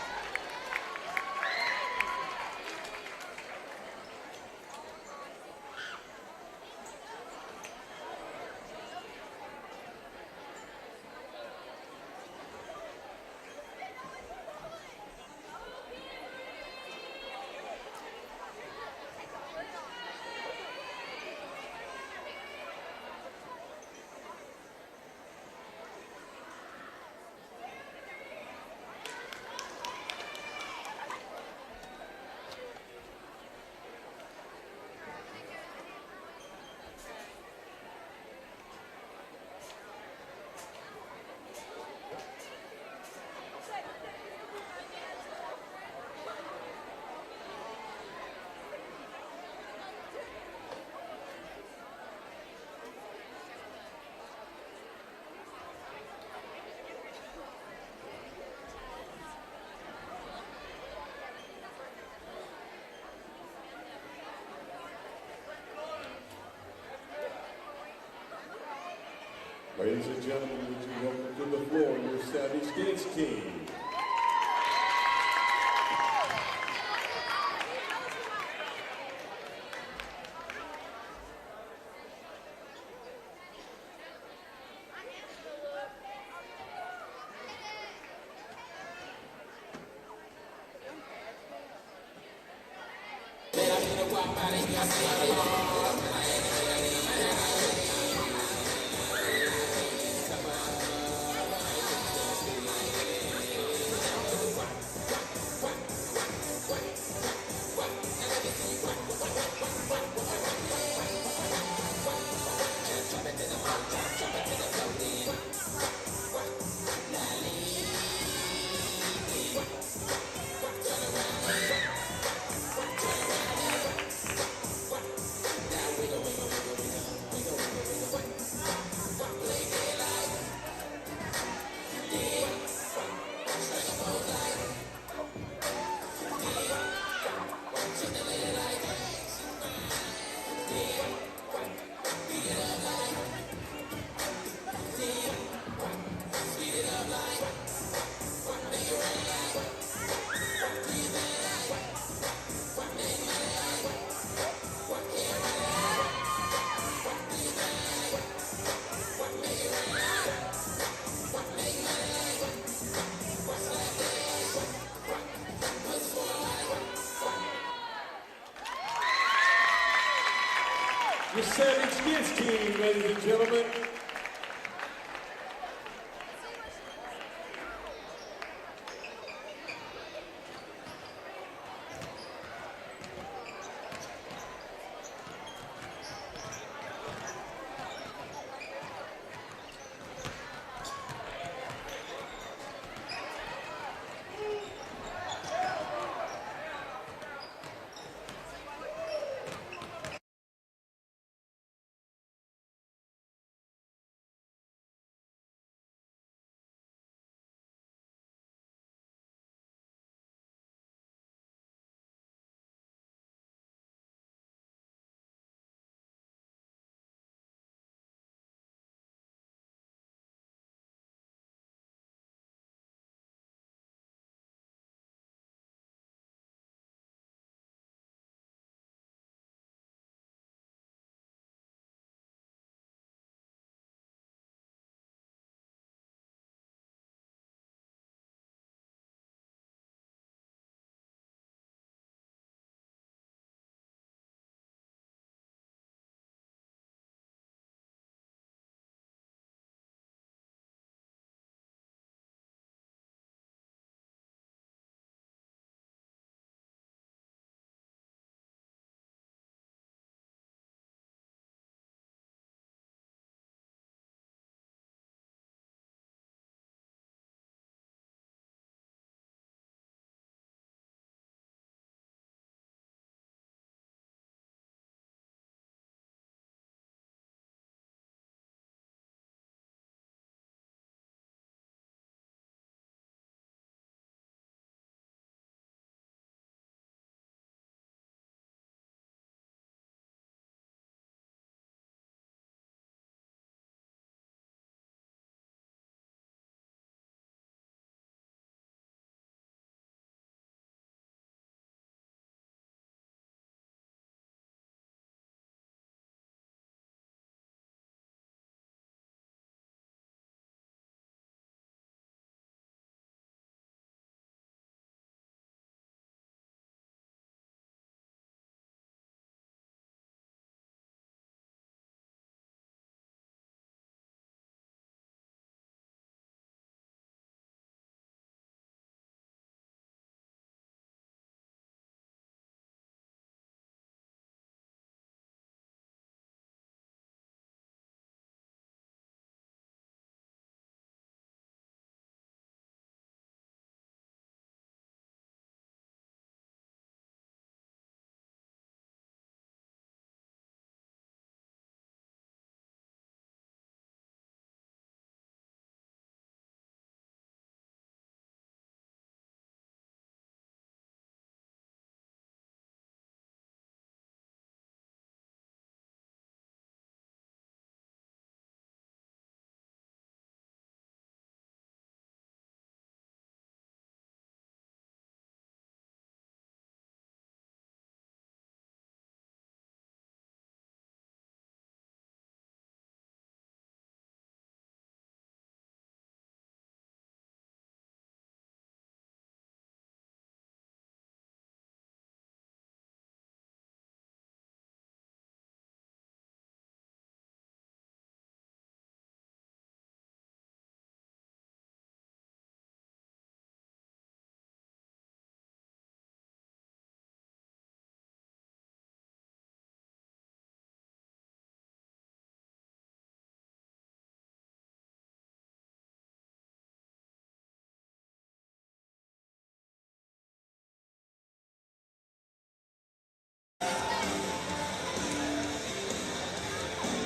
Ladies and gentlemen, would you welcome to the floor your Savage Dance Team. Your Savage Dance Team, ladies and gentlemen.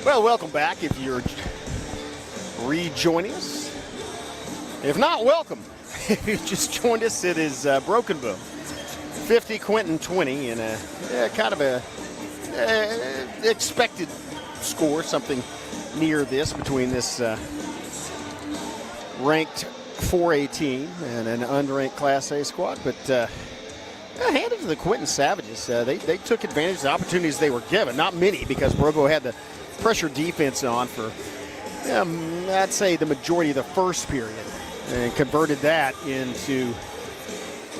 Well, welcome back if you're rejoining us. If not, welcome. If you just joined us, it is Broken Bow 50, Quinton 20, in a kind of a expected score, something near this between this ranked 4A team and an unranked Class A squad. But hand it to the Quinton Savages. They took advantage of the opportunities they were given. Not many, because Brogo had the pressure defense on for, I'd say, the majority of the first period, and converted that into,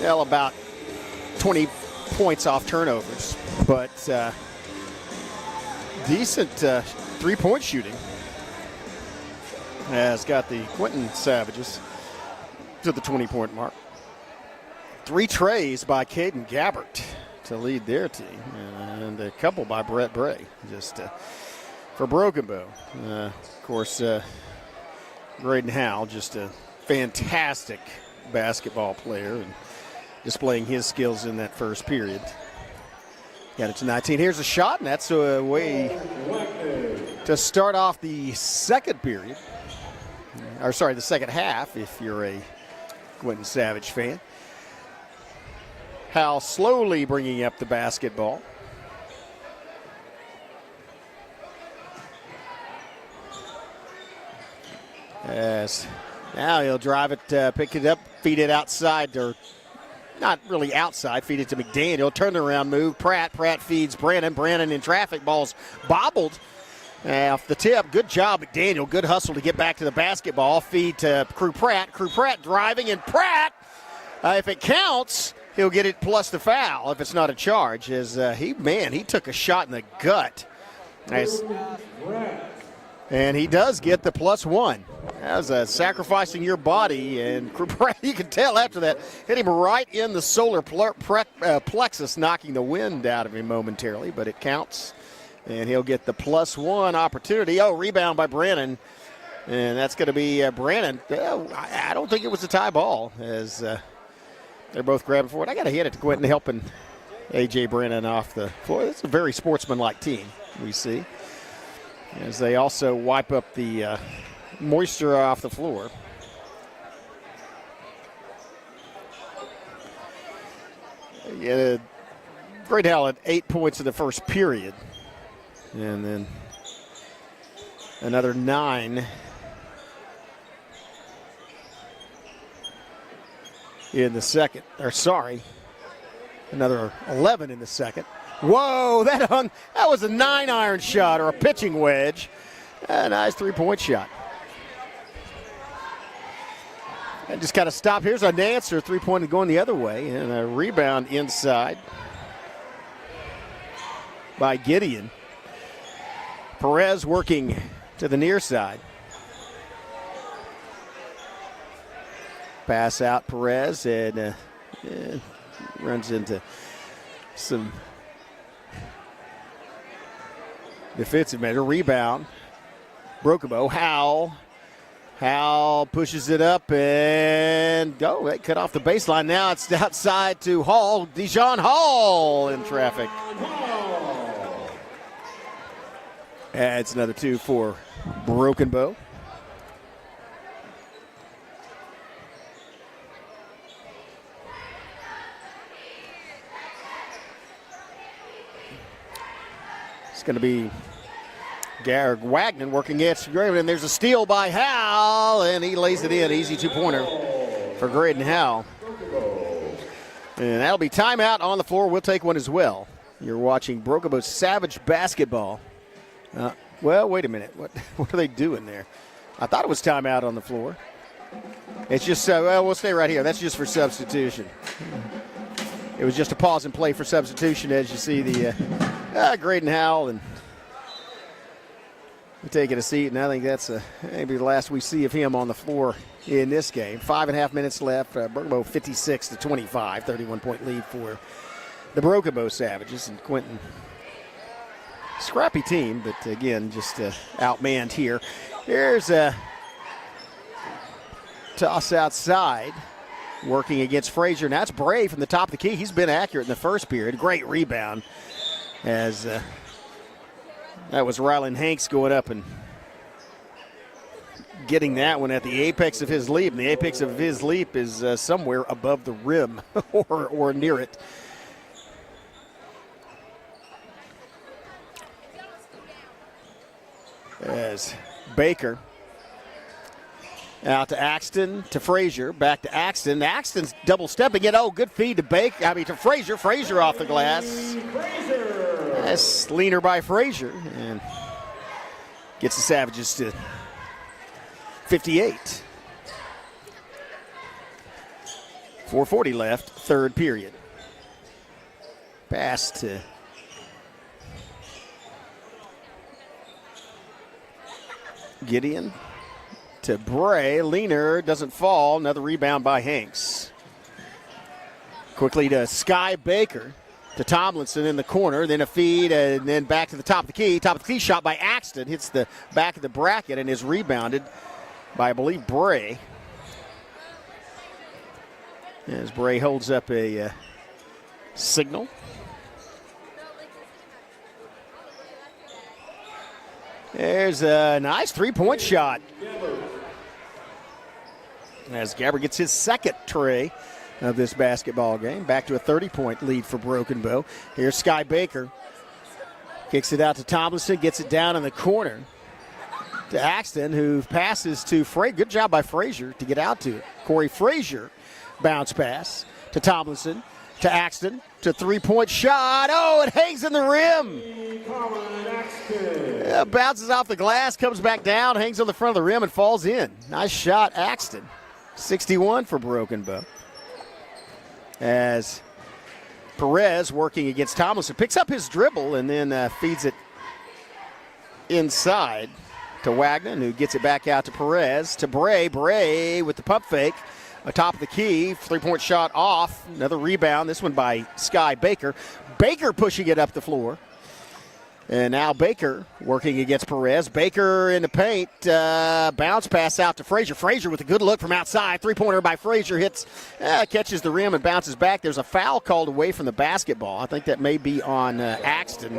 about 20 points off turnovers. But decent three-point shooting has got the Quinton Savages to the 20-point mark. 3 trays by Caden Gabbert to lead their team, and a couple by Brett Bray, just for Broken Bow. Of course, Graydon Howell, just a fantastic basketball player and displaying his skills in that first period. Got it to 19. Here's a shot, and that's a way to start off the second period. Or sorry, the second half, if you're a Quinton Savage fan. Howell slowly bringing up the basketball. As now he'll drive it, pick it up, feed it outside, or not really outside, feed it to McDaniel. Turnaround move. Pratt feeds Brandon. Brandon in traffic. Ball's bobbled off the tip. Good job, McDaniel. Good hustle to get back to the basketball. Feed to Crew Pratt. Crew Pratt driving, and Pratt, if it counts, he'll get it plus the foul if it's not a charge. As he took a shot in the gut. Nice. And he does get the +1. That was sacrificing your body, and you can tell after that, hit him right in the solar plexus, knocking the wind out of him momentarily, but it counts, and he'll get the +1 opportunity. Oh, rebound by Brannon, and that's going to be Brannon. I don't think it was a tie ball, as they're both grabbing for it. I got to hit it to Quinton, helping A.J. Brannon off the floor. It's a very sportsmanlike team we see, as they also wipe up the moisture off the floor. Yeah, Great Howell had 8 points in the first period, and then another 9 in the second. Another 11 in the second. Whoa, that was a 9-iron shot, or a pitching wedge. A nice three-point shot. And just kind of stop. Here's a Nancer, three-pointer going the other way, and a rebound inside by Gideon. Perez working to the near side. Pass out Perez, and runs into some defensive measure. Rebound. Broken Bow. Howell pushes it up, and they cut off the baseline. Now it's outside to Hall. Dijon Hall in traffic. Adds another 2 for Broken Bow. It's going to be Wagner working against Graydon, and there's a steal by Howell, and he lays it in. Easy two-pointer for Graydon Howell. And that'll be timeout on the floor. We'll take one as well. You're watching Broken Bow Savage basketball. Well, wait a minute. What are they doing there? I thought it was timeout on the floor. It's just, we'll stay right here. That's just for substitution. It was just a pause and play for substitution, as you see the Graydon Howell and taking a seat, and I think that's maybe the last we see of him on the floor in this game. 5.5 minutes left. Broken Bow 56-25, 31-point lead for the Broken Bow Savages. And Quinton, scrappy team, but again, just outmanned here. Here's a toss outside, working against Frazier. Now it's Bray from the top of the key. He's been accurate in the first period. Great rebound as That was Rylan Hanks going up and getting that one at the apex of his leap. And the apex of his leap is somewhere above the rim or near it. As Baker out to Axton, to Frazier, back to Axton. Axton's double stepping it. Oh, good feed to Baker. To Frazier. Frazier off the glass. That's leaner by Frazier and gets the Savages to 58. 4:40 left, third period. Pass to Gideon to Bray. Leaner doesn't fall. Another rebound by Hanks. Quickly to Sky Baker. To Tomlinson in the corner, then a feed, and then back to the top of the key. Top of the key shot by Axton. Hits the back of the bracket and is rebounded by, I believe, Bray. As Bray holds up a signal. There's a nice three-point shot. As Gabbard gets his second tray of this basketball game. Back to a 30-point lead for Broken Bow. Here's Sky Baker. Kicks it out to Tomlinson, gets it down in the corner to Axton, who passes to Frazier. Good job by Frazier to get out to it. Corey Frazier, bounce pass to Tomlinson, to Axton, to three-point shot. Oh, it hangs in the rim. Bounces off the glass, comes back down, hangs on the front of the rim, and falls in. Nice shot, Axton. 61 for Broken Bow. As Perez, working against Tomlinson, picks up his dribble and then feeds it inside to Wagner, who gets it back out to Perez, to Bray. Bray with the pump fake atop of the key. Three-point shot off. Another rebound, this one by Sky Baker. Baker pushing it up the floor. And now Baker working against Perez. Baker in the paint. Bounce pass out to Frazier. Frazier with a good look from outside. Three-pointer by Frazier hits, catches the rim and bounces back. There's a foul called away from the basketball. I think that may be on Axton.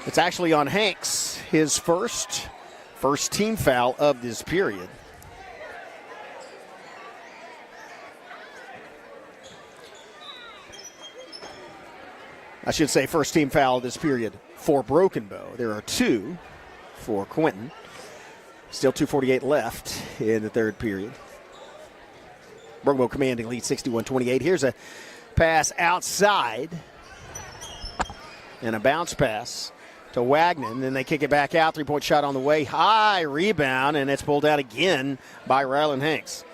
It's actually on Hanks, his first team foul of this period. I should say first team foul of this period for Broken Bow. There are two for Quinton. Still 2:48 left in the third period. Broken Bow commanding lead 61-28. Here's a pass outside and a bounce pass to Wagner. And then they kick it back out. Three-point shot on the way. High rebound, and it's pulled out again by Rylan Hanks.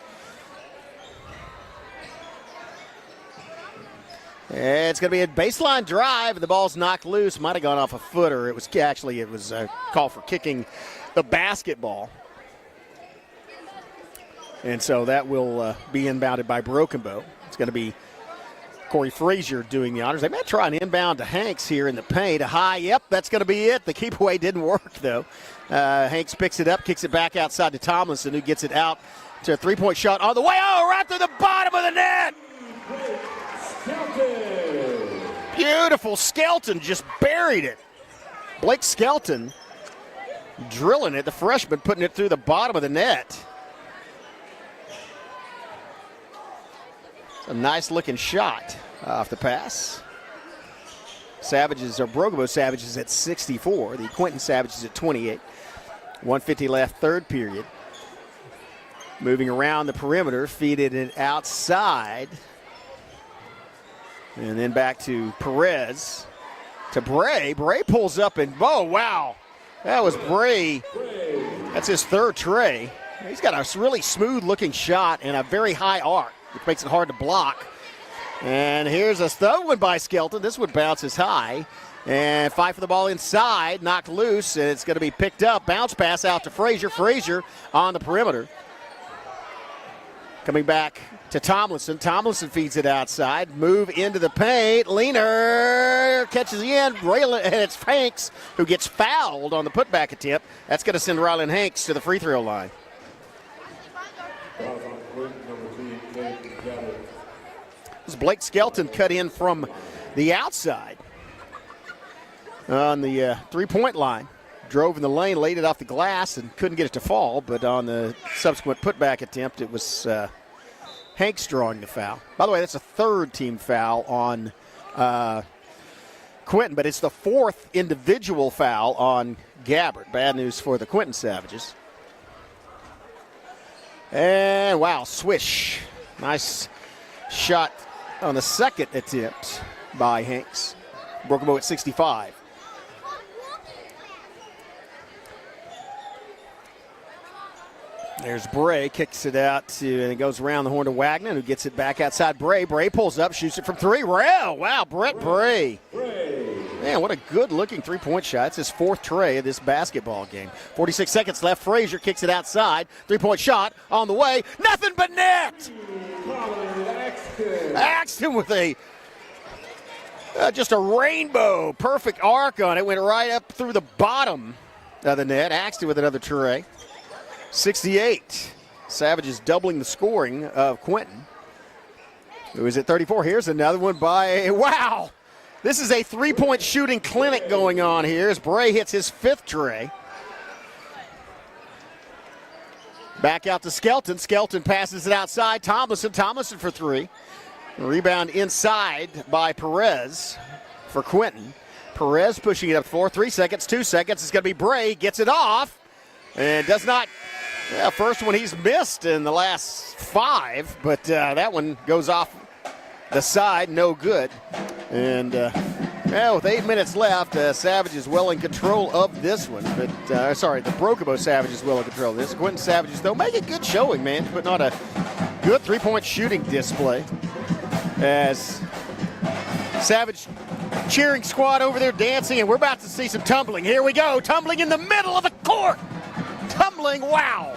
It's going to be a baseline drive, and the ball's knocked loose. Might have gone off a foot, or it was a call for kicking the basketball. And so that will be inbounded by Broken Bow. It's going to be Corey Frazier doing the honors. They may try an inbound to Hanks here in the paint. A high, yep, that's going to be it. The keep away didn't work, though. Hanks picks it up, kicks it back outside to Tomlinson, who gets it out to a three-point shot on the way. Oh, right through the bottom of the net. Beautiful. Skelton just buried it. Blake Skelton drilling it, the freshman putting it through the bottom of the net. A nice looking shot off the pass. Broken Bow Savages at 64. The Quinton Savages at 28. 1:50 left, third period. Moving around the perimeter, feeded it outside. And then back to Perez, to Bray. Bray pulls up and, oh, wow. That was Bray. That's his third tray. He's got a really smooth-looking shot and a very high arc, which makes it hard to block. And here's a third one by Skelton. This one bounces high. And fight for the ball inside, knocked loose, and it's going to be picked up. Bounce pass out to Frazier. Frazier on the perimeter. Coming back to Tomlinson. Tomlinson feeds it outside. Move into the paint. Leaner catches the end. And it's Hanks who gets fouled on the putback attempt. That's going to send Rylan Hanks to the free throw line. This Blake Skelton cut in from the outside. on the three-point line. Drove in the lane, laid it off the glass, and couldn't get it to fall. But on the subsequent putback attempt, it was Hanks drawing the foul. By the way, that's a third-team foul on Quinton, but it's the fourth individual foul on Gabbard. Bad news for the Quinton Savages. And, wow, swish. Nice shot on the second attempt by Hanks. Broke him at 65. There's Bray, kicks it out to, and it goes around the horn to Wagner, who gets it back outside Bray. Bray pulls up, shoots it from three. Wow, Brett Bray. Man, what a good-looking three-point shot. It's his fourth tray of this basketball game. 46 seconds left. Frazier kicks it outside. Three-point shot on the way. Nothing but net. Axton with a just a rainbow, perfect arc on it. Went right up through the bottom of the net. Axton with another tray. 68. Savages doubling the scoring of Quinton, who is at 34. Here's another one by, wow. This is a three-point shooting clinic going on here as Bray hits his fifth tray. Back out to Skelton. Skelton passes it outside. Tomlinson for three. Rebound inside by Perez for Quinton. Perez pushing it up the floor. 3 seconds, 2 seconds. It's going to be Bray. Gets it off and does not. Yeah, first one he's missed in the last 5, but that one goes off the side, no good. And with 8 minutes left, Savages well in control of this one. But the Brokobo Savages well in control of this. Quinton Savages, though, make a good showing, man, putting on a good three-point shooting display. As Savage cheering squad over there dancing, and we're about to see some tumbling. Here we go, tumbling in the middle of the court. Tumbling, wow.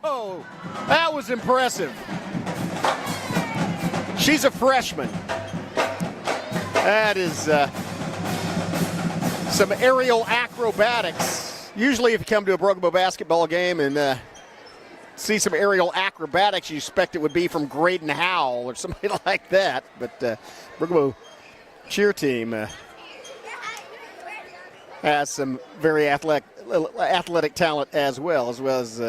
Oh, that was impressive. She's a freshman. That is some aerial acrobatics. Usually if you come to a Brokobo basketball game and see some aerial acrobatics, you expect it would be from Graydon Howell or somebody like that. But Brokobo cheer team has some very athletic talent as well as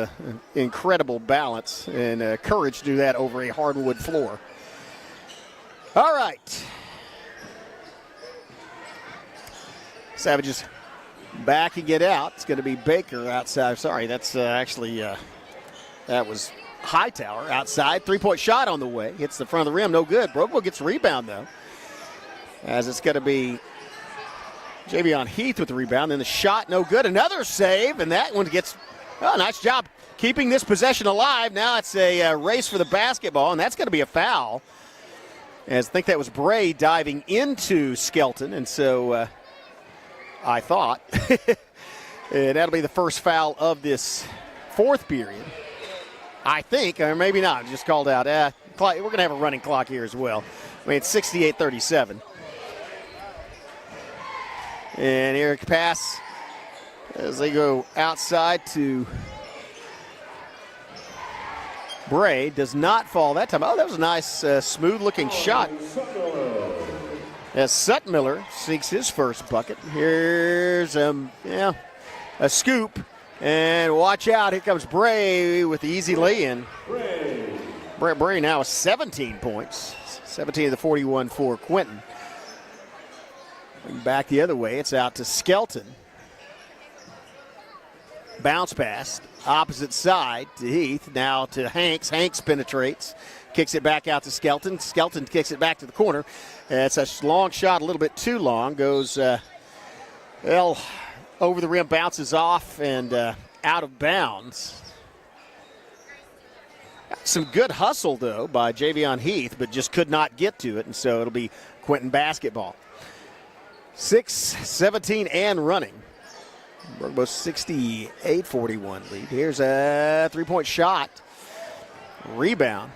incredible balance and courage to do that over a hardwood floor. All right. Savages backing it out. It's going to be Baker outside. Sorry, that's actually, that was Hightower outside. Three-point shot on the way. Hits the front of the rim. No good. Brokobo gets the rebound, though. As it's going to be Javion Heath with the rebound. Then the shot, no good. Another save, and that one gets, nice job keeping this possession alive. Now it's a race for the basketball, and that's going to be a foul. As I think that was Bray diving into Skelton, and so I thought. And that'll be the first foul of this fourth period. I think, or maybe not, just called out. We're going to have a running clock here as well. I mean, it's 68-37. And Eric pass as they go outside to Bray. Does not fall that time. Oh, that was a nice, smooth-looking shot. As Sutmiller sinks his first bucket. Here's a scoop. And watch out, here comes Bray with the easy lay-in. Bray now with 17 points. 17 of the 41 for Quinton. Back the other way, it's out to Skelton. Bounce pass, opposite side to Heath, now to Hanks. Hanks penetrates, kicks it back out to Skelton. Skelton kicks it back to the corner. It's a long shot, a little bit too long. Goes, over the rim, bounces off and out of bounds. Some good hustle, though, by Javion Heath, but just could not get to it, and so it'll be Quinton basketball. 6-17 and running. Brokobo 68-41 lead. Here's a three-point shot. Rebound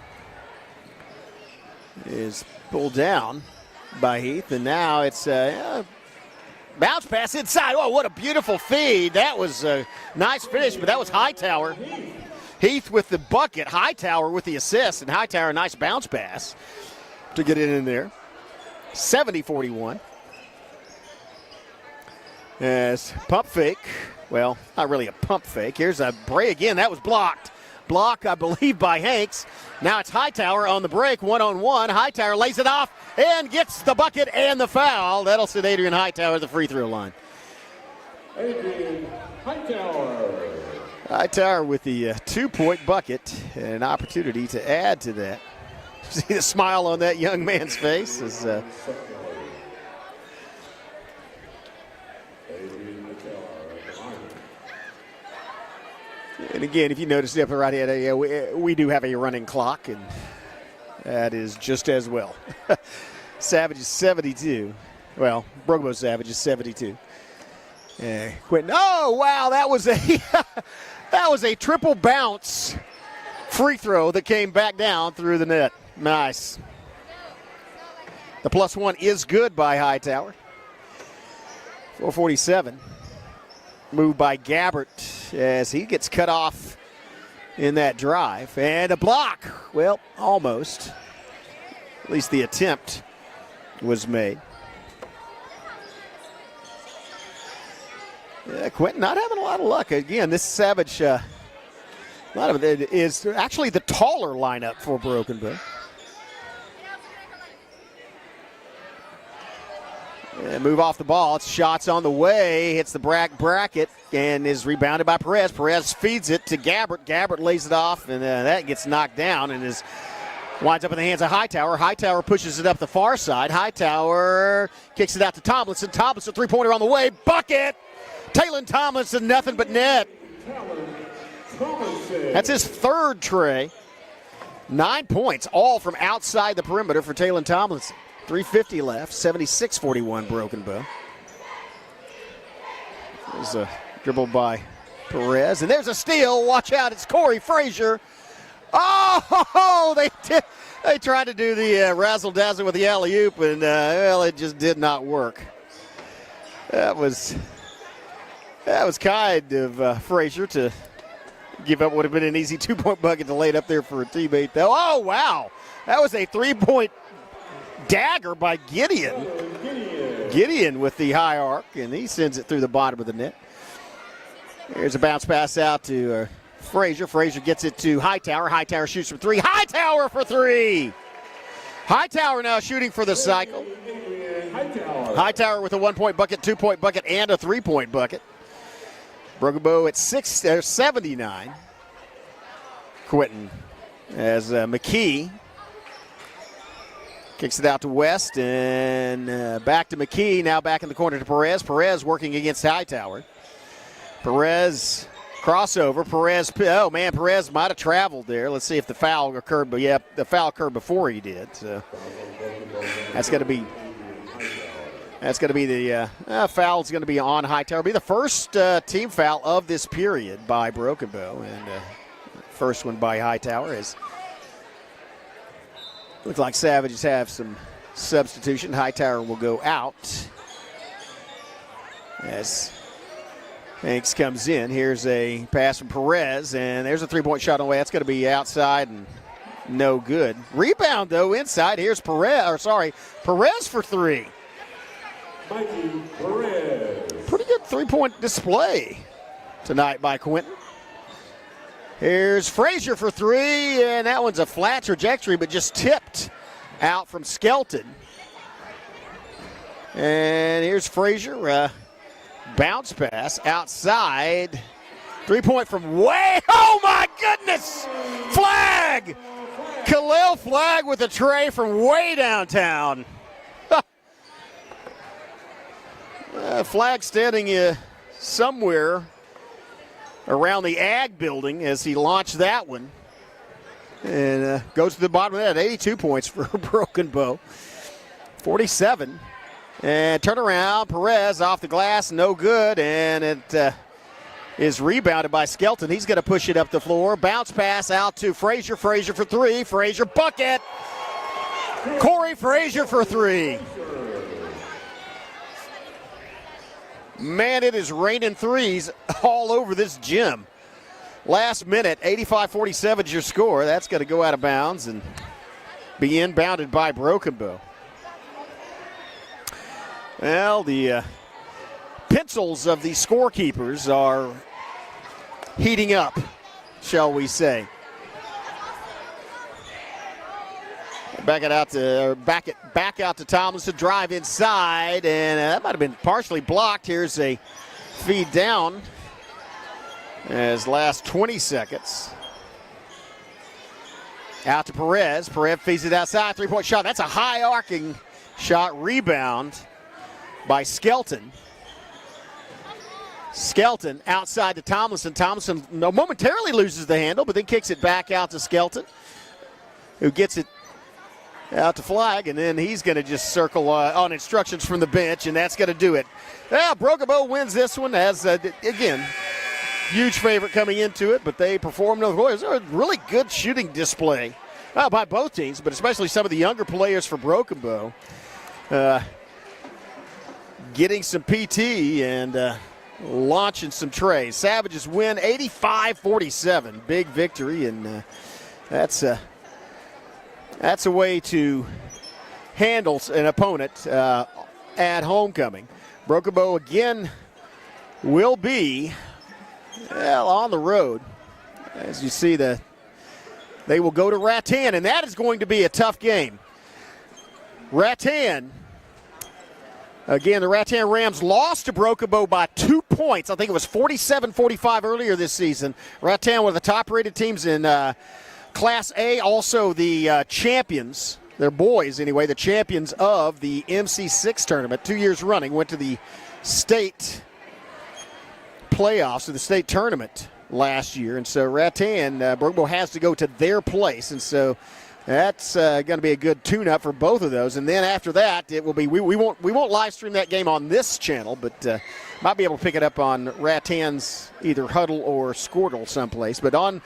is pulled down by Heath, and now it's bounce pass inside. Oh, what a beautiful feed. That was a nice finish, but that was Hightower. Heath with the bucket, Hightower with the assist, and Hightower a nice bounce pass to get it in there. 70-41. As pump fake. Well, not really a pump fake. Here's a Bray again. That was blocked. Block, I believe, by Hanks. Now it's Hightower on the break, one-on-one. Hightower lays it off and gets the bucket and the foul. That'll send Adrian Hightower at the free throw line. Adrian Hightower. Hightower with the 2-point bucket and an opportunity to add to that. See the smile on that young man's face as and again, if you notice the upper right hand area, we do have a running clock, and that is just as well. Savage is 72. Well, Brookbo Savage is 72. Quinton. Oh wow, that was a triple bounce free throw that came back down through the net. Nice. The +1 is good by Hightower. 4:47. Moved by Gabbert as he gets cut off in that drive. And a block. Well, almost. At least the attempt was made. Quinton not having a lot of luck. Again, this Savage, a lot of it is actually the taller lineup for Broken Bow. And move off the ball. It's shots on the way. Hits the bracket and is rebounded by Perez. Perez feeds it to Gabbert. Gabbert lays it off, and that gets knocked down and winds up in the hands of Hightower. Hightower pushes it up the far side. Hightower kicks it out to Tomlinson. Tomlinson, three-pointer on the way. Bucket! Taylon Tomlinson, nothing but net. That's his third tray. 9 points, all from outside the perimeter for Taylon Tomlinson. 3:50 left, 76-41 Broken Bow. There's a dribble by Perez, and there's a steal. Watch out, it's Corey Frazier. Oh, they tried to do the razzle-dazzle with the alley-oop, and, well, it just did not work. That was kind of Frazier to give up what would have been an easy 2-point bucket to lay it up there for a teammate, though. Oh, wow. That was a 3-point dagger by Gideon. Gideon with the high arc, and he sends it through the bottom of the net. Here's a bounce pass out to Frazier. Frazier gets it to Hightower. Hightower shoots from three. Hightower for three. Hightower now shooting for the cycle. Hightower with a 1-point bucket, 2-point bucket, and a 3-point bucket. Broken Bow at 79. Quinton as McKee kicks it out to West and back to McKee. Now back in the corner to Perez. Perez working against Hightower. Perez crossover. Perez might have traveled there. Let's see if the foul occurred. But yeah, the foul occurred before he did. So that's going to be the foul's going to be on Hightower. It'll be the first team foul of this period by Broken Bow, and first one by Hightower. Looks like Savages have some substitution. Hightower will go out as Hanks comes in. Here's a pass from Perez, and there's a 3-point shot on the way. That's going to be outside and no good. Rebound, though, inside. Here's Perez for three. Mikey Perez. Pretty good 3-point display tonight by Quinton. Here's Frazier for three, and that one's a flat trajectory, but just tipped out from Skelton. And here's Frazier, bounce pass outside. 3-point from way, oh my goodness! Flag! Khalil Flagg with a tray from way downtown. Flagg standing somewhere around the Ag building as he launched that one. And goes to the bottom of that. 82 points for Broken Bow. 47. And turnaround. Perez off the glass. No good. And it is rebounded by Skelton. He's going to push it up the floor. Bounce pass out to Frazier. Frazier for three. Frazier bucket. Corey Frazier for three. Man, it is raining threes all over this gym. Last minute, 85-47 is your score. That's going to go out of bounds and be inbounded by Broken Bow. Well, the pencils of the scorekeepers are heating up, shall we say. Back out to Tomlinson, drive inside, and that might have been partially blocked. Here's a feed down as last 20 seconds. Out to Perez. Perez feeds it outside. Three-point shot. That's a high arcing shot. Rebound by Skelton. Skelton outside to Tomlinson. Tomlinson momentarily loses the handle, but then kicks it back out to Skelton, who gets it out to Flag, and then he's going to just circle on instructions from the bench, and that's going to do it. Yeah, Brocabo wins this one as, again, huge favorite coming into it, but they performed. It was a really good shooting display by both teams, but especially some of the younger players for Broken Bow. Getting some PT and launching some trays. Savages win 85-47. Big victory, and that's a way to handle an opponent at homecoming. Broken Bow again will be on the road. As you see, they will go to Rattan, and that is going to be a tough game. Rattan, again, the Rattan Rams lost to Broken Bow by 2 points. I think it was 47-45 earlier this season. Rattan, one of the top-rated teams in Class A, also the champions, their boys anyway, the champions of the MC6 tournament 2 years running, went to the state playoffs, or the state tournament last year. And so Rattan, Broken Bow has to go to their place. And so that's going to be a good tune-up for both of those. And then after that, it will be, we won't live stream that game on this channel, but might be able to pick it up on Rattan's either Huddle or Squirtle someplace. But on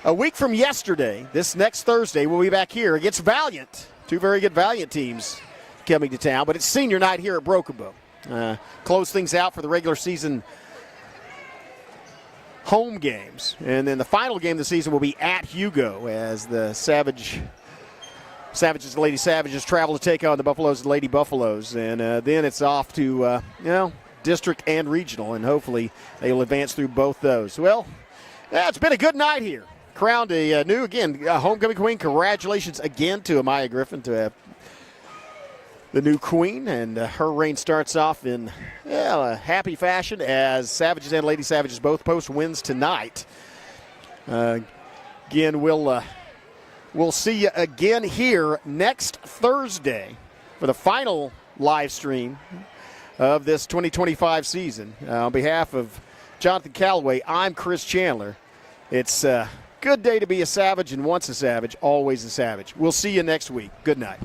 a week from yesterday, this next Thursday, we'll be back here against Valiant. Two very good Valiant teams coming to town, but it's senior night here at Broken Bow. Close things out for the regular season home games. And then the final game of the season will be at Hugo as the Savages and Lady Savages travel to take on the Buffaloes and Lady Buffaloes. And then it's off to, district and regional, and hopefully they will advance through both those. Well, it's been a good night here. Crowned a new, homecoming queen. Congratulations again to Amaya Griffin to have the new queen, and her reign starts off in a happy fashion as Savages and Lady Savages both post wins tonight. Again, we'll see you again here next Thursday for the final live stream of this 2025 season. On behalf of Jonathan Callaway, I'm Chris Chandler. It's a good day to be a Savage, and once a Savage, always a Savage. We'll see you next week. Good night.